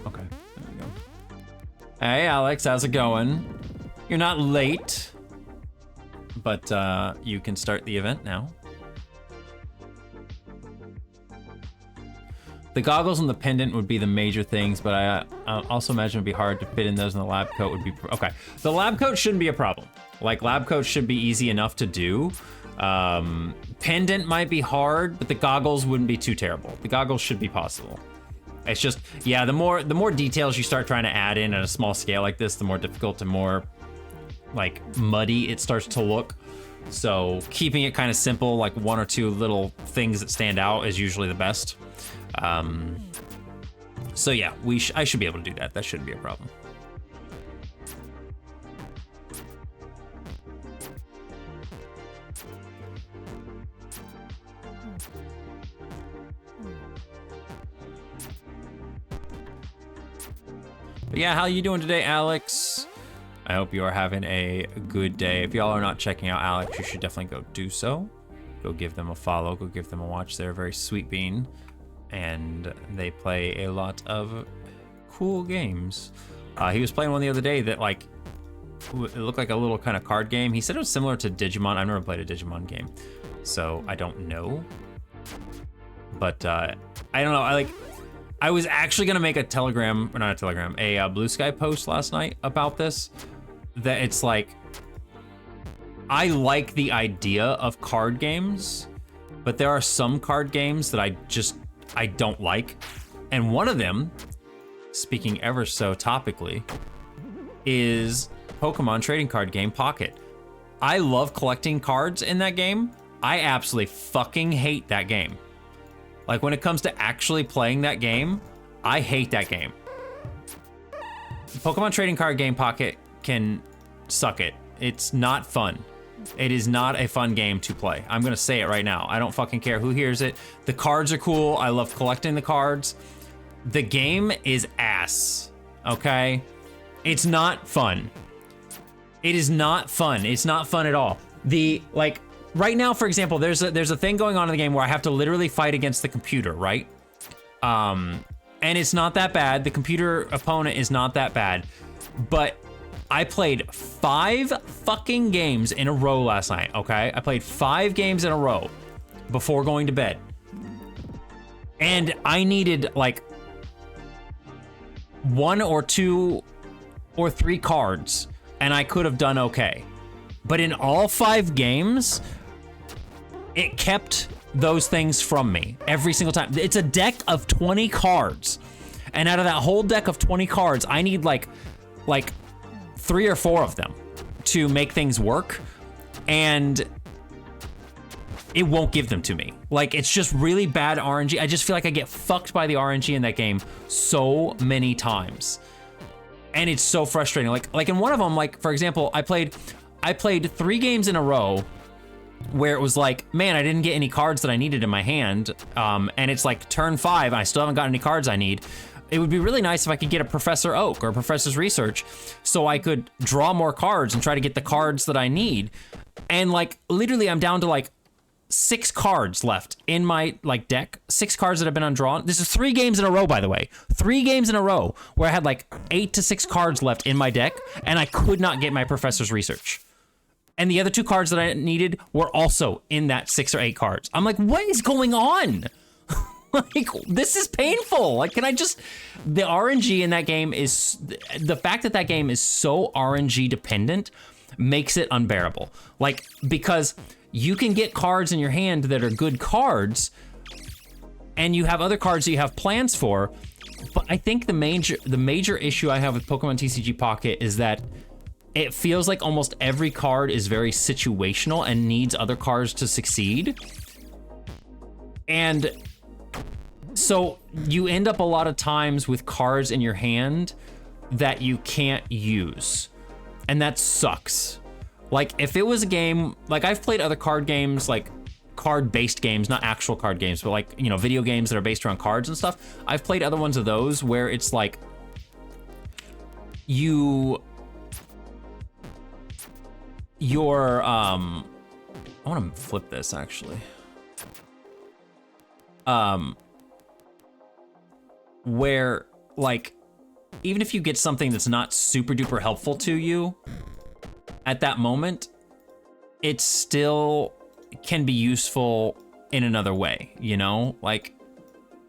Okay, there we go. Hey Alex, how's it going? You're not late, but you can start the event now. The goggles and the pendant would be the major things, but I also imagine it'd be hard to fit in those, and the lab coat would be, okay. The lab coat shouldn't be a problem. Like, lab coat should be easy enough to do. Pendant might be hard, but the goggles wouldn't be too terrible. The goggles should be possible. It's just, yeah, the more details you start trying to add in at a small scale like this, the more difficult and more like muddy it starts to look. So keeping it kind of simple, like one or two little things that stand out, is usually the best. So yeah, I should be able to do that. That shouldn't be a problem. But yeah, how you doing today, Alex? I hope you are having a good day. If y'all are not checking out Alex, you should definitely go do so. Go give them a follow, go give them a watch. They're a very sweet bean, and they play a lot of cool games. He was playing one the other day that like, it looked like a little kind of card game. He said it was similar to Digimon. I've never played a Digimon game, so I don't know. But I don't know, I was actually gonna make a Blue Sky post last night about this. That it's like, I like the idea of card games, but there are some card games that I don't like. And one of them, speaking ever so topically, is Pokemon trading card game Pocket. I love collecting cards in that game. I absolutely fucking hate that game. Like, when it comes to actually playing that game, I hate that game. Pokemon trading card game Pocket can suck it. It's not fun. It is not a fun game to play. I'm gonna say it right now. I don't fucking care who hears it. The cards are cool. I love collecting the cards. The game is ass, okay? It's not fun. It is not fun. It's not fun at all. Like, right now, for example, there's a thing going on in the game where I have to literally fight against the computer, right? And it's not that bad. The computer opponent is not that bad. But I played 5 fucking games in a row last night, okay? I played 5 games in a row before going to bed. And I needed like 1 or 2 or 3 cards, and I could have done okay. But in all 5 games, it kept those things from me every single time. It's a deck of 20 cards. And out of that whole deck of 20 cards, I need like 3 or 4 of them to make things work. And it won't give them to me. Like, it's just really bad RNG. I just feel like I get fucked by the RNG in that game so many times. And it's so frustrating. Like in one of them, like, for example, I played 3 games in a row where it was like, man, I didn't get any cards that I needed in my hand. And it's like turn 5, and I still haven't got any cards I need. It would be really nice if I could get a Professor Oak or a Professor's Research so I could draw more cards and try to get the cards that I need. And like, literally, I'm down to like 6 cards left in my like deck. 6 cards that have been undrawn. This is 3 games in a row, by the way. 3 games in a row where I had like 8 to 6 cards left in my deck, and I could not get my Professor's Research. And the other 2 cards that I needed were also in that 6 or 8 cards. I'm like, what is going on? Like, this is painful. Like, can I just... The RNG in that game is... The fact that that game is so RNG dependent makes it unbearable. Like, because you can get cards in your hand that are good cards, and you have other cards that you have plans for, but I think the major issue I have with Pokemon TCG Pocket is that it feels like almost every card is very situational and needs other cards to succeed. And so you end up a lot of times with cards in your hand that you can't use. And that sucks. Like, if it was a game, like, I've played other card games, like card-based games, not actual card games, but like, you know, video games that are based around cards and stuff. I've played other ones of those where it's like, I want to flip this actually. Where like, even if you get something that's not super duper helpful to you at that moment, it still can be useful in another way, you know? Like,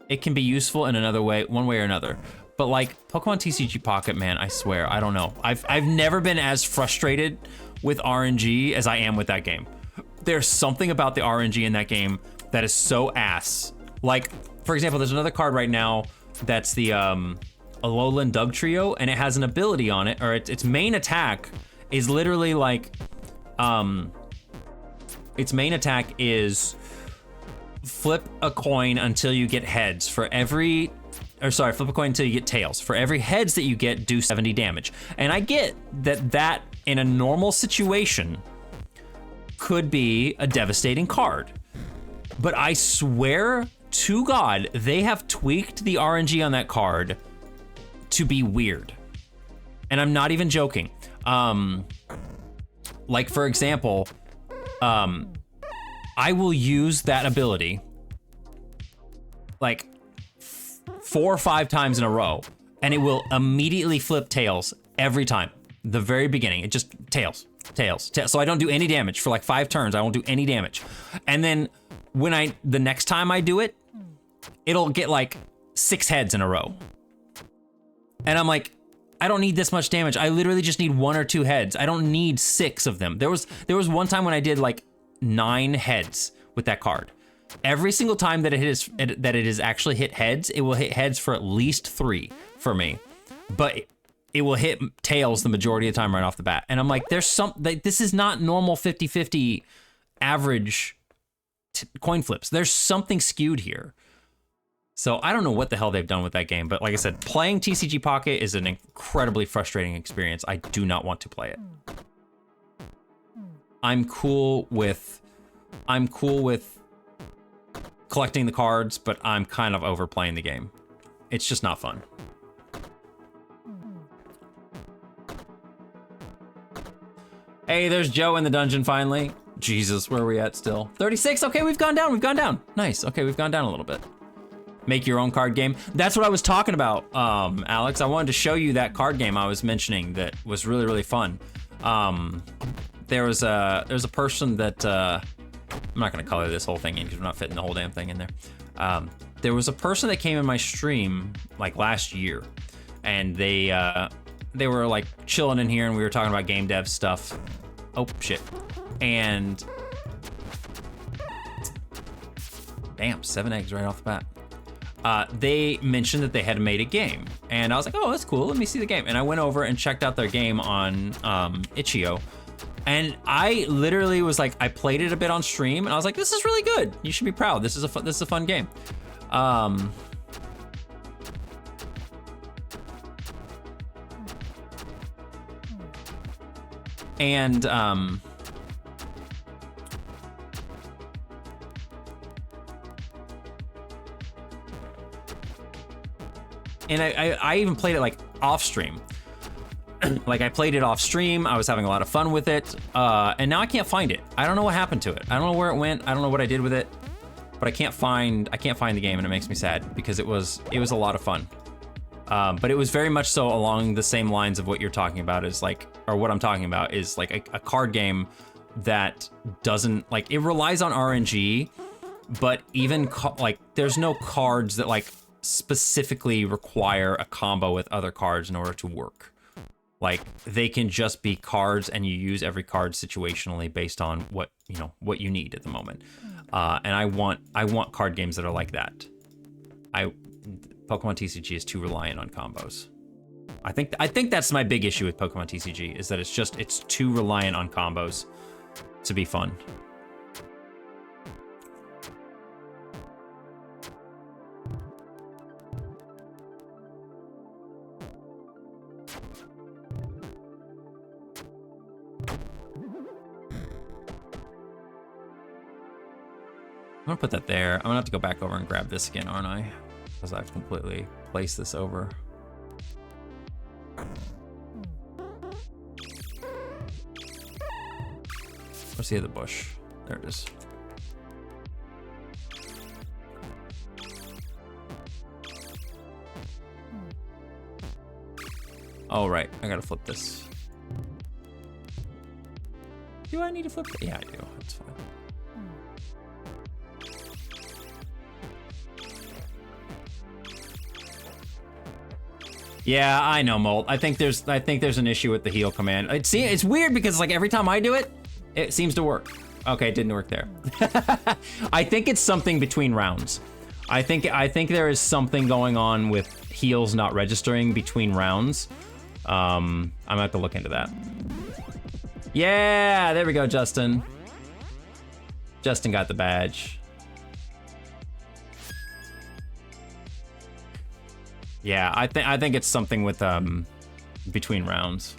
it can be useful in another way, one way or another. But like Pokemon TCG Pocket, man, I swear, I don't know. I've never been as frustrated with RNG as I am with that game. There's something about the RNG in that game that is so ass. Like, for example, there's another card right now that's the Alolan Dugtrio, and it has an ability on it, or its main attack is literally like, its main attack is flip a coin until you get heads. Flip a coin until you get tails. For every heads that you get, do 70 damage. And I get that in a normal situation could be a devastating card. But I swear to God, they have tweaked the RNG on that card to be weird. And I'm not even joking. Like, for example, I will use that ability like 4 or 5 times in a row, and it will immediately flip tails every time. The very beginning, it just tails. So I don't do any damage for like 5 turns. I won't do any damage. And then when the next time I do it, it'll get like 6 heads in a row. And I'm like, I don't need this much damage. I literally just need 1 or 2 heads. I don't need 6 of them. There was one time when I did like 9 heads with that card. Every single time that it has actually hit heads, it will hit heads for at least 3 for me. But it will hit tails the majority of the time right off the bat. And I'm like, this is not normal 50-50 average coin flips. There's something skewed here. So I don't know what the hell they've done with that game, but like I said, playing TCG Pocket is an incredibly frustrating experience. I do not want to play it. I'm cool with collecting the cards, but I'm kind of overplaying the game. It's just not fun. Hey, there's Joe in the dungeon finally. Jesus, where are we at still? 36, okay, we've gone down. Nice, okay, we've gone down a little bit. Make your own card game. That's what I was talking about, Alex. I wanted to show you that card game I was mentioning that was really, really fun. There was a person that, I'm not gonna color this whole thing in because we're not fitting the whole damn thing in there. There was a person that came in my stream like last year, and they were like chilling in here and we were talking about game dev stuff. Oh shit. And damn, 7 eggs right off the bat. They mentioned that they had made a game, and I was like, oh, that's cool, let me see the game. And I went over and checked out their game on Itch.io, and I literally was like, I played it a bit on stream, and I was like, this is really good. You should be proud. This is a fun game. And I even played it like off stream. Like I played it off stream. I was having a lot of fun with it. And now I can't find it. I don't know what happened to it. I don't know where it went. I don't know what I did with it, but I can't find the game, and it makes me sad because it was a lot of fun. But it was very much so along the same lines of what you're talking about, is like, or what I'm talking about is like a card game that doesn't, like, it relies on RNG, but even like there's no cards that like specifically require a combo with other cards in order to work. Like they can just be cards, and you use every card situationally based on what you need at the moment. And I want card games that are like that. Pokemon TCG is too reliant on combos. I think that's my big issue with Pokemon TCG, is that it's too reliant on combos to be fun. I'm gonna put that there. I'm gonna have to go back over and grab this again, aren't I? Because I've completely placed this over. Where's the other bush? There it is. Oh, right. I gotta flip this. Do I need to flip it? Yeah, I do. That's fine. Yeah, I know, Molt. I think there's an issue with the heal command. It's weird because like every time I do it, it seems to work. Okay, it didn't work there. I think it's something between rounds. I think there is something going on with heals not registering between rounds. I'm gonna have to look into that. Yeah, there we go, Justin. Justin got the badge. Yeah, I think it's something with between rounds.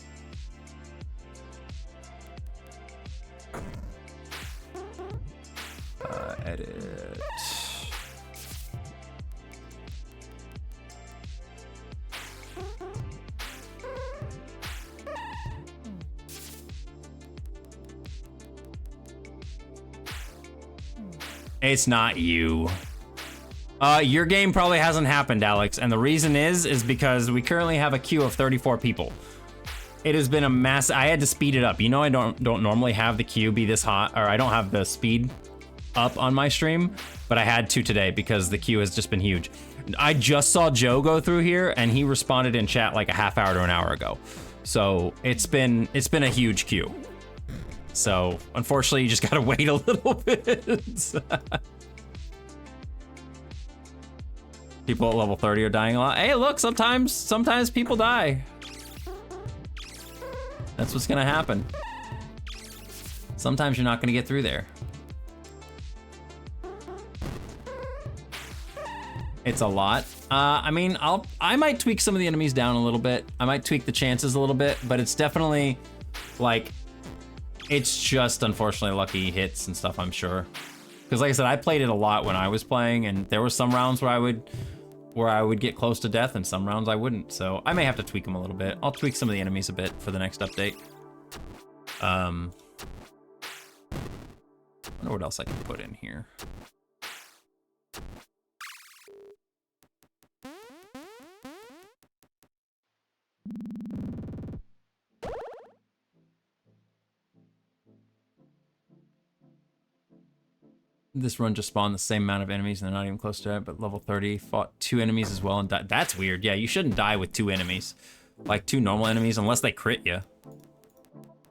Edit. It's not you. Your game probably hasn't happened, Alex, and the reason is because we currently have a queue of 34 people. It has been a mass. I had to speed it up. You know, I don't normally have the queue be this hot, or I don't have the speed up on my stream, but I had to today because the queue has just been huge. I just saw Joe go through here and he responded in chat like a half hour to an hour ago. So it's been a huge queue. So unfortunately, you just gotta wait a little bit. People at level 30 are dying a lot. Hey, look, sometimes people die. That's what's gonna happen. Sometimes you're not gonna get through there. It's a lot. I mean, I might tweak some of the enemies down a little bit. I might tweak the chances a little bit, but it's definitely like, it's just unfortunately lucky hits and stuff, I'm sure. Because like I said, I played it a lot when I was playing, and there were some rounds where I would get close to death, and some rounds I wouldn't. So I may have to tweak them a little bit. I'll tweak some of the enemies a bit for the next update. I wonder what else I can put in here. This run just spawned the same amount of enemies and they're not even close to it, but level 30 fought 2 enemies as well and died. That's weird. Yeah, you shouldn't die with 2 enemies. Like 2 normal enemies, unless they crit you.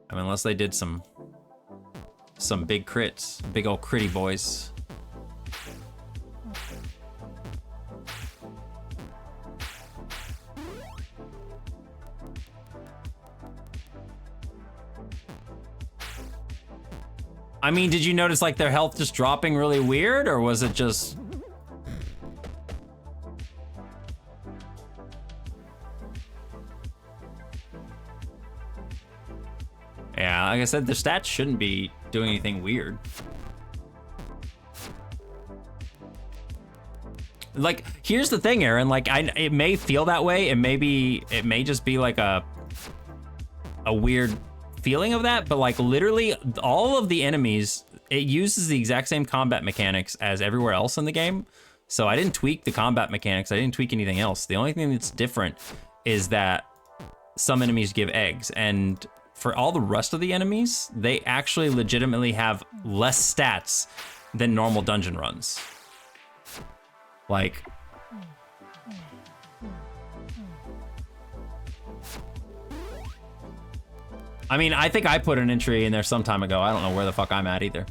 I mean, unless they did some big crits. Big old critty boys. I mean, did you notice like their health just dropping really weird, or was it just... Yeah, like I said, the stats shouldn't be doing anything weird. Like, here's the thing, Aaron, like, it may feel that way, and maybe it may just be like a weird feeling of that, but like literally all of the enemies, it uses the exact same combat mechanics as everywhere else in the game. So I didn't tweak the combat mechanics, I didn't tweak anything else. The only thing that's different is that some enemies give eggs, and for all the rest of the enemies, they actually legitimately have less stats than normal dungeon runs. Like, I mean, I think I put an entry in there some time ago. I don't know where the fuck I'm at either.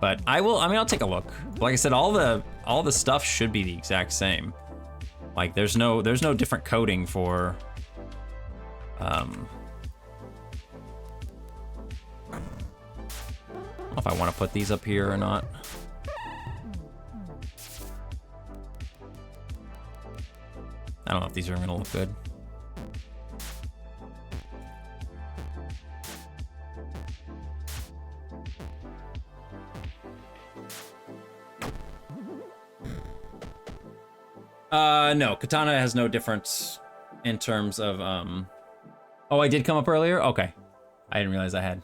But I'll take a look. Like I said, all the stuff should be the exact same. Like there's no different coding for I don't know if I want to put these up here or not. I don't know if these are gonna look good. No, Katana has no difference in terms of, Oh, I did come up earlier? Okay. I didn't realize I had.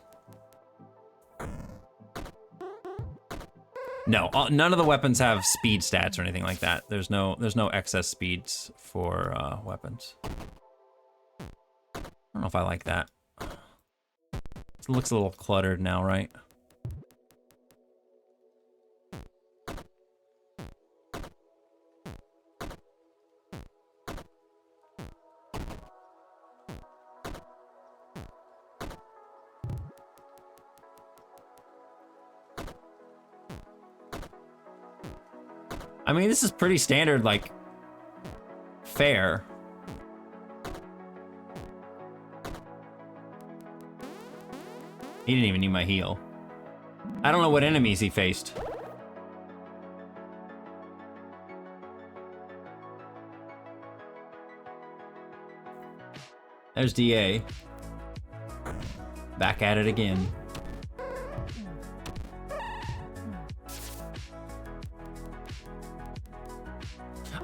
No, none of the weapons have speed stats or anything like that. There's no excess speeds for weapons. I don't know if I like that. It looks a little cluttered now, right? I mean, this is pretty standard, like, fare. He didn't even need my heal. I don't know what enemies he faced. There's DA. Back at it again.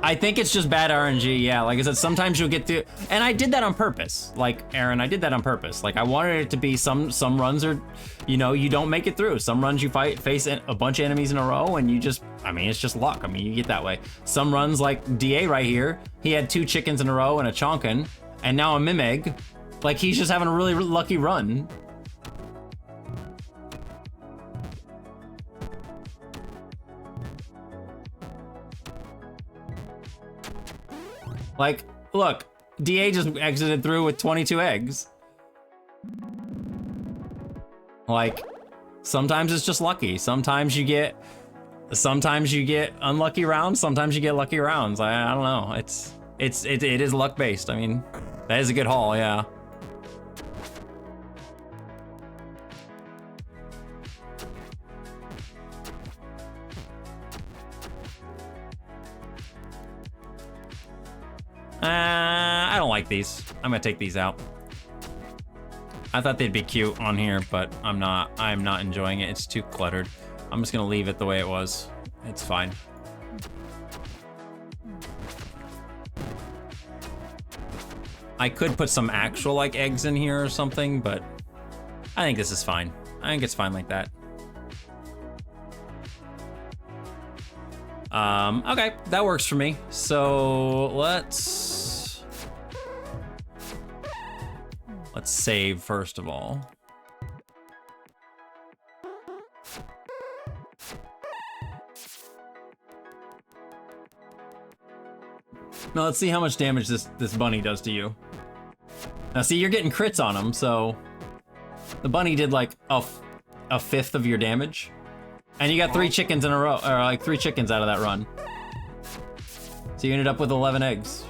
I think it's just bad RNG, yeah. Like I said, sometimes you'll get through, and I did that on purpose. Like, Aaron, I did that on purpose. Like, I wanted it to be some runs are, you know, you don't make it through. Some runs you face a bunch of enemies in a row, and you just, I mean, it's just luck. I mean, you get that way. Some runs, like DA right here, he had 2 chickens in a row and a Chonkin, and now a Mimeg, Like, he's just having a really lucky run. Like, look, DA just exited through with 22 eggs. Like, sometimes it's just lucky. Sometimes you get unlucky rounds. Sometimes you get lucky rounds. I don't know. It is luck based. I mean, that is a good haul, yeah. I don't like these. I'm gonna take these out. I thought they'd be cute on here, but I'm not enjoying it. It's too cluttered. I'm just gonna leave it the way it was. It's fine. I could put some actual like eggs in here or something, but I think this is fine. I think it's fine like that. Okay, that works for me. So let's save first of all. Now let's see how much damage this bunny does to you. Now see, you're getting crits on him, so the bunny did like a fifth of your damage. And you got 3 chickens in a row, or like 3 chickens out of that run. So you ended up with 11 eggs.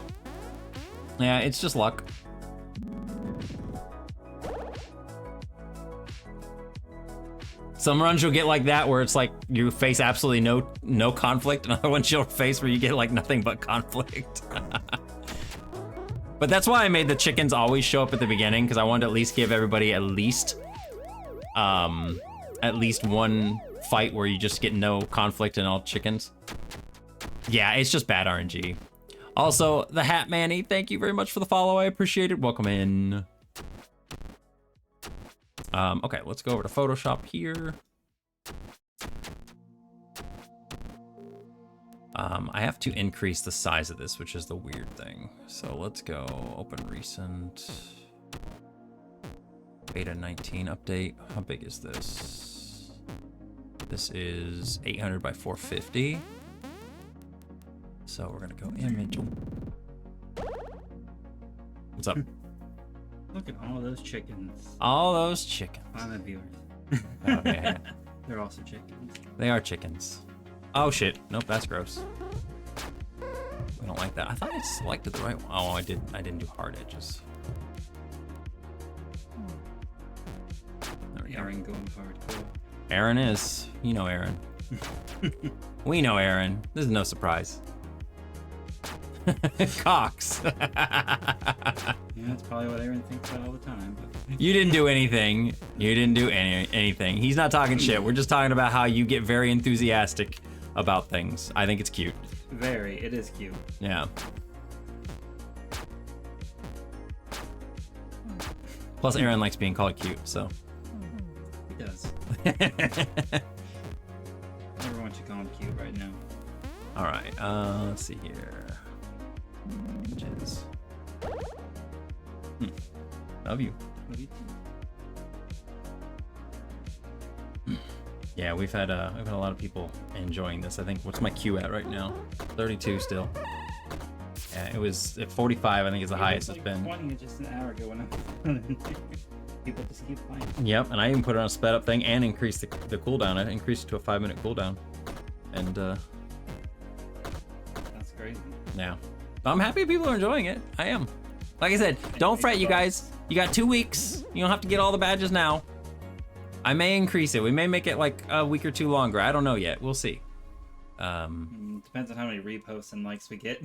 Yeah, it's just luck. Some runs you'll get like that where it's like you face absolutely no conflict, and other ones you'll face where you get like nothing but conflict. But that's why I made the chickens always show up at the beginning, because I wanted to at least give everybody at least one fight where you just get no conflict in all chickens. Yeah, it's just bad RNG. Also, the Hat Manny, thank you very much for the follow. I appreciate it. Welcome in. Okay, let's go over to Photoshop here. I have to increase the size of this, which is the weird thing. So let's go open recent. Beta 19 update. How big is this? This is 800 by 450. So we're gonna go image. What's up? Look at all those chickens. All those chickens. I'm a viewer. Okay. They're also chickens. They are chickens. Oh shit. Nope, that's gross. We don't like that. I thought I selected the right one. Oh, I didn't do hard edges. There we go. Aaron going hardcore. Aaron is. You know Aaron. We know Aaron. This is no surprise. Cox. Yeah, that's probably what Aaron thinks about all the time. But... You didn't do anything. You didn't do anything. He's not talking shit. We're just talking about how you get very enthusiastic about things. I think it's cute. Very. It is cute. Yeah. Plus, Aaron likes being called cute, so. He does. Everyone should call him cute right now. All right. Let's see here. Images. Love you. Yeah, we've had a lot of people enjoying this. I think, what's my queue at right now? 32 still. Yeah, it was at 45. I think is the highest it's been. 20 just an hour ago when people just keep playing. Yep, and I even put it on a sped up thing and increased the cooldown. I increased it to a 5-minute cooldown, and That's crazy. yeah, I'm happy people are enjoying it. I am. Like I said, don't fret, you guys. You got 2 weeks. You don't have to get all the badges now. I may increase it. We may make it like a week or 2 longer. I don't know yet. We'll see. Depends on how many reposts and likes we get.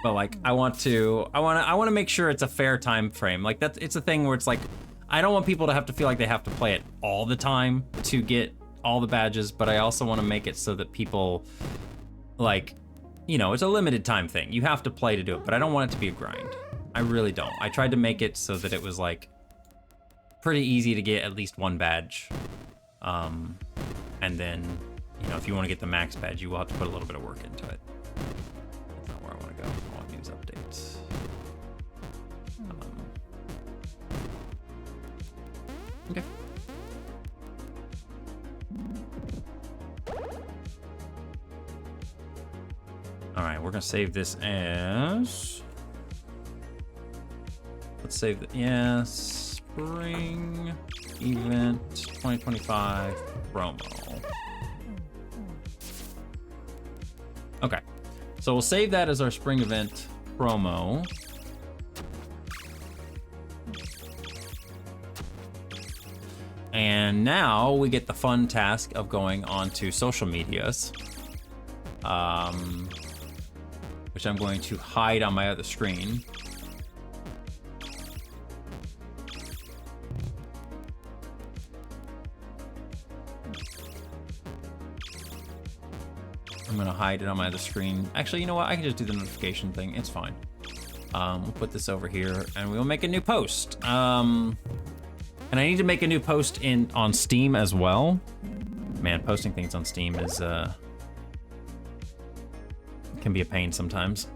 But like, I want to make sure it's a fair time frame. Like it's a thing where it's like, I don't want people to have to feel like they have to play it all the time to get all the badges, but I also want to make it so that people, like, you know, it's a limited time thing. You have to play to do it, but I don't want it to be a grind. I really don't. I tried to make it so that it was like pretty easy to get at least 1 badge. And then, you know, if you want to get the max badge, you will have to put a little bit of work into it. That's not where I want to go. I want to use up. All right, we're gonna save this as. Let's save the spring event 2025 promo. Okay, so we'll save that as our spring event promo. And now we get the fun task of going on to social medias, which I'm going to hide on my other screen. I'm gonna hide it on my other screen. Actually, you know what? I can just do the notification thing. It's fine. We'll put this over here, and we'll make a new post. And I need to make a new post on Steam as well. Man, posting things on Steam is can be a pain sometimes.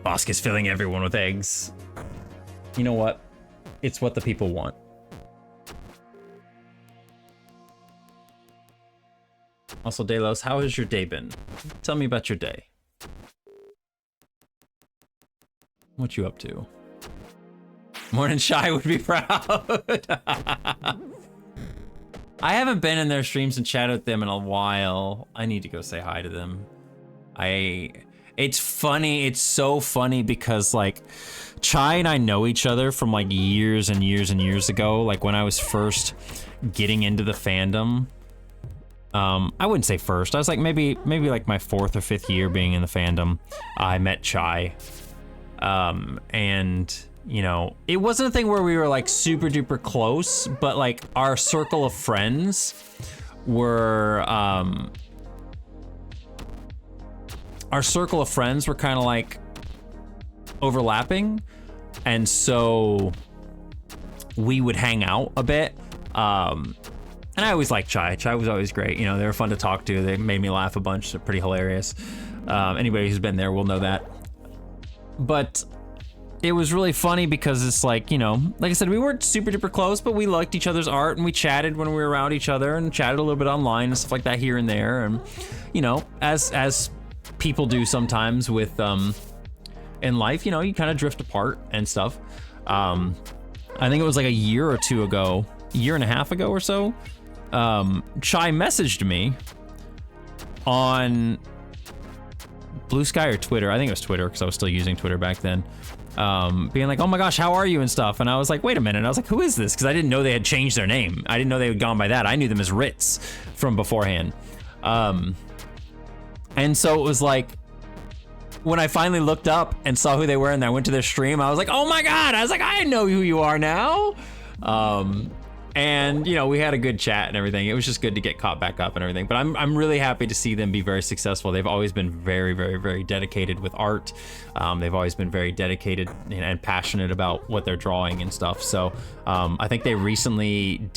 Bosk is filling everyone with eggs. You know what? It's what the people want. Also, Delos, how has your day been? Tell me about your day. What you up to? Morning Shy would be proud. I haven't been in their streams and chatted with them in a while. I need to go say hi to them. It's funny. It's so funny because like Chai and I know each other from like years and years and years ago. Like when I was first getting into the fandom. I wouldn't say first. I was like maybe like my 4th or 5th year being in the fandom. I met Chai. And you know, it wasn't a thing where we were like super duper close, but like our circle of friends were kind of like overlapping, and so we would hang out a bit. And I always liked Chai. Chai was always great. You know, they were fun to talk to. They made me laugh a bunch. They're pretty hilarious. Anybody who's been there will know that. But it was really funny because it's like, you know, like I said, we weren't super duper close, but we liked each other's art and we chatted when we were around each other and chatted a little bit online and stuff like that here and there. And, you know, as people do sometimes with, in life, you know, you kind of drift apart and stuff. I think it was like a year or two ago, year and a half ago or so, Chai messaged me on Blue Sky or Twitter. I think it was Twitter because I was still using Twitter back then. Being like, oh my gosh, how are you and stuff. And I was like, wait a minute. I was like, who is this? Because I didn't know they had changed their name. I didn't know they had gone by that. I knew them as Ritz from beforehand. And so it was like, when I finally looked up and saw who they were and I went to their stream, I was like, oh my God. I was like, I know who you are now. And you know, we had a good chat and everything. It was just good to get caught back up and everything. But I'm really happy to see them be very successful. They've always been very, very, very dedicated with art. They've always been very dedicated and passionate about what they're drawing and stuff. So I think they recently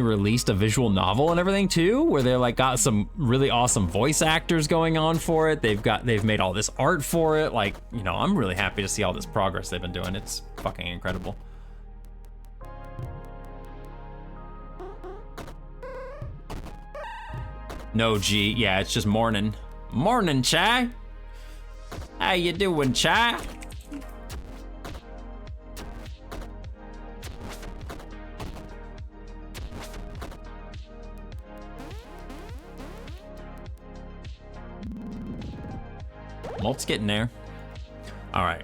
released a visual novel and everything too, where they're like got some really awesome voice actors going on for it. They've made all this art for it. Like, you know, I'm really happy to see all this progress they've been doing. It's fucking incredible. No G, yeah, it's just morning. Morning, Chai. How you doing, Chai? Malt's getting there. All right,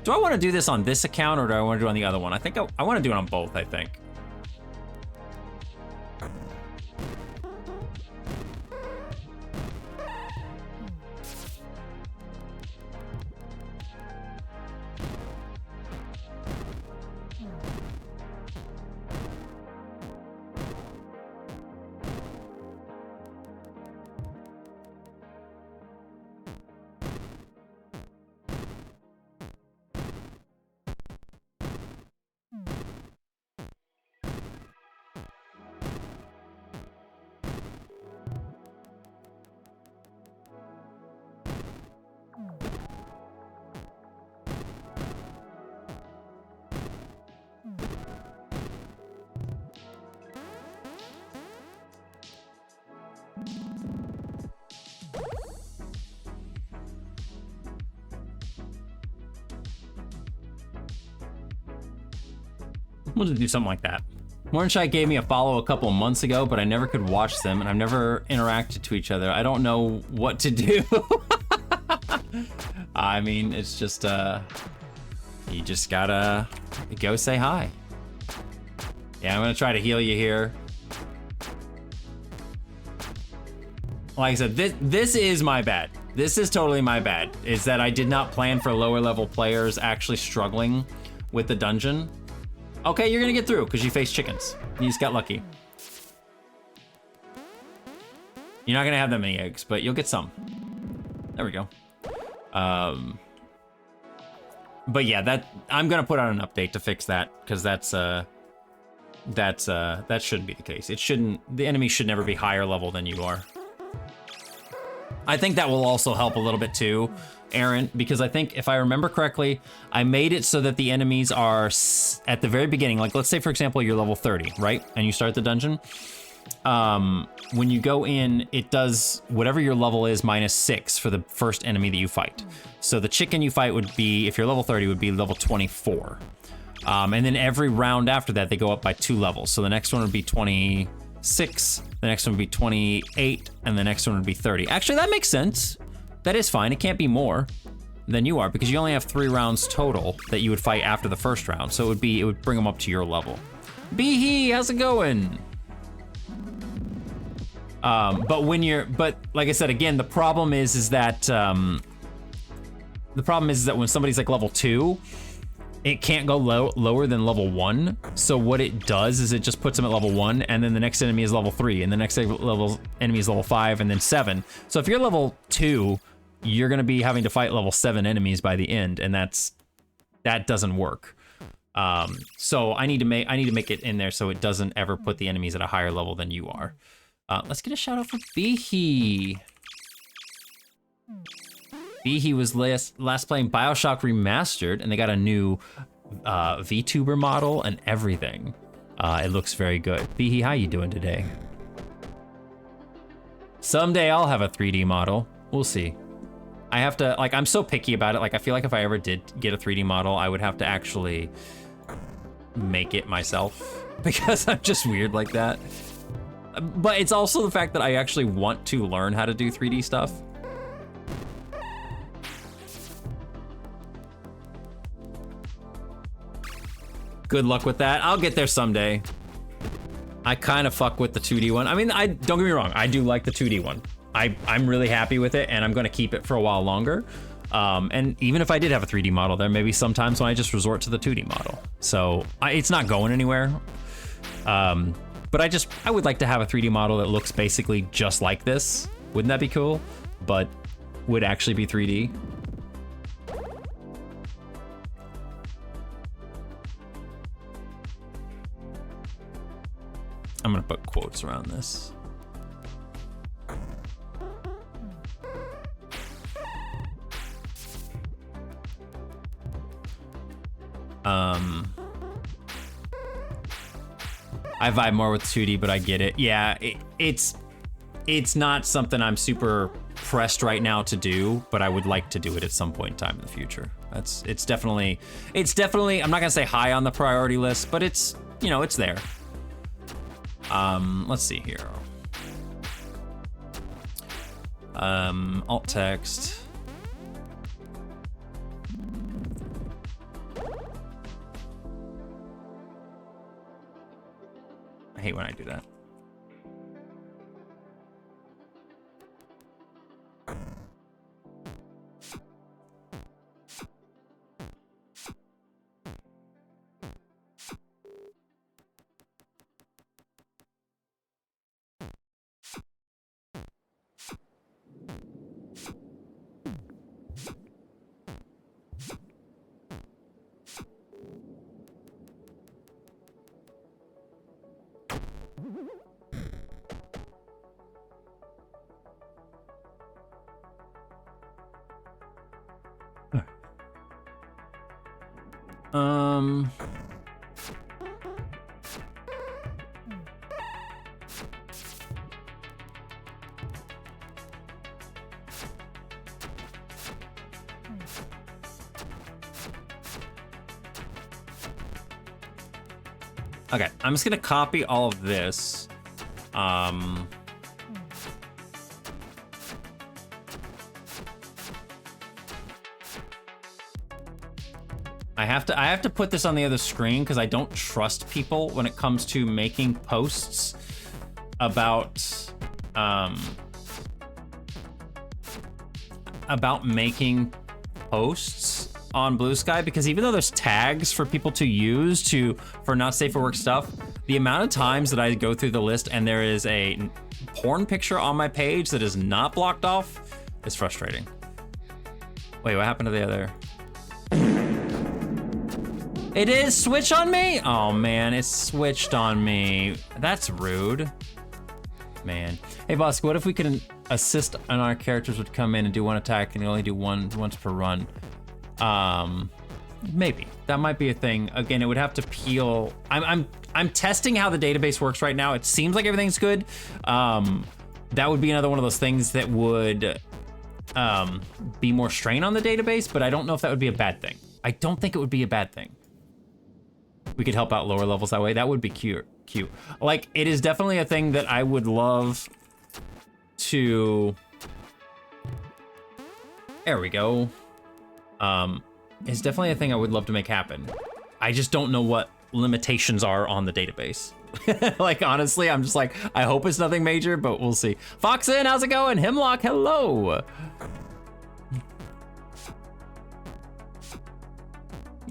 do I want to do this on this account or do I want to do it on the other one? I think I want to do it on both, I think. We'll just do something like that. Morningshy gave me a follow a couple months ago, but I never could watch them, and I've never interacted to each other. I don't know what to do. I mean, it's just, you just gotta go say hi. Yeah, I'm gonna try to heal you here. Like I said, this is my bad. This is totally my bad, is that I did not plan for lower level players actually struggling with the dungeon. Okay, you're gonna get through because you face chickens. You just got lucky. You're not gonna have that many eggs, but you'll get some. There we go. But yeah, I'm gonna put out an update to fix that because that shouldn't be the case. The enemy should never be higher level than you are. I think that will also help a little bit too, Aaron, because I think if I remember correctly, I made it so that the enemies are at the very beginning. Like, let's say, for example, you're level 30, right? And you start the dungeon. When you go in, it does whatever your level is -6 for the first enemy that you fight. So the chicken you fight would be, if you're level 30, would be level 24. And then every round after that, they go up by 2 levels. So the next one would be 26, the next one would be 28, and the next one would be 30. Actually, that makes sense. That is fine. It can't be more than you are because you only have 3 rounds total that you would fight after the first round. So it would bring them up to your level. Beehee, how's it going? But like I said, again, the problem is that when somebody's like level 2, it can't go lower than level 1. So what it does is it just puts them at level 1, and then the next enemy is level 3, and the next level enemy is level 5, and then 7. So if you're level 2, you're gonna be having to fight level 7 enemies by the end, and that doesn't work. So I need to make it in there so it doesn't ever put the enemies at a higher level than you are. Let's get a shout out for Beehee. Beehee was last playing BioShock Remastered, and they got a new VTuber model and everything. It looks very good. Beehee, how you doing today? Someday I'll have a 3D model. We'll see. I have to, like, I'm so picky about it. Like, I feel like if I ever did get a 3D model, I would have to actually make it myself because I'm just weird like that. But it's also the fact that I actually want to learn how to do 3D stuff. Good luck with that. I'll get there someday. I kind of fuck with the 2D one. I mean, don't get me wrong. I do like the 2D one. I'm really happy with it, and I'm going to keep it for a while longer. And even if I did have a 3D model, there may be some times when I just resort to the 2D model. So it's not going anywhere. But I would like to have a 3D model that looks basically just like this. Wouldn't that be cool? But would actually be 3D. I'm gonna put quotes around this. I vibe more with 2D, but I get it. Yeah, it's not something I'm super pressed right now to do, but I would like to do it at some point in time in the future. It's definitely, I'm not gonna say high on the priority list, but it's, it's there. Let's see here. Alt text. I hate when I do that. Okay, I'm just gonna copy all of this. I have to put this on the other screen because I don't trust people when it comes to making posts about making posts on Blue Sky, because even though there's tags for people to use for not safe for work stuff, the amount of times that I go through the list and there is a porn picture on my page that is not blocked off is frustrating. Wait, what happened to the other? It is switch on me? Oh man, it's switched on me. That's rude. Man. Hey boss, what if we could assist and our characters would come in and do one attack and you only do once per run? Maybe. That might be a thing. Again, it would have to peel. I'm testing how the database works right now. It seems like everything's good. That would be another one of those things that would be more strain on the database, but I don't know if that would be a bad thing. I don't think it would be a bad thing. We could help out lower levels that way. That would be cute. Like, it is definitely a thing that I would love to... There we go. It's definitely a thing I would love to make happen. I just don't know what limitations are on the database. Like, honestly, I'm just like, I hope it's nothing major, but we'll see. Foxin, how's it going? Hemlock, hello.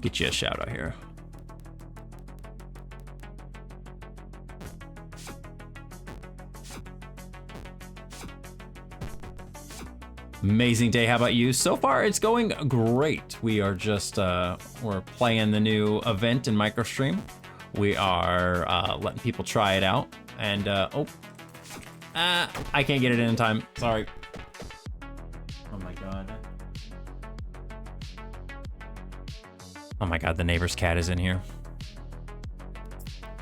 Get you a shout out here. Amazing day, how about you? So far, it's going great. We are just, we're playing the new event in MicroStream. We are letting people try it out. And, I can't get it in time, sorry. Oh my God. Oh my God, the neighbor's cat is in here.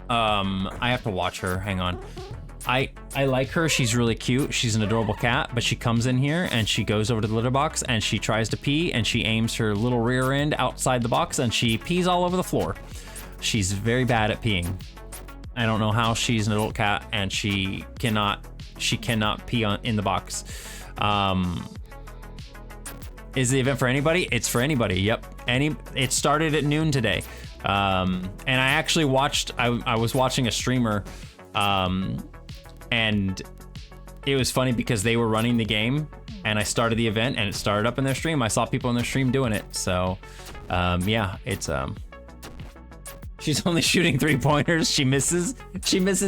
I have to watch her, hang on. I like her, she's really cute, she's an adorable cat, but she comes in here and she goes over to the litter box and she tries to pee and she aims her little rear end outside the box and she pees all over the floor. She's very bad at peeing. I don't know how she's an adult cat and she cannot pee in the box. Is the event for anybody? It's for anybody, yep. It started at noon today. And I actually watched, I was watching a streamer, and it was funny because they were running the game and I started the event and it started up in their stream. I saw people in their stream doing it. So, yeah, it's, she's only shooting 3-pointers. She misses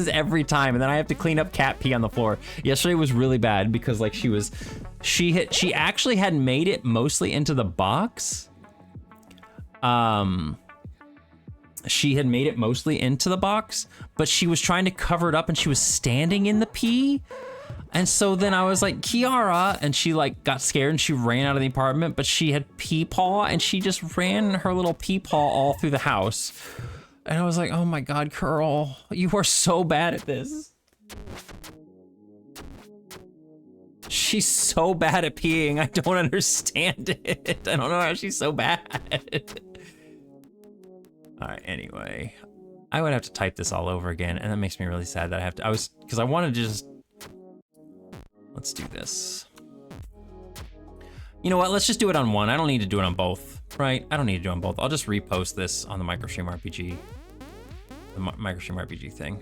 every time. And then I have to clean up cat pee on the floor. Yesterday was really bad because like she actually had made it mostly into the box. She had made it mostly into the box, but she was trying to cover it up and she was standing in the pee. And so then I was like, Kiara, and she like got scared and she ran out of the apartment, but she had pee paw and she just ran her little pee paw all through the house. And I was like, oh my God, Curl, you are so bad at this. She's so bad at peeing. I don't understand it. I don't know how she's so bad. All right, anyway, I would have to type this all over again, and that makes me really sad that I have to, because I wanted to just, let's do this. You know what, let's just do it on one. I don't need to do it on both, right? I don't need to do it on both. I'll just repost this on the MicroStream RPG, the MicroStream RPG thing.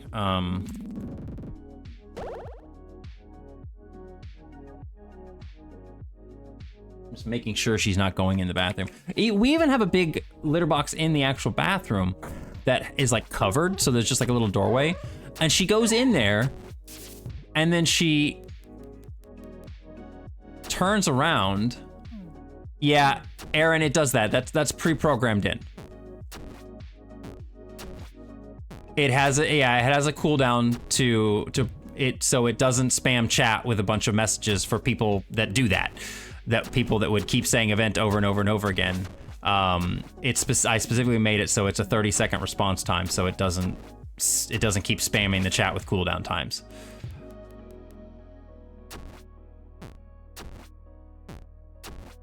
Just making sure she's not going in the bathroom. We even have a big litter box in the actual bathroom that is like covered, so there's just like a little doorway. And she goes in there, and then she turns around. Yeah, Aaron, it does that. That's pre-programmed in. It has a cooldown to it, so it doesn't spam chat with a bunch of messages for people that do that. That people that would keep saying event over and over and over again. I specifically made it so it's a 30-second response time, so it doesn't keep spamming the chat with cooldown times.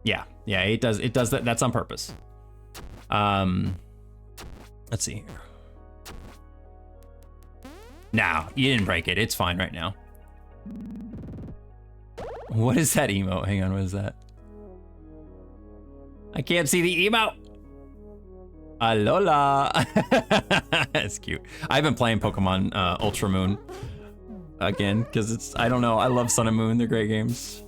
Yeah, it does that. That's on purpose. Let's see here. No, you didn't break it. It's fine right now. What is that emote? Hang on, what is that? I can't see the emote. Alola. That's cute. I've been playing Pokemon Ultra Moon again because it's, I don't know, I love Sun and Moon. They're great games.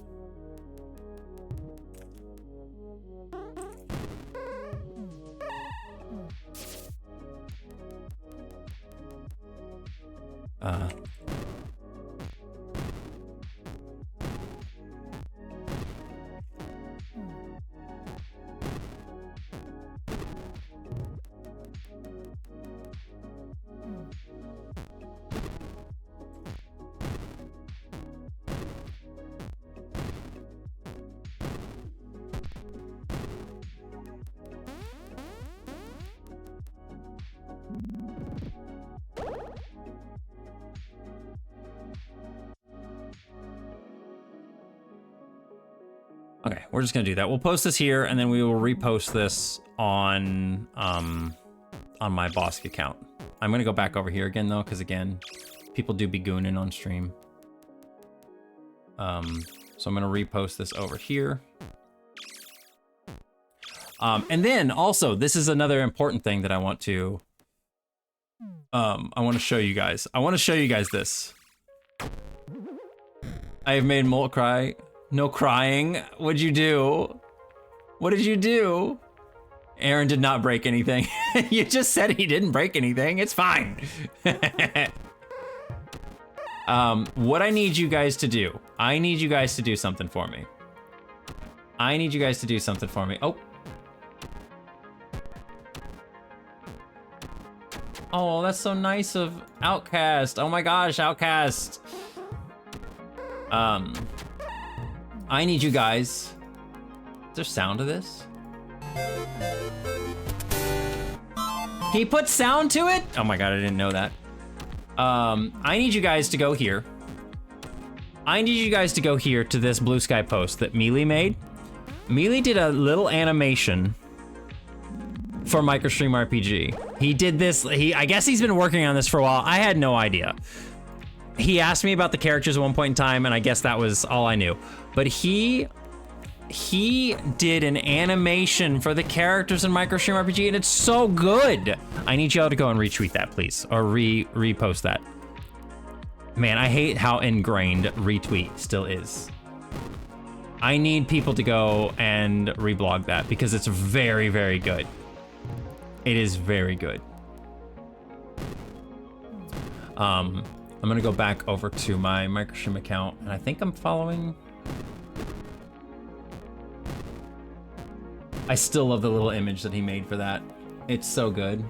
Okay, we're just gonna do that. We'll post this here, and then we will repost this on my Bosk account. I'm gonna go back over here again though, because again, people do be gooning on stream. So I'm gonna repost this over here. And then also, this is another important thing that I want to show you guys. I want to show you guys this. I have made Molt cry. No crying. What'd you do? What did you do? Aaron did not break anything. You just said he didn't break anything. It's fine. What I need you guys to do, I need you guys to do something for me. I need you guys to do something for me. Oh. Oh, that's so nice of Outcast. Oh my gosh, Outcast. I need you guys. Is there sound to this? He put sound to it? Oh my god, I didn't know that. I need you guys to go here. I need you guys to go here to this Blue Sky post that Mealy made. Mealy did a little animation for MicroStream RPG. He did this, I guess he's been working on this for a while. I had no idea. He asked me about the characters at one point in time, and I guess that was all I knew. But he did an animation for the characters in MicroStream RPG, and it's so good. I need y'all to go and retweet that, please, or repost that. Man, I hate how ingrained retweet still is. I need people to go and reblog that because it's very, very good. It is very good. I'm gonna go back over to my MicroStream account, and I think I'm following. I still love the little image that he made for that. It's so good.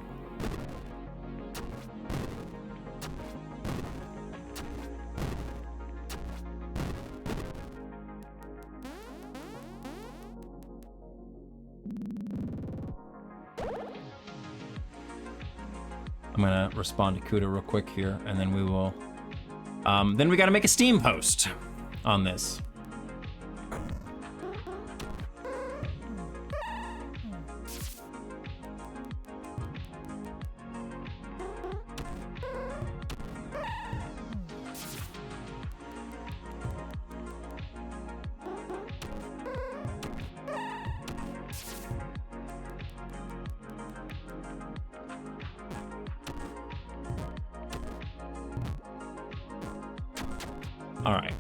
I'm gonna respond to Kuda real quick here, and then we will. Then we gotta make a Steam post on this. All right,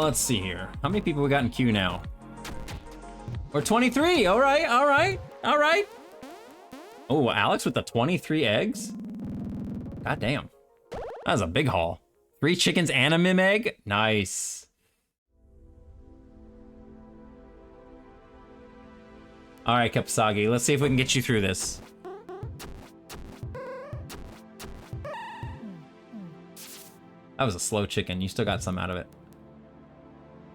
let's see here. How many people we got in queue now? We're 23, all right, all right, all right. Oh, Alex with the 23 eggs? God damn, that was a big haul. 3 chickens and a mim egg, nice. All right, Kapsagi, let's see if we can get you through this. That was a slow chicken. You still got some out of it.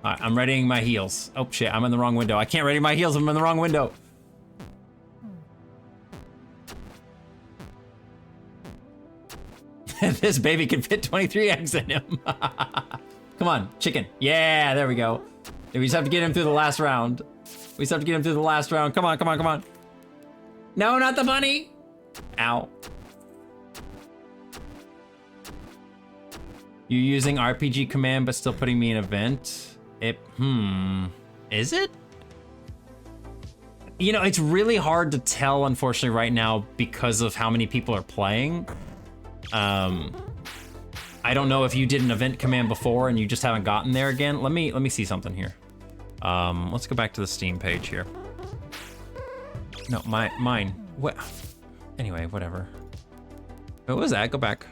All right, I'm readying my heals. Oh shit, I'm in the wrong window. I can't ready my heals, I'm in the wrong window. This baby can fit 23 eggs in him. Come on, chicken. Yeah, there we go. We just have to get him through the last round. We just have to get him through the last round. Come on, come on, come on. No, not the bunny. Ow. You using RPG command but still putting me in event? Is it? You know, it's really hard to tell, unfortunately, right now because of how many people are playing. I don't know if you did an event command before and you just haven't gotten there again. Let me see something here. Let's go back to the Steam page here. No, mine. What? Anyway, whatever. What was that? Go back.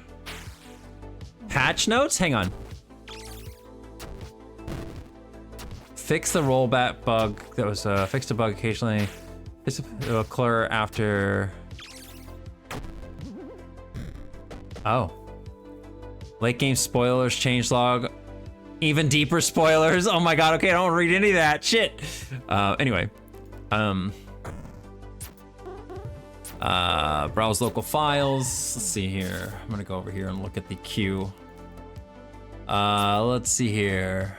Patch notes? Hang on. Fix the rollback bug that was fixed a bug occasionally. This will occur after. Oh. Late game spoilers, changelog, even deeper spoilers. Oh my god, okay, I don't read any of that. Shit. Anyway. Browse local files. Let's see here. I'm gonna go over here and look at the queue. Let's see here.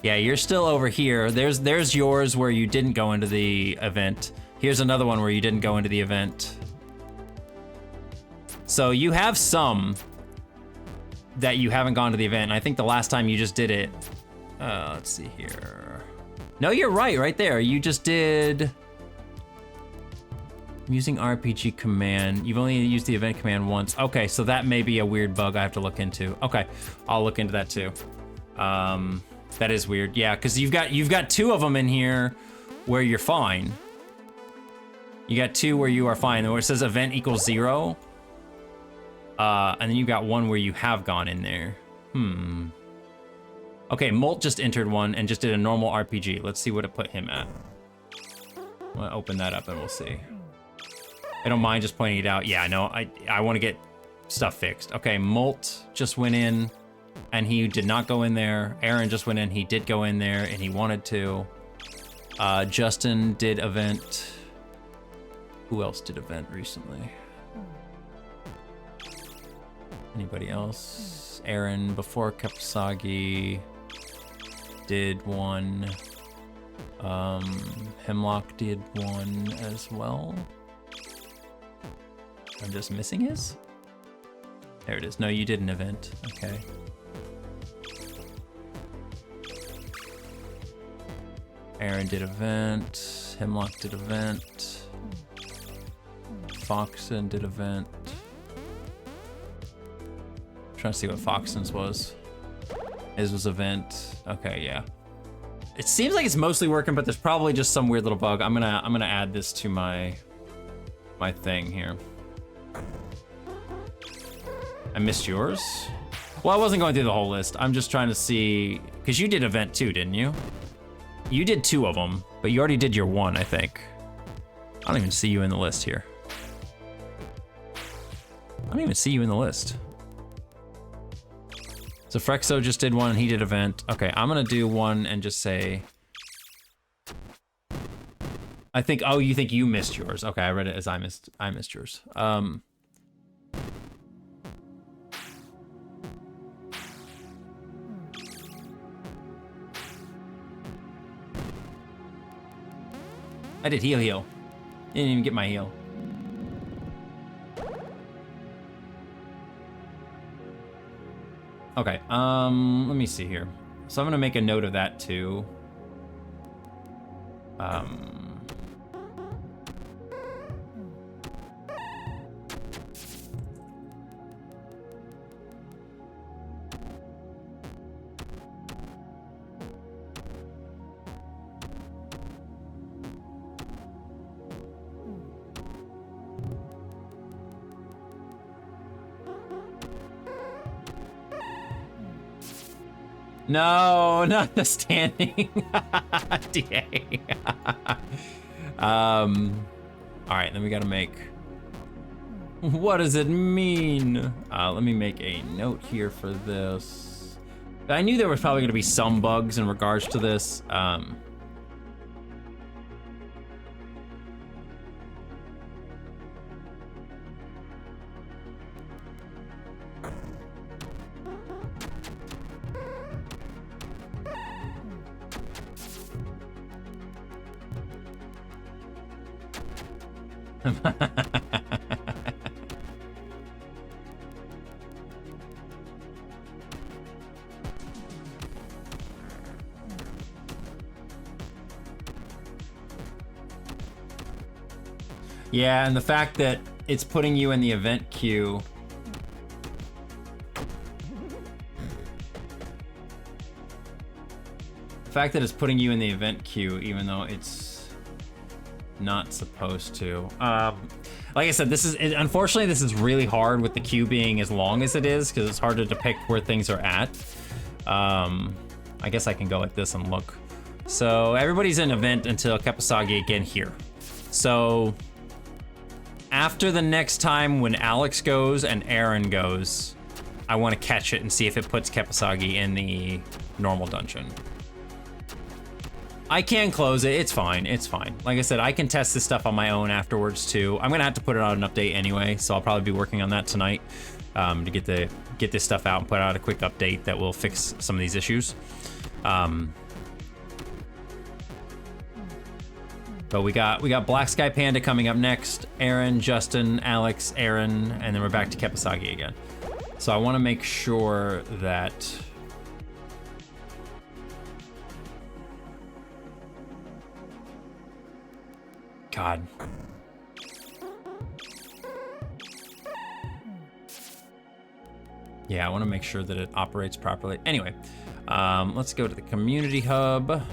Yeah, you're still over here. There's yours where you didn't go into the event. Here's another one where you didn't go into the event. So you have some that you haven't gone to the event. And I think the last time you just did it, let's see here. No, you're right there. You just did using RPG command. You've only used the event command once. Okay, so that may be a weird bug I have to look into. Okay, I'll look into that too. That is weird. Yeah, because you've got two of them in here where you're fine. You got two where you are fine, where it says event equals 0. And then you got one where you have gone in there. Okay, Molt just entered one and just did a normal RPG. Let's see what it put him at. I'm gonna open that up and we'll see. I don't mind just pointing it out. Yeah, no, I want to get stuff fixed. Okay, Molt just went in and he did not go in there. Aaron just went in, he did go in there and he wanted to. Justin did event. Who else did event recently? Anybody else? Aaron before Kapsagi did one. Hemlock did one as well. I'm just missing his? There it is. No, you did an event. Okay. Aaron did event. Hemlock did event. Foxen did event. Trying to see what Foxen's was. His was event. Okay, yeah. It seems like it's mostly working, but there's probably just some weird little bug. I'm gonna add this to my thing here. I missed yours? Well, I wasn't going through the whole list. I'm just trying to see, because you did event too, didn't you? You did 2 of them, but you already did your 1, I think. I don't even see you in the list here. I don't even see you in the list. So Frexo just did 1 and he did event. Okay, I'm gonna do 1 and just say, I think, oh, you think you missed yours. Okay, I read it as I missed yours. I did heal. Didn't even get my heal. Okay, let me see here. So I'm gonna make a note of that too. No, not the standing. Dang. All right, then we gotta make. What does it mean? Let me make a note here for this. I knew there was probably gonna be some bugs in regards to this. Yeah, and the fact that it's putting you in the event queue. The fact that it's putting you in the event queue, even though it's not supposed to. Like I said, unfortunately, this is really hard with the queue being as long as it is, because it's hard to depict where things are at. I guess I can go like this and look. So everybody's in event until Kepasagi again here. So after the next time when Alex goes and Aaron goes, I want to catch it and see if it puts Kepasagi in the normal dungeon. I can close it, it's fine, it's fine. Like I said, I can test this stuff on my own afterwards too. I'm gonna have to put it on an update anyway, so I'll probably be working on that tonight to get this stuff out and put out a quick update that will fix some of these issues. But we got Black Sky Panda coming up next, Aaron, Justin, Alex, Aaron, and then we're back to Kepasagi again. So I want to make sure that God. Yeah, I want to make sure that it operates properly. Anyway, let's go to the community hub.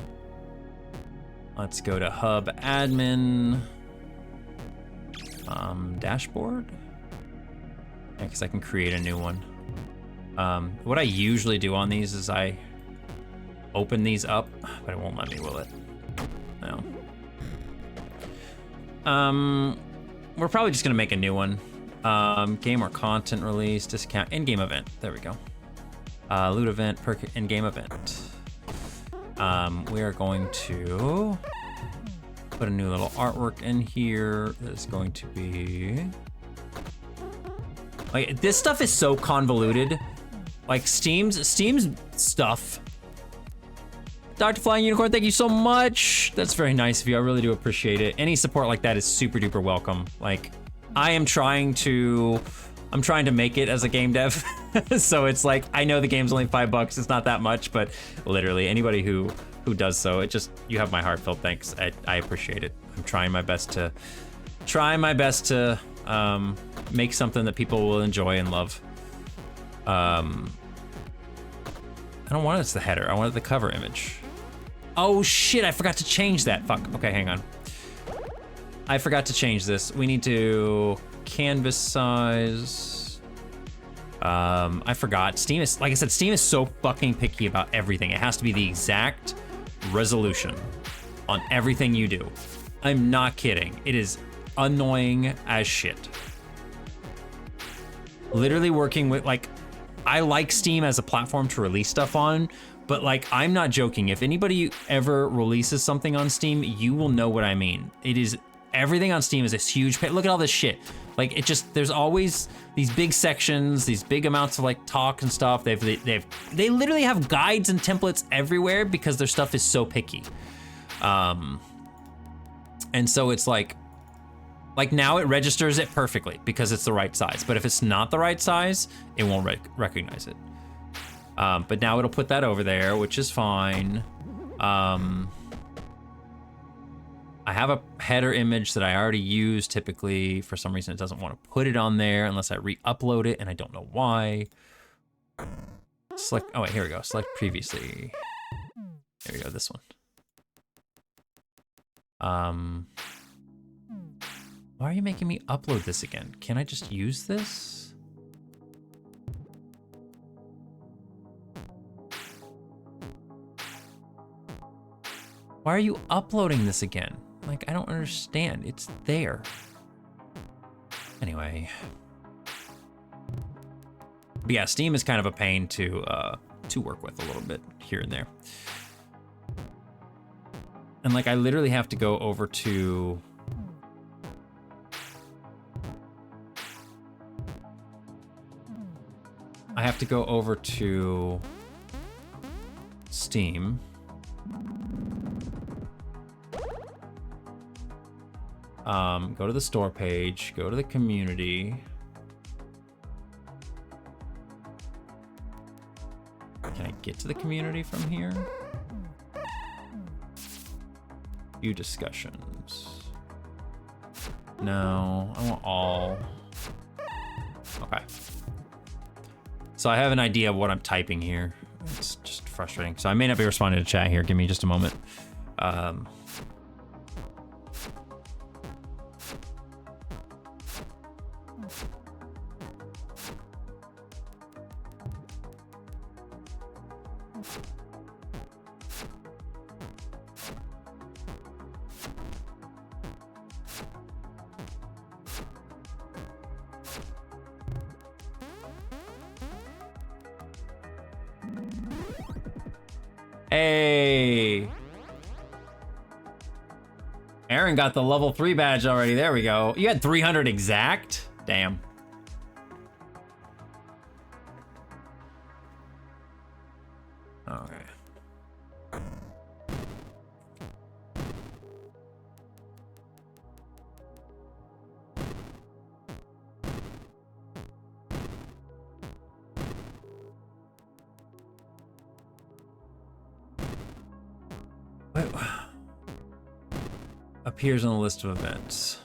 Let's go to hub admin. Dashboard. Yeah, because I can create a new one. What I usually do on these is I open these up, but it won't let me, will it? No. We're probably just gonna make a new one. Game or content release, discount, in-game event. There we go. Loot event, perk, in-game event. We are going to put a new little artwork in here. That's going to be like, this stuff is so convoluted. Like Steam's stuff. Dr. Flying Unicorn, thank you so much. That's very nice of you. I really do appreciate it. Any support like that is super duper welcome. Like, I'm trying to make it as a game dev. So it's like, I know the game's only $5. It's not that much, but literally anybody who does so, you have my heartfelt thanks. I appreciate it. I'm trying my best to make something that people will enjoy and love. I don't want it as the header. I want it the cover image. Oh shit, I forgot to change that. Fuck, okay, hang on. I forgot to change this. We need to canvas size. I forgot. Steam is, like I said, Steam is so fucking picky about everything. It has to be the exact resolution on everything you do. I'm not kidding. It is annoying as shit. Literally working with, like, I like Steam as a platform to release stuff on, but like, I'm not joking. If anybody ever releases something on Steam, you will know what I mean. Everything on Steam is this huge, look at all this shit. Like, there's always these big sections, these big amounts of like talk and stuff. They literally have guides and templates everywhere because their stuff is so picky. And so it's like now it registers it perfectly because it's the right size. But if it's not the right size, it won't recognize it. But now it'll put that over there, which is fine. I have a header image that I already use. Typically, for some reason, it doesn't want to put it on there unless I re-upload it, and I don't know why. Select, oh wait, here we go. Select previously. There we go, this one. Why are you making me upload this again? Can I just use this? Why are you uploading this again? Like, I don't understand. It's there. Anyway. But yeah, Steam is kind of a pain to work with a little bit here and there. And like, I literally have to go over to Steam. Go to the store page, go to the community. Can I get to the community from here? View discussions. No, I want all. Okay. So I have an idea of what I'm typing here. It's just frustrating. So I may not be responding to chat here. Give me just a moment. Hey. Aaron got the level 3 badge already. There we go. You had 300 exact? Damn. Okay. Wait. Appears on the list of events.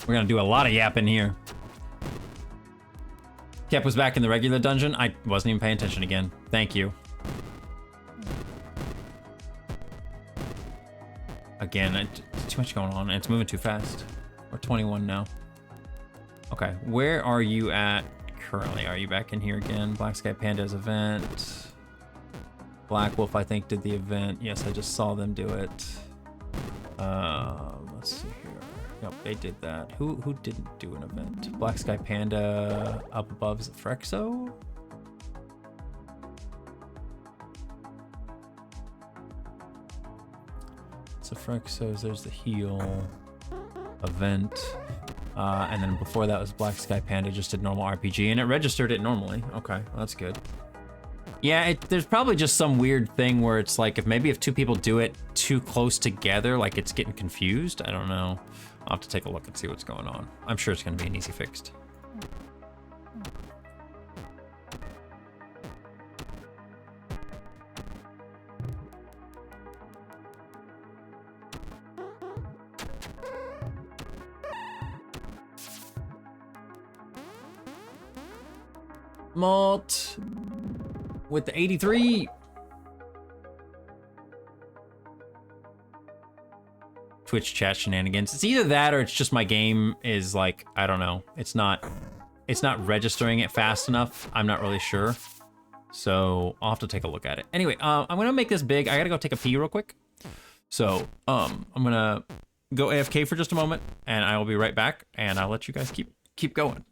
We're gonna do a lot of yapping here. Kep was back in the regular dungeon. I wasn't even paying attention again. Thank you. Again, too much going on. It's moving too fast. We're 21 now. Okay, where are you at currently? Are you back in here again? Black Sky Panda's event. Black Wolf, I think, did the event. Yes, I just saw them do it. Let's see here. Yep, they did that. Who didn't do an event? Black Sky Panda up above, is it Frexo? So Frexo's, there's the heal event. And then before that was Black Sky Panda just did normal RPG and it registered it normally. Okay, well, that's good. Yeah, there's probably just some weird thing where it's like if two people do it too close together, like it's getting confused. I don't know. I'll have to take a look and see what's going on. I'm sure it's going to be an easy fixed. Malt with the 83. Twitch chat shenanigans. It's either that or it's just my game is like, I don't know. It's not registering it fast enough. I'm not really sure. So I'll have to take a look at it. Anyway, I'm gonna make this big. I gotta go take a pee real quick. So I'm gonna go AFK for just a moment and I will be right back and I'll let you guys keep going.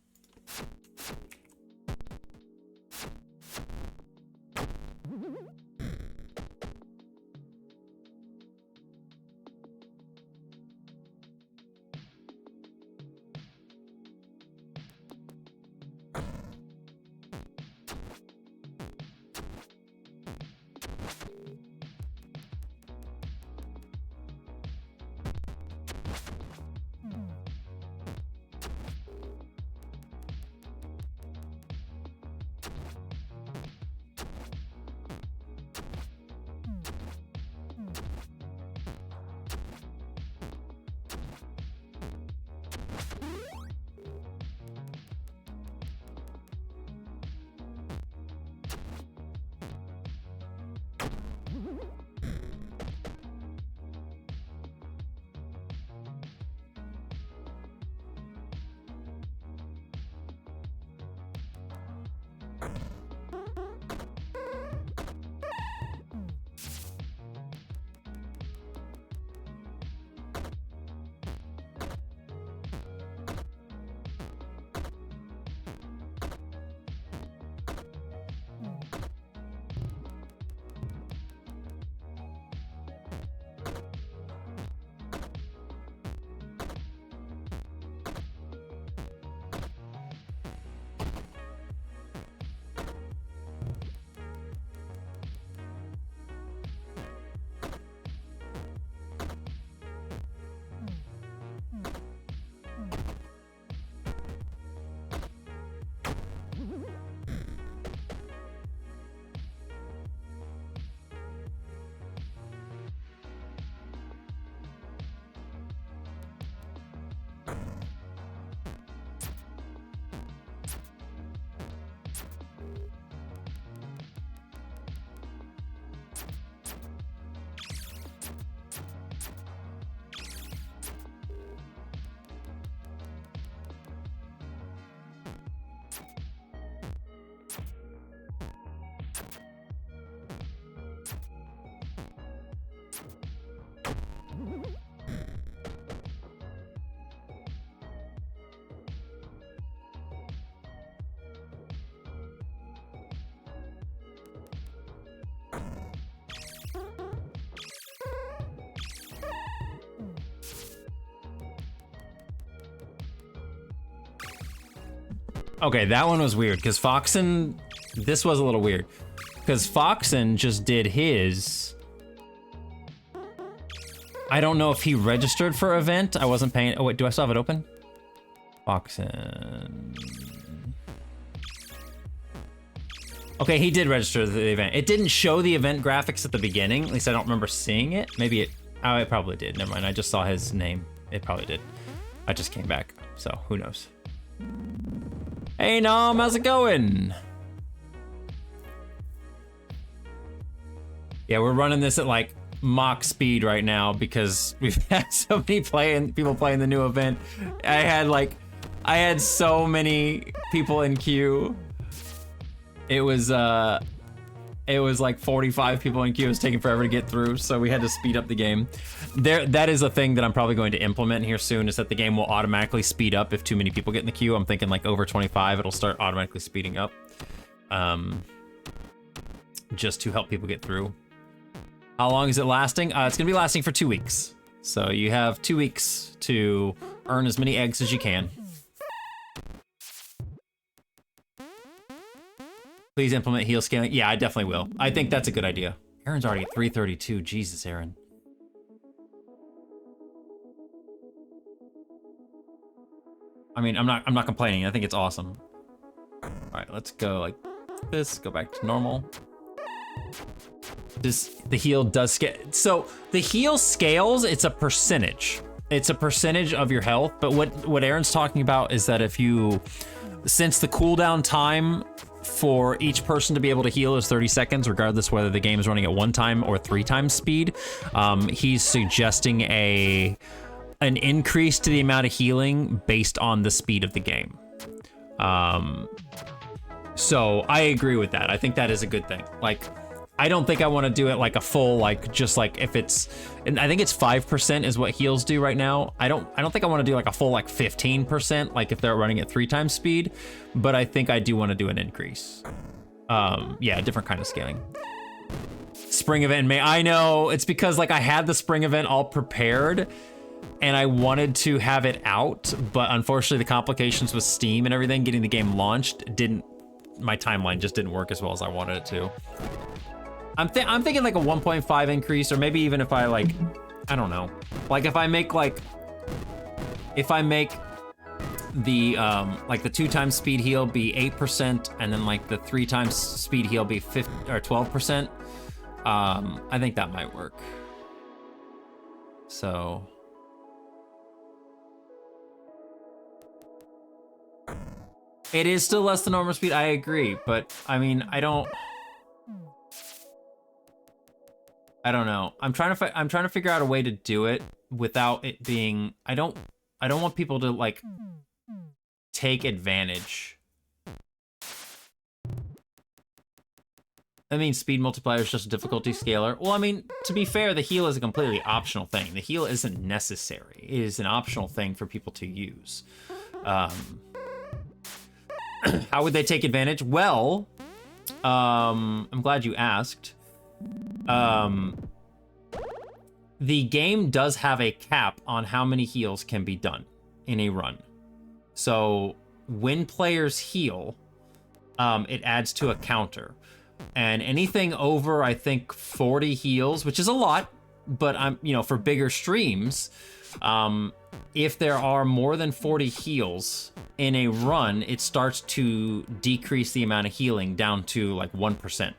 Okay, that one was weird because Foxen, this was a little weird because Foxen just did his. I don't know if he registered for event. I wasn't paying. Oh wait, do I still have it open? Foxen. Okay, he did register the event. It didn't show the event graphics at the beginning. At least I don't remember seeing it. Maybe it. Oh, it probably did. Never mind. I just saw his name. It probably did. I just came back, so who knows? Hey Nom, how's it going? Yeah, we're running this at like mock speed right now because we've had so many people playing the new event. I had so many people in queue. It was like 45 people in queue. It was taking forever to get through, so we had to speed up the game. That is a thing that I'm probably going to implement here soon, is that the game will automatically speed up if too many people get in the queue. I'm thinking like over 25, it'll start automatically speeding up. Just to help people get through. How long is it lasting? It's gonna be lasting for 2 weeks. So you have 2 weeks to earn as many eggs as you can. Please implement heal scaling. Yeah, I definitely will. I think that's a good idea. Aaron's already at 332. Jesus, Aaron. I mean, I'm not complaining. I think it's awesome. All right, let's go like this. Go back to normal. The heal does scale. So the heal scales. It's a percentage. It's a percentage of your health. But what Aaron's talking about is that if you, since the cooldown time for each person to be able to heal is 30 seconds, regardless whether the game is running at 1 time or 3 times speed. He's suggesting an increase to the amount of healing based on the speed of the game. So I agree with that. I think that is a good thing. Like, I don't think I want to do it like a full, like, just like if it's, and I think it's 5% is what heals do right now. I don't think I want to do like a full like 15%, like if they're running at 3 times speed, but I think I do want to do an increase. Yeah, different kind of scaling. Spring event in May. I know, it's because like I had the spring event all prepared and I wanted to have it out, but unfortunately the complications with Steam and everything, getting the game launched, my timeline just didn't work as well as I wanted it to. I'm thinking like a 1.5 increase, or maybe even if I like, I don't know. Like if I make the like the 2 times speed heal be 8%, and then like the 3 times speed heal be 12%. I think that might work. So. It is still less than normal speed, I agree, but I mean, I don't know. I'm trying to figure out a way to do it without it being, I don't want people to like take advantage. I mean, speed multiplier is just a difficulty scaler. Well, I mean, to be fair, the heal is a completely optional thing. The heal isn't necessary. It is an optional thing for people to use. How would they take advantage? Well, I'm glad you asked. The game does have a cap on how many heals can be done in a run. So when players heal, it adds to a counter. And anything over, I think, 40 heals, which is a lot, but for bigger streams, if there are more than 40 heals in a run, it starts to decrease the amount of healing down to like 1%.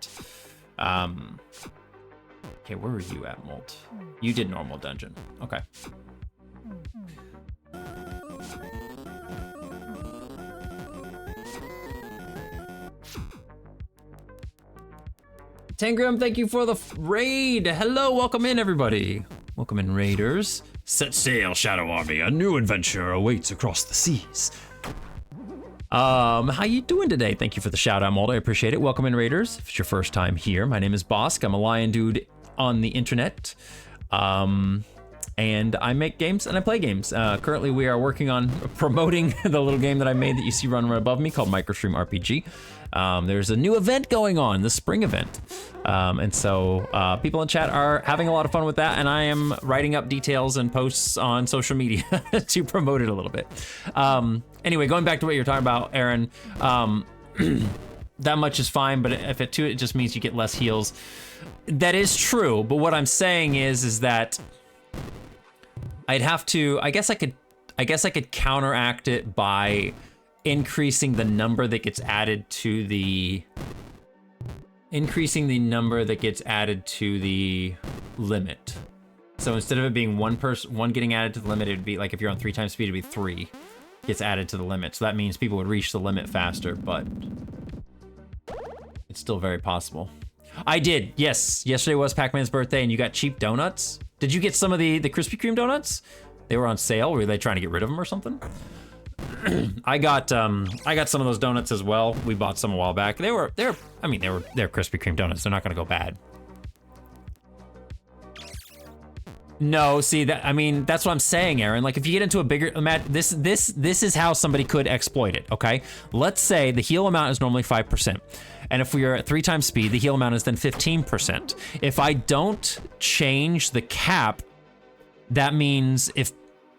Okay, where were you at, Molt? You did normal dungeon. Okay. Tangram, thank you for the raid. Hello, welcome in, everybody. Welcome in, raiders. Set sail, Shadow Army. A new adventure awaits across the seas. How you doing today? Thank you for the shout out, Molt. I appreciate it. Welcome in, raiders. If it's your first time here, my name is Bosk. I'm a lion dude on the internet. and I make games and I play games. Currently, we are working on promoting the little game that I made that you see running right above me called Microstream RPG. There's a new event going on, the spring event. And so people in chat are having a lot of fun with that, and I am writing up details and posts on social media to promote it a little bit. Anyway, going back to what you're talking about, Aaron, that much is fine, but if it just means you get less heals. That is true, but what I'm saying is that I'd have to, I guess I could counteract it by increasing the number that gets added to the limit. So instead of it being one getting added to the limit, it'd be like if you're on 3 times speed, it'd be 3 gets added to the limit. So that means people would reach the limit faster, but it's still very possible. I did, yes. Yesterday was Pac-Man's birthday and you got cheap donuts. Did you get some of the Krispy Kreme donuts? They were on sale. Were they trying to get rid of them or something? I got some of those donuts as well. We bought some a while back. They're Krispy Kreme donuts. They're not gonna go bad. No, see that's what I'm saying, Aaron. Like if you get into a bigger this is how somebody could exploit it, okay? Let's say the heal amount is normally 5%. And if we are at 3 times speed, the heal amount is then 15%. If I don't change the cap, that means if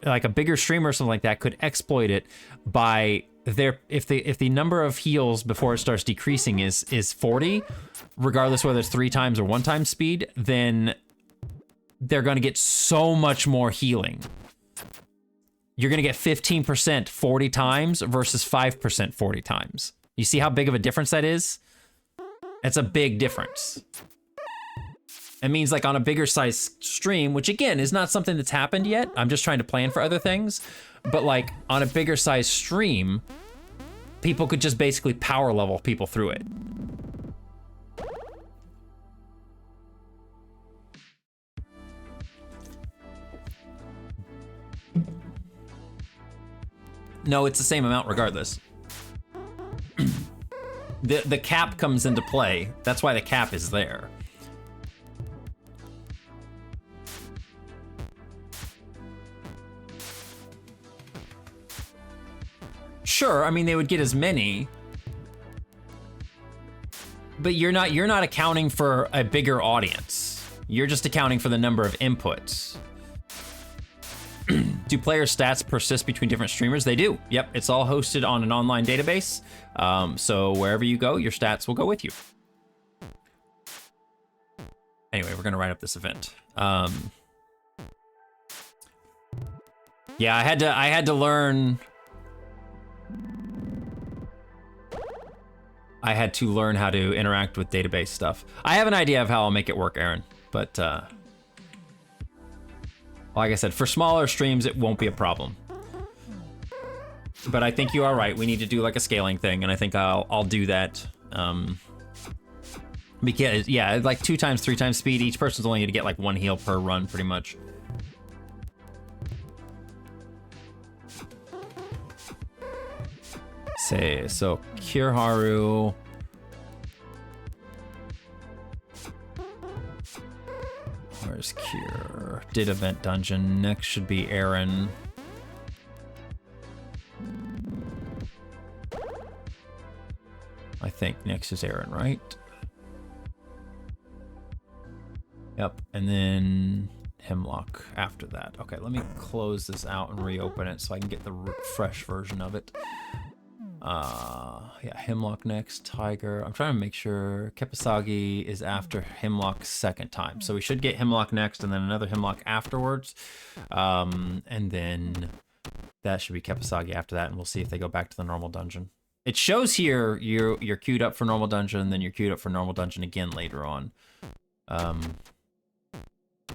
like a bigger streamer or something like that could exploit it by if the number of heals before it starts decreasing is 40, regardless whether it's 3 times or 1 time speed, then they're going to get so much more healing. You're going to get 15% 40 times versus 5% 40 times. You see how big of a difference that is? It's a big difference. It means like on a bigger size stream, which again is not something that's happened yet. I'm just trying to plan for other things. But like on a bigger size stream, people could just basically power level people through it. No, it's the same amount regardless. The cap comes into play. That's why the cap is there. Sure, I mean they would get as many, but you're not accounting for a bigger audience. You're just accounting for the number of inputs. Do player stats persist between different streamers? They do. Yep, it's all hosted on an online database. So wherever you go, your stats will go with you. Anyway, we're gonna write up this event. Yeah, I had to learn. I had to learn how to interact with database stuff. I have an idea of how I'll make it work, Aaron, but like I said, for smaller streams, it won't be a problem. But I think you are right. We need to do like a scaling thing, and I think I'll do that. Because yeah, like 2 times 3 times speed, each person's only gonna get like 1 heal per run, pretty much. Say so, Kirharu. Where's Kier? Did event dungeon. Next should be Aaron. I think next is Aaron, right? Yep, and then Hemlock after that. Okay, let me close this out and reopen it so I can get the fresh version of it. Yeah, Hemlock next, Tiger. I'm trying to make sure Kepisagi is after Hemlock second time. So we should get Hemlock next and then another Hemlock afterwards. And then that should be Kepisagi after that, and we'll see if they go back to the normal dungeon. It shows here you're queued up for normal dungeon, then you're queued up for normal dungeon again later on.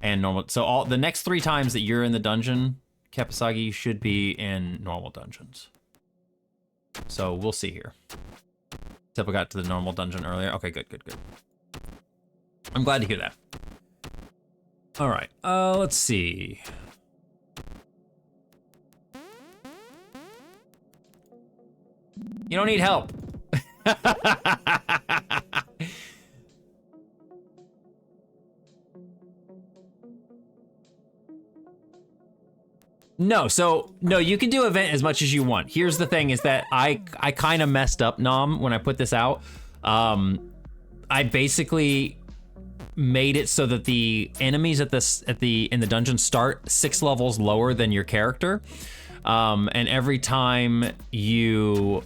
And normal, so all the next 3 times that you're in the dungeon, Kepisagi, should be in normal dungeons. So we'll see here. Except we got to the normal dungeon earlier. Okay, good. I'm glad to hear that. All right, let's see. You don't need help. No, so no, you can do event as much as you want. Here's the thing: is that I kind of messed up, Nom, when I put this out. I basically made it so that the enemies in the dungeon start 6 levels lower than your character, and every time you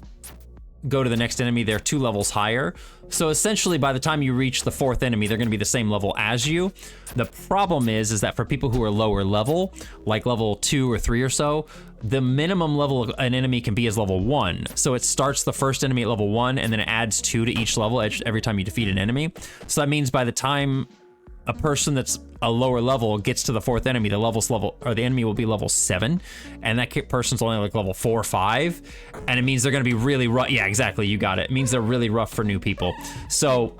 go to the next enemy, they're 2 levels higher. So essentially, by the time you reach the 4th enemy, they're going to be the same level as you. The problem is that for people who are lower level, like level 2 or 3 or so, the minimum level an enemy can be is level 1. So it starts the first enemy at level 1, and then it adds 2 to each level every time you defeat an enemy. So that means by the time a person that's a lower level gets to the 4th enemy, the enemy will be level 7, and that person's only like level 4 or 5, and it means they're gonna be really rough. Yeah, exactly, you got it. It means they're really rough for new people. So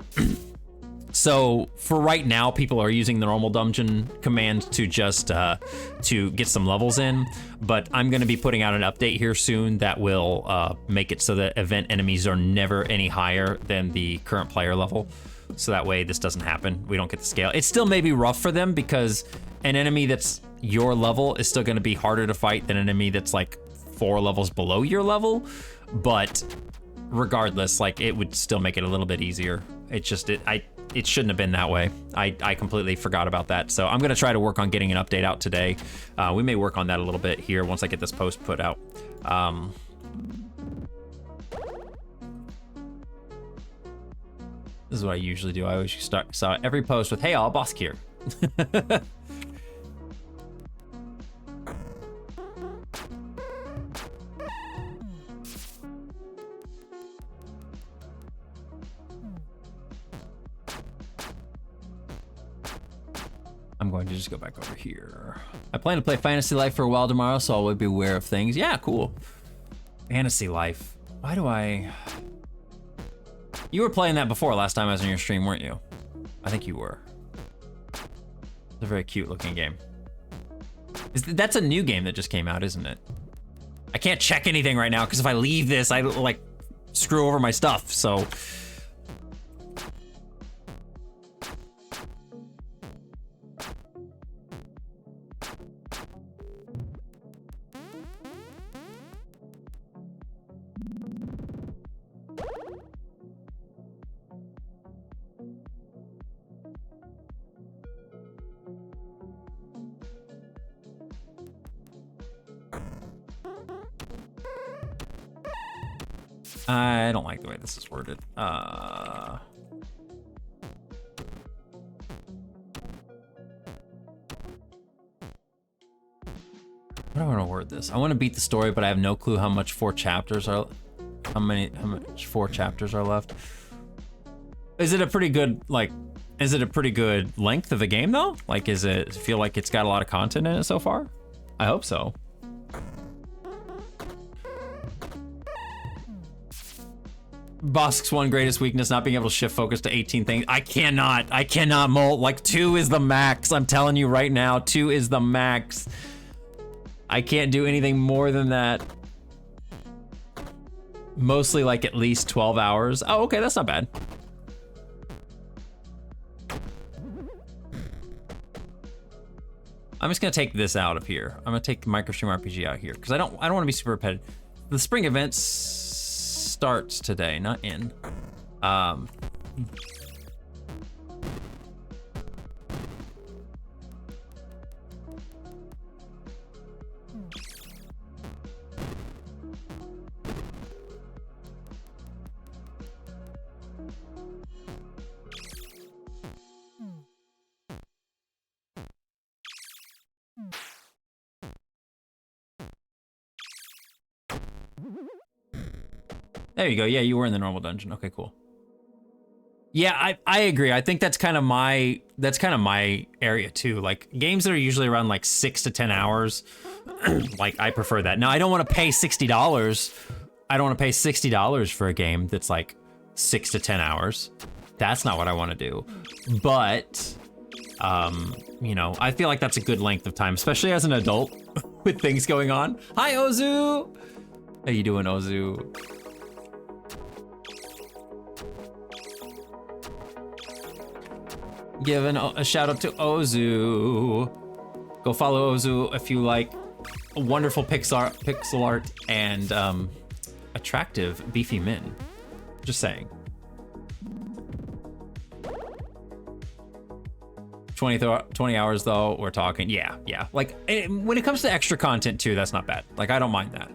for right now, people are using the normal dungeon command to just to get some levels in, but I'm gonna be putting out an update here soon that will make it so that event enemies are never any higher than the current player level. So that way this doesn't happen. We don't get the scale. It still may be rough for them because an enemy that's your level is still gonna be harder to fight than an enemy that's like 4 levels below your level. But regardless, like it would still make it a little bit easier. It shouldn't have been that way. I completely forgot about that. So I'm gonna try to work on getting an update out today. We may work on that a little bit here once I get this post put out. This is what I usually do. I always start every post with, "Hey, all, Bosk here." I'm going to just go back over here. I plan to play Fantasy Life for a while tomorrow, so I will be aware of things. Yeah, cool. Fantasy Life. Why do I... You were playing that before last time I was on your stream, weren't you? I think you were. It's a very cute looking game. That's a new game that just came out, isn't it? I can't check anything right now because if I leave this, I like screw over my stuff, so. I don't like the way this is worded. What do I want to word this? I want to beat the story, but I have no clue how much 4 chapters are. How much 4 chapters are left? Is it a pretty good Is it a pretty good length of a game though? Like, does it feel like it's got a lot of content in it so far? I hope so. Bosk's one greatest weakness, not being able to shift focus to 18 things. I cannot molt. Like 2 is the max. I'm telling you right now, 2 is the max. I can't do anything more than that. Mostly like at least 12 hours. Oh, okay, that's not bad. I'm just gonna take this out of here. I'm gonna take the MicroStream RPG out here because I don't want to be super repetitive. The spring events starts today, not in. There you go. Yeah, you were in the normal dungeon. Okay, cool. Yeah, I agree. I think that's kind of my area too. Like games that are usually around like 6 to 10 hours, like I prefer that. Now I don't want to pay $60. I don't want to pay $60 for a game that's like 6 to 10 hours. That's not what I want to do. But you know, I feel like that's a good length of time, especially as an adult with things going on. Hi, Ozu. How you doing, Ozu? Giving a shout out to Ozu. Go follow Ozu if you like wonderful pixel art and attractive beefy men. Just saying. 20 hours though, we're talking. Yeah. Like when it comes to extra content too, that's not bad. Like I don't mind that.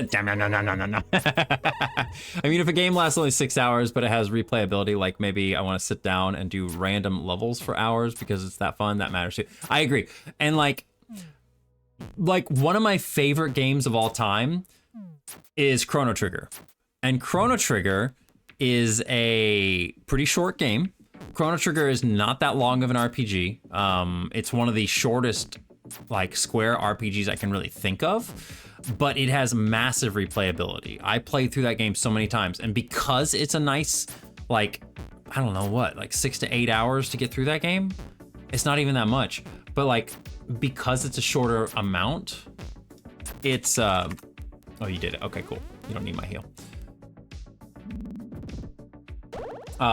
Damn, no. I mean, if a game lasts only 6 hours, but it has replayability, like maybe I want to sit down and do random levels for hours because it's that fun, that matters too. I agree. And like one of my favorite games of all time is Chrono Trigger. And Chrono Trigger is a pretty short game. Chrono Trigger is not that long of an RPG. It's one of the shortest like Square RPGs I can really think of. But it has massive replayability. I played through that game so many times, and because it's a nice, like, I don't know what, like 6 to 8 hours to get through that game, it's not even that much. But like, because it's a shorter amount, it's, oh, you did it. Okay, cool. You don't need my heal.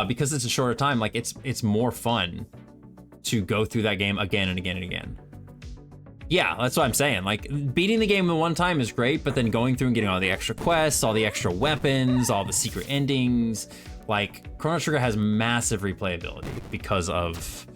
Because it's a shorter time, like it's more fun to go through that game again and again and again. Yeah, that's what I'm saying. Like, beating the game in one time is great, but then going through and getting all the extra quests, all the extra weapons, all the secret endings, like, Chrono Trigger has massive replayability because of,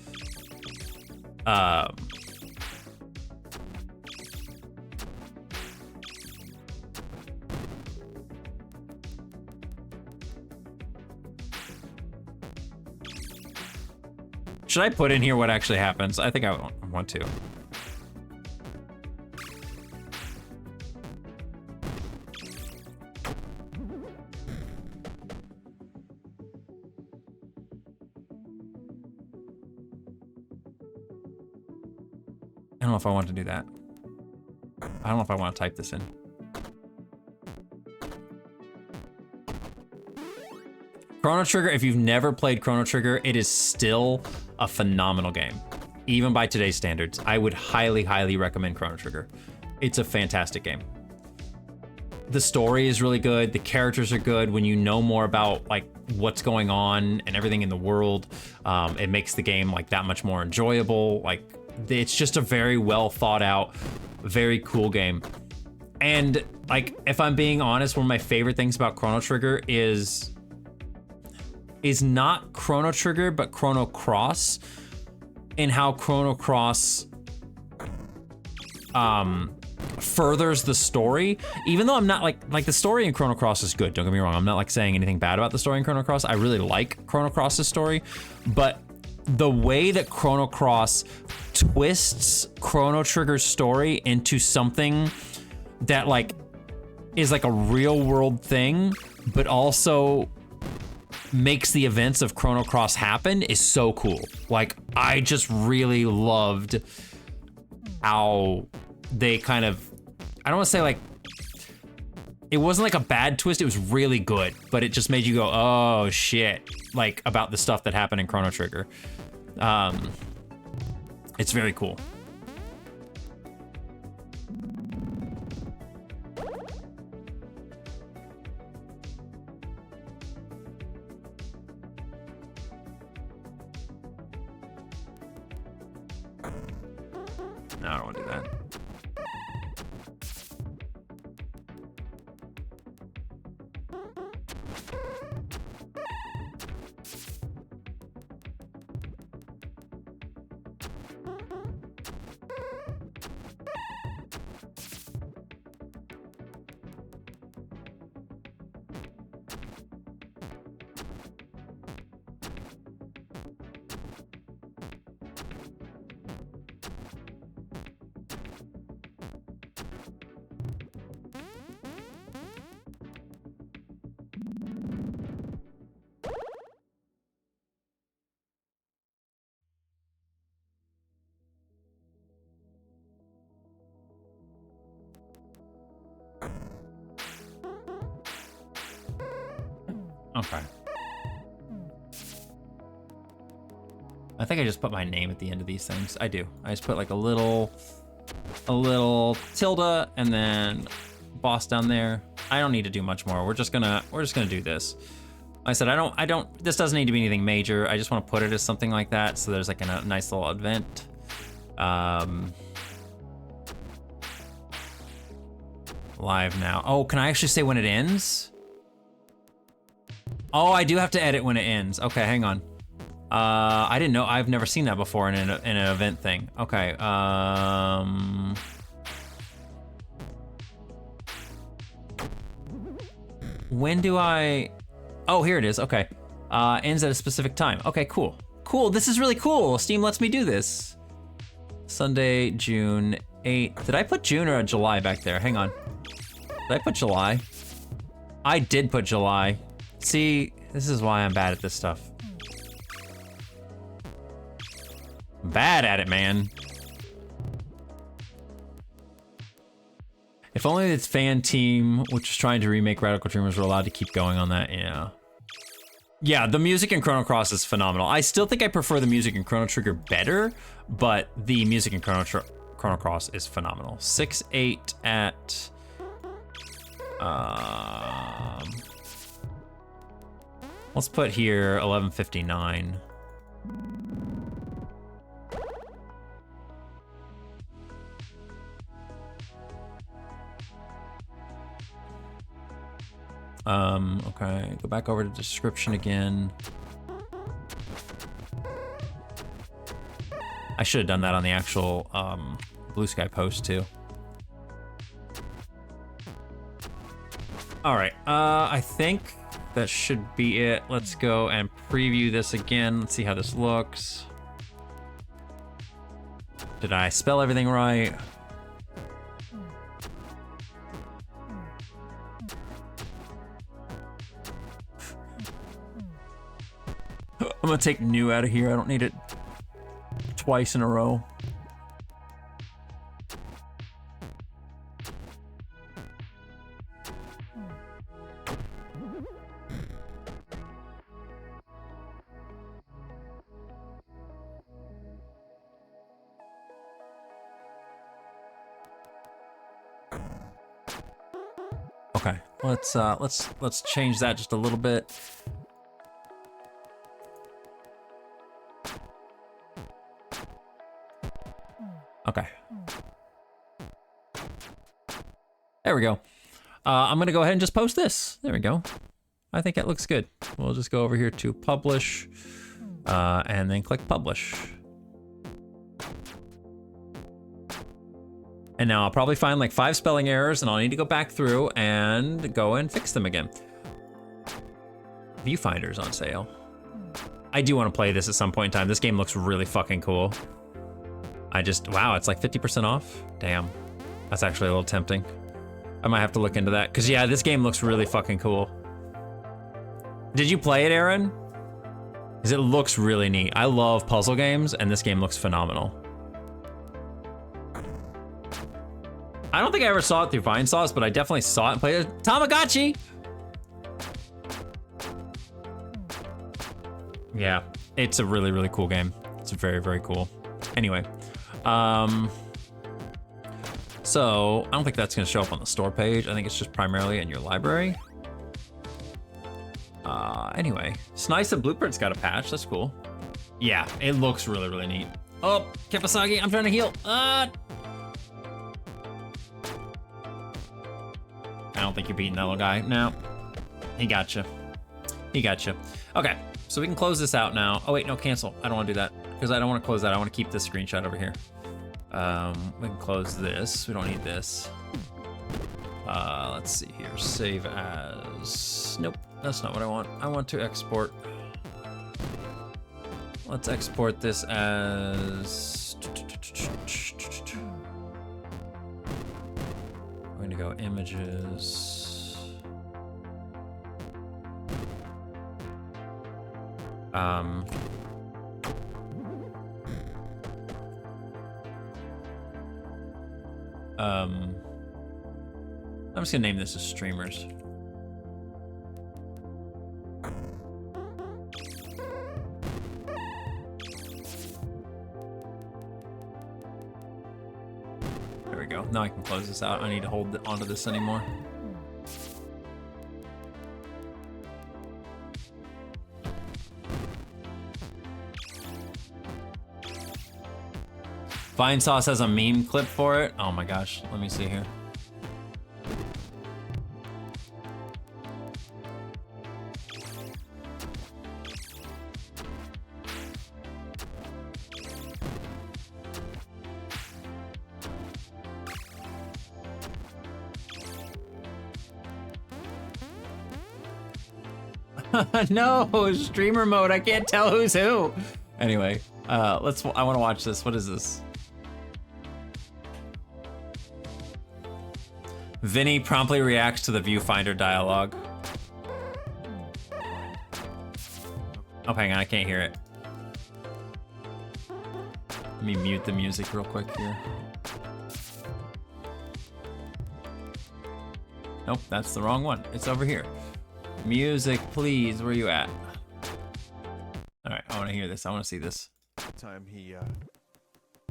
should I put in here what actually happens? I think I want to. I don't know if I want to do that. I don't know if I want to type this in. Chrono Trigger, if you've never played Chrono Trigger, it is still a phenomenal game. Even by today's standards, I would highly, highly recommend Chrono Trigger. It's a fantastic game. The story is really good. The characters are good. When you know more about like what's going on and everything in the world, it makes the game like that much more enjoyable. Like, it's just a very well thought out, very cool game. And like, if I'm being honest, one of my favorite things about Chrono Trigger is not Chrono Trigger, but Chrono Cross, and how Chrono Cross furthers the story. Even though I'm not like the story in Chrono Cross is good, don't get me wrong, I'm not like saying anything bad about the story in Chrono Cross. I really like Chrono Cross's story, but the way that Chrono Cross twists Chrono Trigger's story into something that like is like a real world thing, but also makes the events of Chrono Cross happen is so cool. Like, I just really loved how they kind of, I don't want to say like, it wasn't like a bad twist, it was really good, but it just made you go, oh shit, like about the stuff that happened in Chrono Trigger. It's very cool. No, I don't want to do that. Okay. I think I just put my name at the end of these things. I do. I just put like a little tilde and then boss down there. I don't need to do much more. We're just gonna do this. Like I said, this doesn't need to be anything major. I just want to put it as something like that. So there's like a nice little event. Live now. Oh, can I actually say when it ends? Oh, I do have to edit when it ends. Okay, hang on. I didn't know. I've never seen that before in an event thing. Okay. When do I? Oh, here it is. Okay. Ends at a specific time. Okay, cool. Cool. This is really cool. Steam lets me do this. Sunday, June 8th. Did I put June or July back there? Hang on. Did I put July? I did put July. See, this is why I'm bad at this stuff. Bad at it, man. If only its fan team, which is trying to remake Radical Dreamers, were allowed to keep going on that, yeah. Yeah, the music in Chrono Cross is phenomenal. I still think I prefer the music in Chrono Trigger better, but the music in Chrono Cross is phenomenal. 6-8 at... let's put here 11:59. Okay, go back over to description again. I should have done that on the actual Blue Sky post too. All right, I think that should be it. Let's go and preview this again. Let's see how this looks. Did I spell everything right? I'm gonna take new out of here. I don't need it twice in a row. Okay, let's change that just a little bit. Okay. There we go. I'm gonna go ahead and just post this. There we go. I think it looks good. We'll just go over here to publish, and then click publish. And now I'll probably find like 5 spelling errors and I'll need to go back through and go and fix them again. Viewfinder's on sale. I do want to play this at some point in time. This game looks really fucking cool. Wow, it's like 50% off? Damn, that's actually a little tempting. I might have to look into that, because yeah, this game looks really fucking cool. Did you play it, Aaron? Because it looks really neat. I love puzzle games, and this game looks phenomenal. I don't think I ever saw it through Vinesauce, but I definitely saw it and played it. Tamagotchi! Yeah, it's a really, really cool game. It's very, very cool. Anyway, so I don't think that's gonna show up on the store page. I think it's just primarily in your library. Anyway, it's nice that Blueprint's got a patch. That's cool. Yeah, it looks really, really neat. Oh, Kipasagi, I'm trying to heal. I don't think you're beating that little guy. No, he got you. He got you. Okay, so we can close this out now. Oh wait, no, cancel. I don't want to do that because I don't want to close that. I want to keep this screenshot over here. We can close this. We don't need this. Let's see here. Save as. Nope, that's not what I want. I want to export. Let's export this as. We're gonna go images. I'm just gonna name this as streamers. There we go. Now I can close this out. I don't need to hold onto this anymore. Vinesauce has a meme clip for it. Oh my gosh, let me see here. No, streamer mode. I can't tell who's who. Anyway, I want to watch this. What is this? Vinny promptly reacts to the viewfinder dialogue. Oh, hang on, I can't hear it. Let me mute the music real quick here. Nope, that's the wrong one. It's over here. Music, please. Where you at? All right, I want to hear this. I want to see this. Time he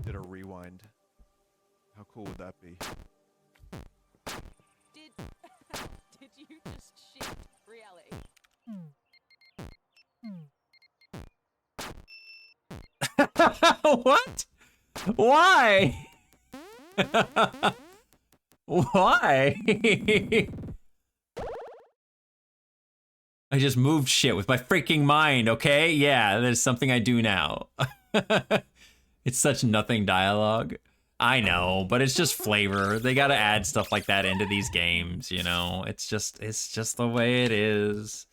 did a rewind. How cool would that be? Did you just shift reality? What? Why? Why? I just moved shit with my freaking mind, okay? Yeah, that is something I do now. It's such nothing dialogue. I know, but it's just flavor. They gotta add stuff like that into these games, you know? It's just the way it is.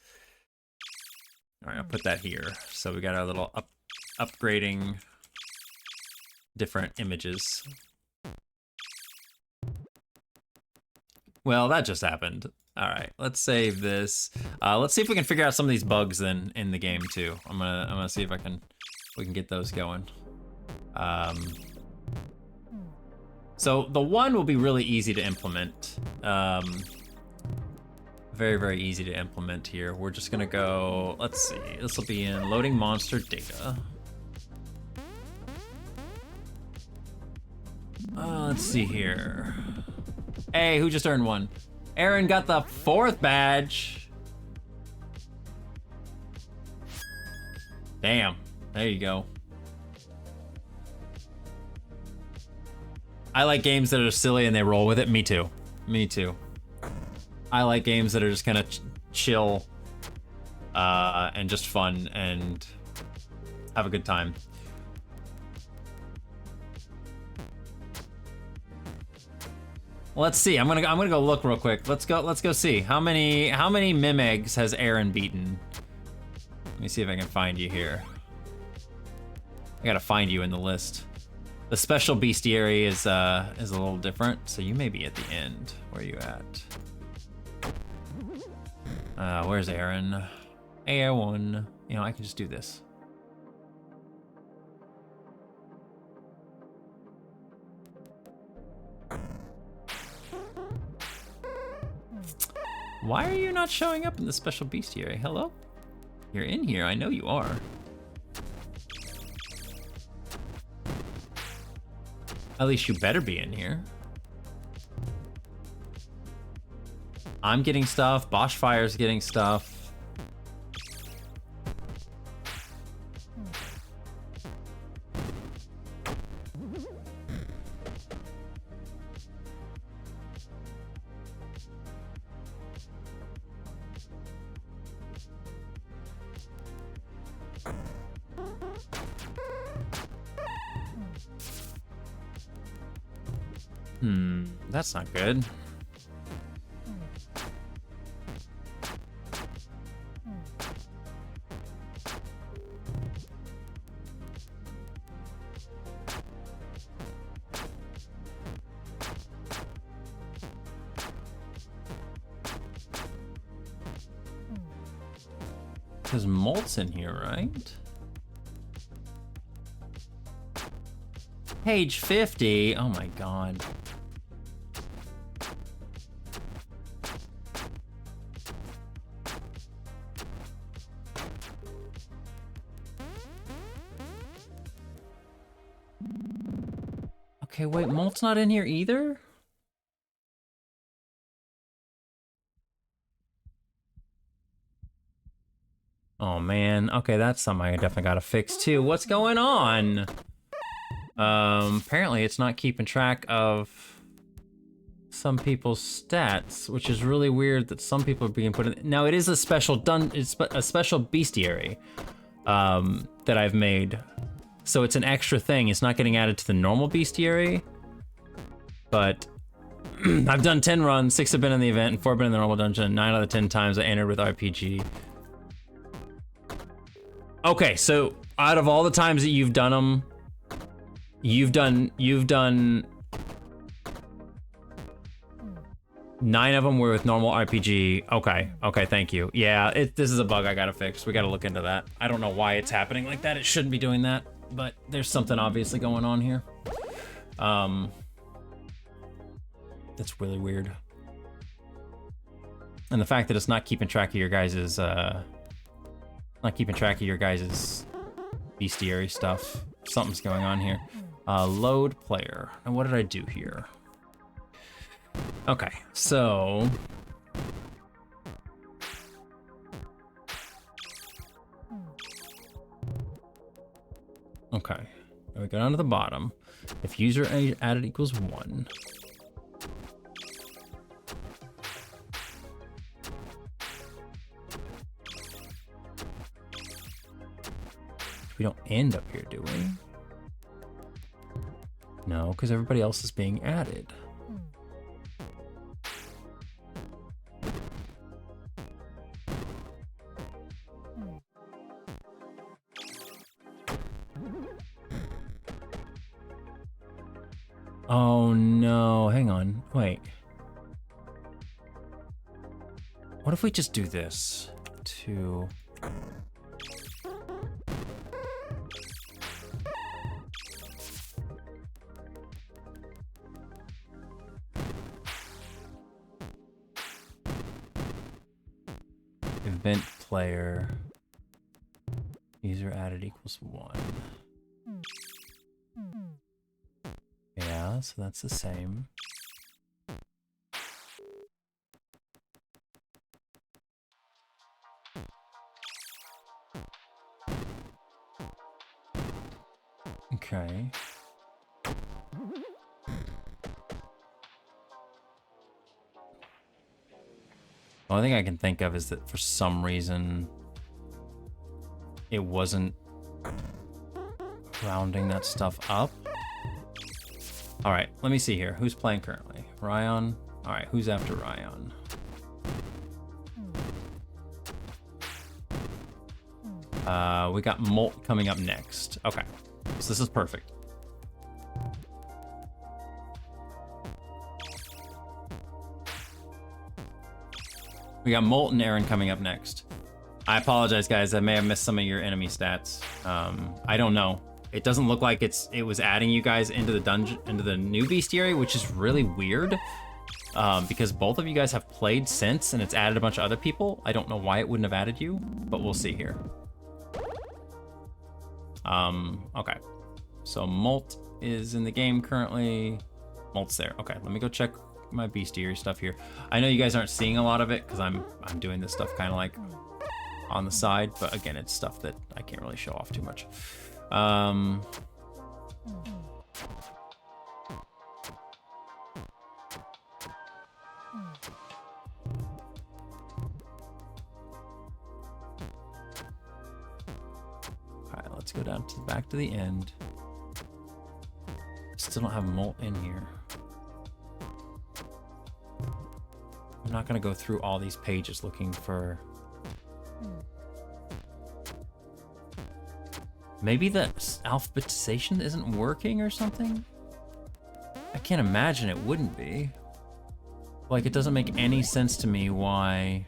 All right, I'll put that here. So we got our little upgrading different images. Well, that just happened. All right, let's save this. Let's see if we can figure out some of these bugs then in the game too. I'm gonna see if we can get those going. So the one will be really easy to implement. Very, very easy to implement here. We're just gonna go, let's see, this will be in loading monster data. Let's see here. Hey, who just earned one? Aaron got the 4th badge. Damn, there you go. I like games that are silly and they roll with it. Me too. Me too. I like games that are just kind of chill and just fun and have a good time. Let's see. I'm gonna go look real quick. Let's go see how many Mim eggs has Aaron beaten. Let me see if I can find you here. I gotta find you in the list. The special bestiary is a little different, so you may be at the end. Where are you at? Where's Aaron? Aaron. You know, I can just do this. Why are you not showing up in the special bestiary? Hello? You're in here, I know you are. At least you better be in here. I'm getting stuff, Boschfire's getting stuff. That's not good. Because Molt's in here, right? Page 50. Oh my god. Okay, wait, Molt's not in here either? Oh man, okay, that's something I definitely gotta fix too. What's going on? Apparently it's not keeping track of some people's stats, which is really weird that some people are being put in. Now it is a special it's a special bestiary that I've made. So it's an extra thing. It's not getting added to the normal bestiary. But I've done 10 runs, 6 have been in the event, and 4 have been in the normal dungeon. 9 out of the 10 times I entered with RPG. Okay, so out of all the times that you've done them, you've done 9 of them were with normal RPG. Okay, thank you. Yeah, this is a bug I gotta fix. We gotta look into that. I don't know why it's happening like that. It shouldn't be doing that, but there's something obviously going on here. That's really weird. And the fact that it's not keeping track of your guys's, bestiary stuff. Something's going on here. Load player. And what did I do here? Okay, so okay, now we go down to the bottom. If user added equals 1. We don't end up here, do we? No, because everybody else is being added. Oh no, hang on, wait. What if we just do this to... Event player, user added equals 1. Yeah, so that's the same. Okay. The only thing I can think of is that for some reason it wasn't rounding that stuff up. All right, let me see here. Who's playing currently? Ryan. All right, who's after Ryan? We got Molt coming up next. Okay, so this is perfect. We got Molt and Aaron coming up next. I apologize, guys. I may have missed some of your enemy stats. I don't know. It doesn't look like it was adding you guys into the dungeon, into the new bestiary, which is really weird. because both of you guys have played since and it's added a bunch of other people. I don't know why it wouldn't have added you, but we'll see here. Okay. So Molt is in the game currently. Molt's there. Okay, let me go check my bestiary stuff here. I know you guys aren't seeing a lot of it because I'm doing this stuff kind of like on the side, but again, it's stuff that I can't really show off too much. Alright, let's go down to back to the end. Still don't have Molt in here. I'm not gonna go through all these pages looking for... Maybe the alphabetization isn't working or something? I can't imagine it wouldn't be. Like, it doesn't make any sense to me why...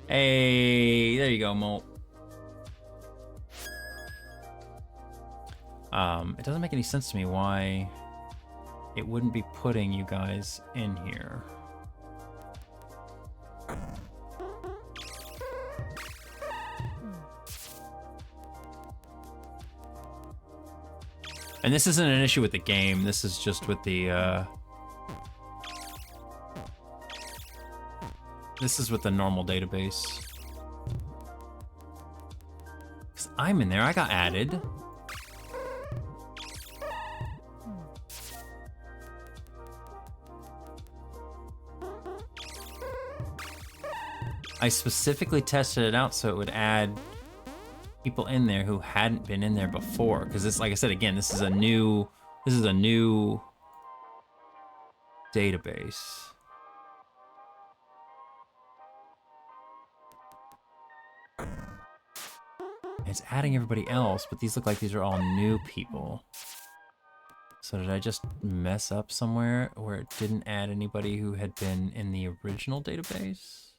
Hey, there you go, Molt. It doesn't make any sense to me why it wouldn't be putting you guys in here. And this isn't an issue with the game, this is just with the, this is with the normal database. 'Cause I'm in there, I got added. I specifically tested it out so it would add people in there who hadn't been in there before. Because this, like I said, again, this is a new database. It's adding everybody else, but these look like these are all new people. So did I just mess up somewhere where it didn't add anybody who had been in the original database?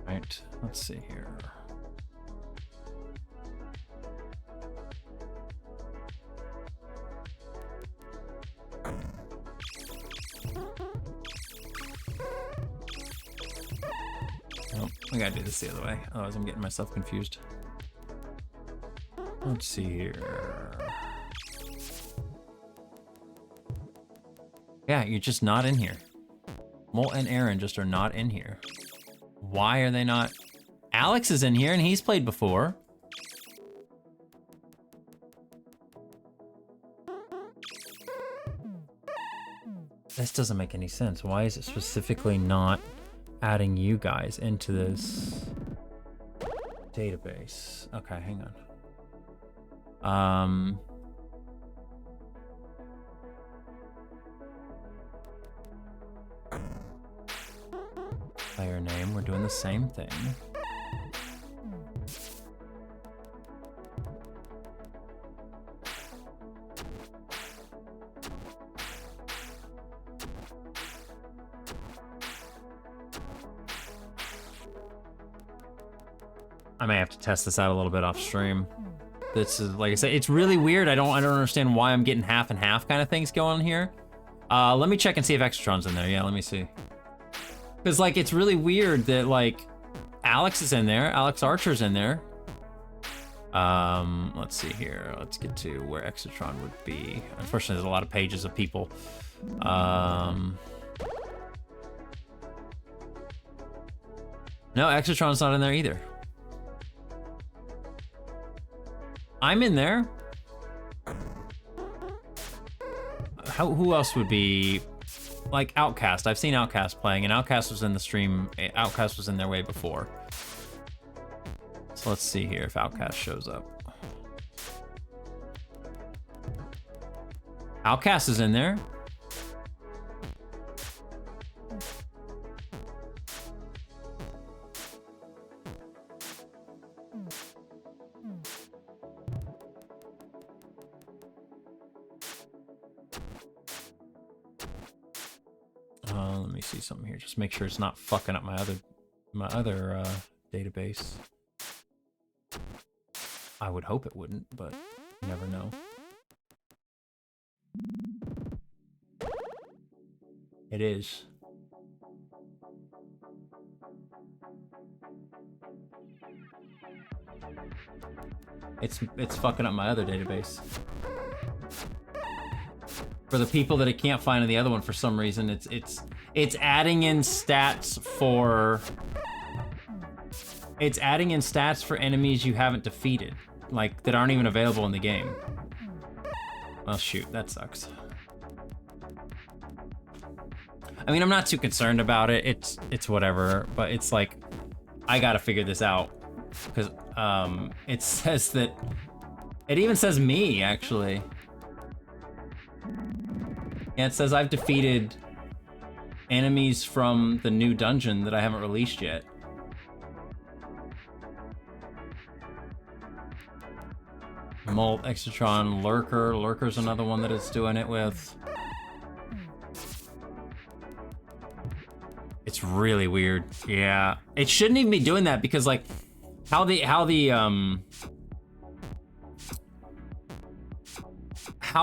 Right, let's see here. Nope, I gotta do this the other way, otherwise I'm getting myself confused. Let's see here. Yeah, you're just not in here. Molt and Aaron just are not in here. Why are they not? Alex is in here and he's played before. This doesn't make any sense. Why is it specifically not adding you guys into this database? Okay, hang on. Player name, we're doing the same thing. I may have to test this out a little bit off stream. This is, like I said, it's really weird. I don't understand why I'm getting half and half kind of things going on here. Let me check and see if Extratron's in there. Yeah, let me see. Because, like, it's really weird that, like, Alex is in there. Alex Archer's in there. Let's see here. Let's get to where Exatron would be. Unfortunately, there's a lot of pages of people. No, Exatron's not in there either. I'm in there. Who else would be... Like Outcast. I've seen Outcast playing, and Outcast was in the stream. Outcast was in there way before. So let's see here if Outcast shows up. Outcast is in there. Let me see something here. Just make sure it's not fucking up my other database. I would hope it wouldn't, but you never know. It is. It's fucking up my other database. For the people that it can't find in the other one for some reason, it's adding in stats for enemies you haven't defeated, like that aren't even available in the game. Well, shoot, that sucks. I mean, I'm not too concerned about it. It's whatever, but it's like I gotta figure this out because it says that it even says me actually. Yeah, it says I've defeated enemies from the new dungeon that I haven't released yet. Molt, Exatron, Lurker. Lurker's another one that it's doing it with. It's really weird. Yeah. It shouldn't even be doing that because like how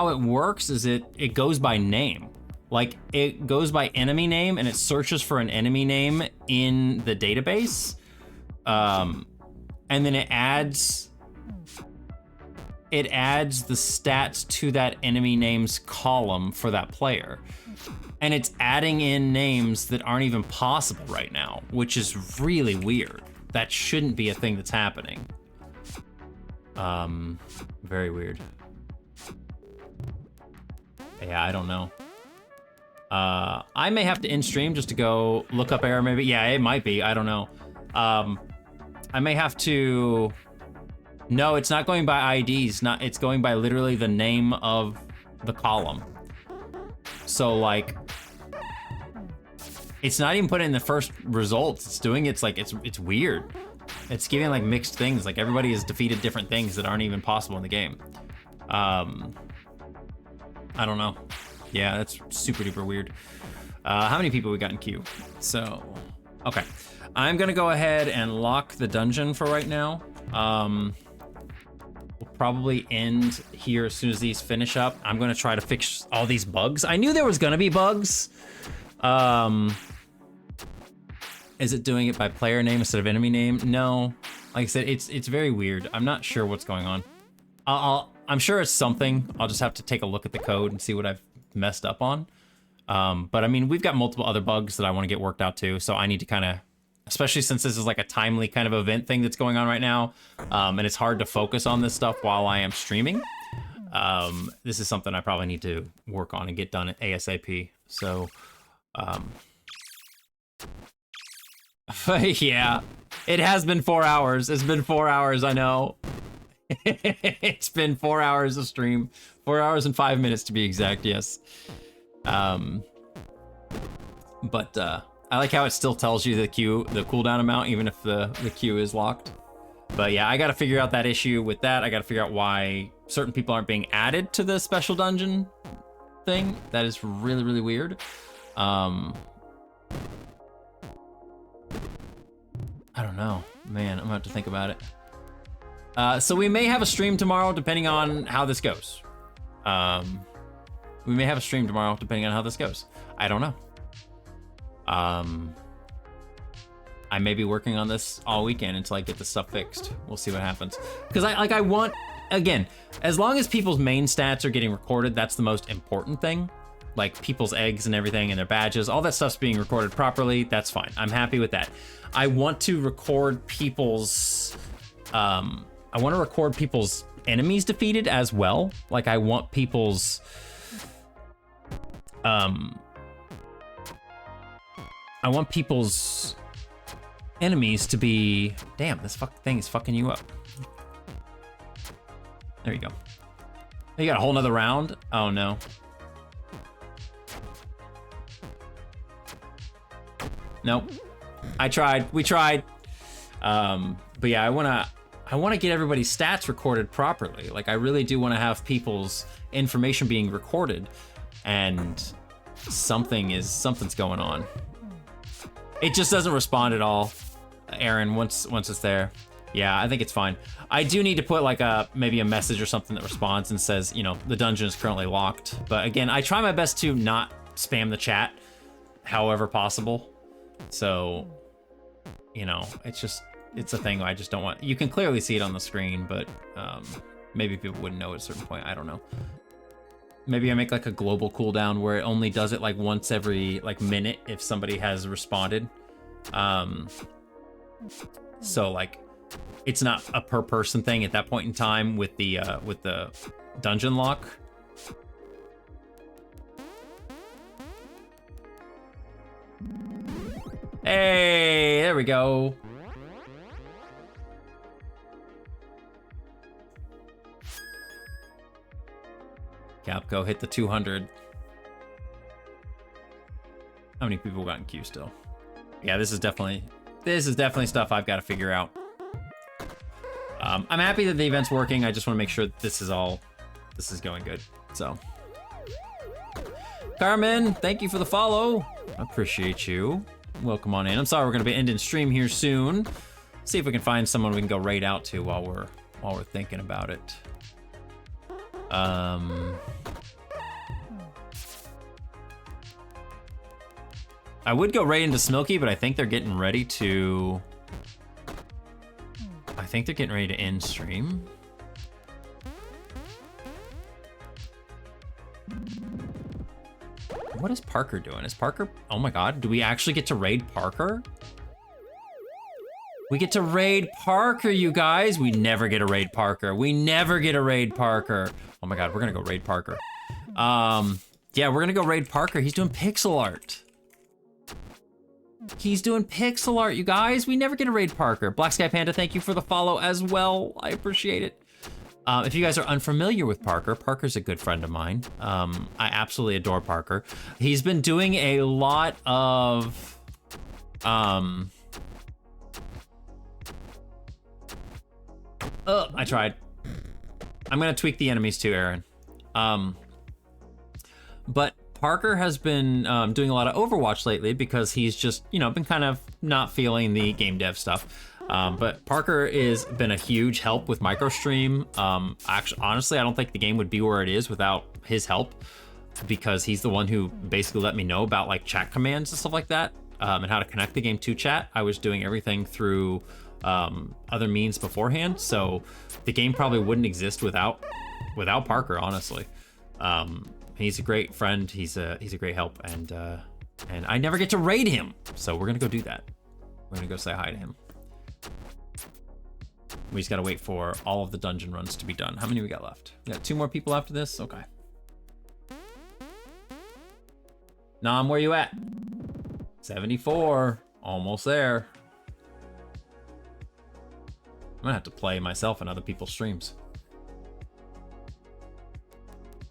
it works is it goes by name. Like it goes by enemy name and it searches for an enemy name in the database. And then it adds the stats to that enemy name's column for that player. And it's adding in names that aren't even possible right now, which is really weird. That shouldn't be a thing that's happening. Very weird. Yeah, I don't know. I may have to end stream just to go look up error maybe. Yeah, it might be, I don't know. I may have to, no, it's not going by IDs, it's going by literally the name of the column. So like, it's not even putting in the first results. It's doing it's like it's weird. It's giving like mixed things. Like everybody has defeated different things that aren't even possible in the game. I don't know. Yeah, that's super duper weird. How many people we got in queue? So, okay. I'm gonna go ahead and lock the dungeon for right now. We'll probably end here as soon as these finish up. I'm gonna try to fix all these bugs. I knew there was gonna be bugs. Is it doing it by player name instead of enemy name? No. Like I said, it's very weird. I'm not sure what's going on. I'm sure it's something. I'll just have to take a look at the code and see what I've messed up on. But I mean, we've got multiple other bugs that I want to get worked out too. So I need to kind of, especially since this is like a timely kind of event thing that's going on right now. And it's hard to focus on this stuff while I am streaming. This is something I probably need to work on and get done at ASAP. So, yeah, it has been 4 hours. It's been 4 hours, I know. It's been 4 hours of stream. 4 hours and 5 minutes to be exact, yes. But I like how it still tells you the cooldown amount, even if the queue is locked. But yeah, I gotta figure out that issue with that. I gotta figure out why certain people aren't being added to the special dungeon thing. That is really, really weird. I don't know. Man, I'm gonna have to think about it. So we may have a stream tomorrow, depending on how this goes. We may have a stream tomorrow, depending on how this goes. I don't know. I may be working on this all weekend until I get this stuff fixed. We'll see what happens. Because I want, again, as long as people's main stats are getting recorded, that's the most important thing. Like people's eggs and everything and their badges, all that stuff's being recorded properly. That's fine. I'm happy with that. I want to record people's, enemies defeated as well. Like I want people's, enemies to be, damn, this thing is fucking you up. There you go. You got a whole nother round? Oh no. Nope. I tried. We tried. But yeah, I wanna get everybody's stats recorded properly. Like I really do want to have people's information being recorded, and something's going on. It just doesn't respond at all, Aaron, once it's there. Yeah, I think it's fine. I do need to put like maybe a message or something that responds and says, you know, the dungeon is currently locked. But again, I try my best to not spam the chat however possible. So, you know, it's a thing I just don't want. You can clearly see it on the screen, but maybe people wouldn't know at a certain point. I don't know. Maybe I make like a global cooldown where it only does it like once every like minute if somebody has responded. So like it's not a per person thing at that point in time with the dungeon lock. Hey, there we go. Capco hit the 200. How many people got in queue still? Yeah, this is definitely stuff I've got to figure out. I'm happy that the event's working. I just want to make sure that this is going good. So, Carmen, thank you for the follow. I appreciate you. Welcome on in. I'm sorry we're gonna be ending stream here soon. See if we can find someone we can go raid out to while we're thinking about it. I would go right into Smilky, but I think they're getting ready to end stream. What is Parker doing? Is Parker... Oh my god, do we actually get to raid Parker? We get to raid Parker, you guys. We never get to raid Parker. We never get to raid Parker. Oh my god, we're gonna go raid Parker. Yeah, we're gonna go raid Parker. He's doing pixel art. He's doing pixel art, you guys. We never get to raid Parker. Black Sky Panda, thank you for the follow as well. I appreciate it. If you guys are unfamiliar with Parker, Parker's a good friend of mine. I absolutely adore Parker. He's been doing a lot of... I tried. I'm gonna tweak the enemies too, Aaron. But Parker has been doing a lot of Overwatch lately because he's just, you know, been kind of not feeling the game dev stuff. But Parker has been a huge help with MicroStream. Actually, honestly, I don't think the game would be where it is without his help, because he's the one who basically let me know about like chat commands and stuff like that, and how to connect the game to chat. I was doing everything through other means beforehand, so the game probably wouldn't exist without Parker, honestly. He's a great friend. He's a great help, and I never get to raid him, so we're gonna go do that. We're gonna go say hi to him. We just gotta wait for all of the dungeon runs to be done. How many we got left? We got 2 more people after this? Okay. Nom, where you at? 74. Almost there. I'm gonna have to play myself in other people's streams.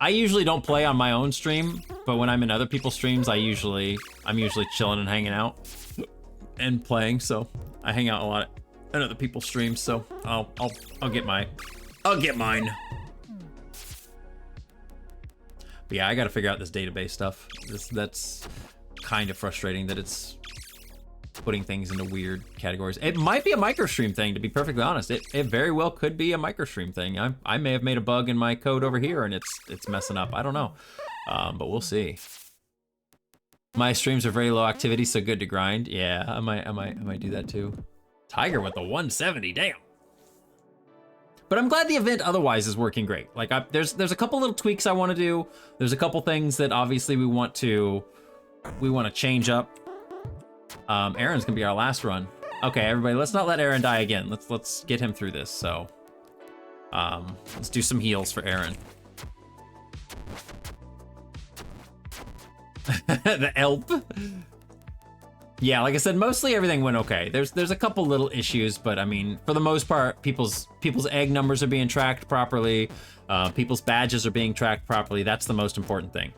I usually don't play on my own stream, but when I'm in other people's streams, I'm usually chilling and hanging out and playing. So I hang out a lot in other people's streams. So I'll get mine. But yeah, I got to figure out this database stuff. That's kind of frustrating that it's putting things into weird categories. It might be a microstream thing, to be perfectly honest. It very well could be a microstream thing. I may have made a bug in my code over here and it's messing up. I don't know, but we'll see. My streams are very low activity, so good to grind. Yeah, I might do that too. Tiger with the 170, damn. But I'm glad the event otherwise is working great. Like there's a couple little tweaks I want to do. There's a couple things that obviously we want to change up. Aaron's gonna be our last run. Okay, everybody, let's not let Aaron die again. Let's get him through this. So, let's do some heals for Aaron. The elp. Yeah, like I said, mostly everything went okay. There's a couple little issues, but I mean, for the most part, people's egg numbers are being tracked properly. People's badges are being tracked properly. That's the most important thing.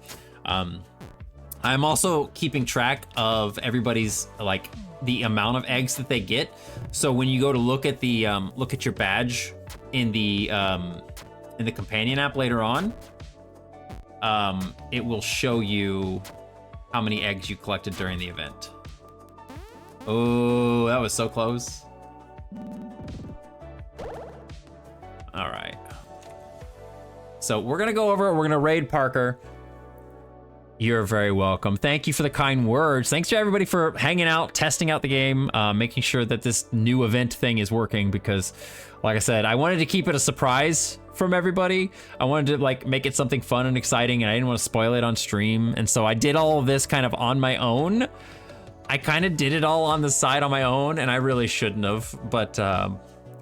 I'm also keeping track of everybody's like the amount of eggs that they get. So when you go to look at the look at your badge in the companion app later on, it will show you how many eggs you collected during the event. Oh, that was so close. All right. So we're gonna go over it. We're gonna raid Parker. You're very welcome. Thank you for the kind words. Thanks to everybody for hanging out, testing out the game, making sure that this new event thing is working because, like I said, I wanted to keep it a surprise from everybody. I wanted to like make it something fun and exciting, and I didn't want to spoil it on stream. And so I did all of this kind of on my own. I kind of did it all on the side on my own, and I really shouldn't have, but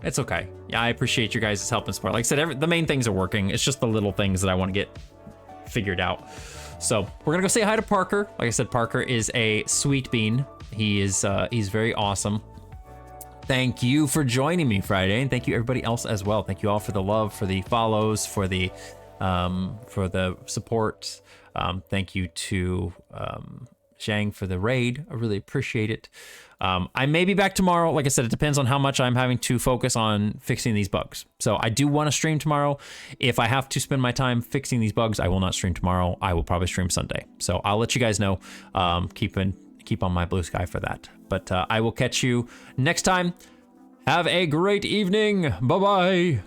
it's okay. Yeah, I appreciate you guys' help and support. Like I said, the main things are working. It's just the little things that I want to get figured out. So we're gonna go say hi to Parker. Like I said, Parker is a sweet bean. He is he's very awesome. Thank you for joining me Friday, and thank you everybody else as well. Thank you all for the love, for the follows, for the support. Thank you to Zhang for the raid. I really appreciate it. I may be back tomorrow. Like I said, it depends on how much I'm having to focus on fixing these bugs. So I do want to stream tomorrow. If I have to spend my time fixing these bugs, I will not stream tomorrow. I will probably stream Sunday. So I'll let you guys know. Keep on my blue sky for that. But I will catch you next time. Have a great evening. Bye-bye.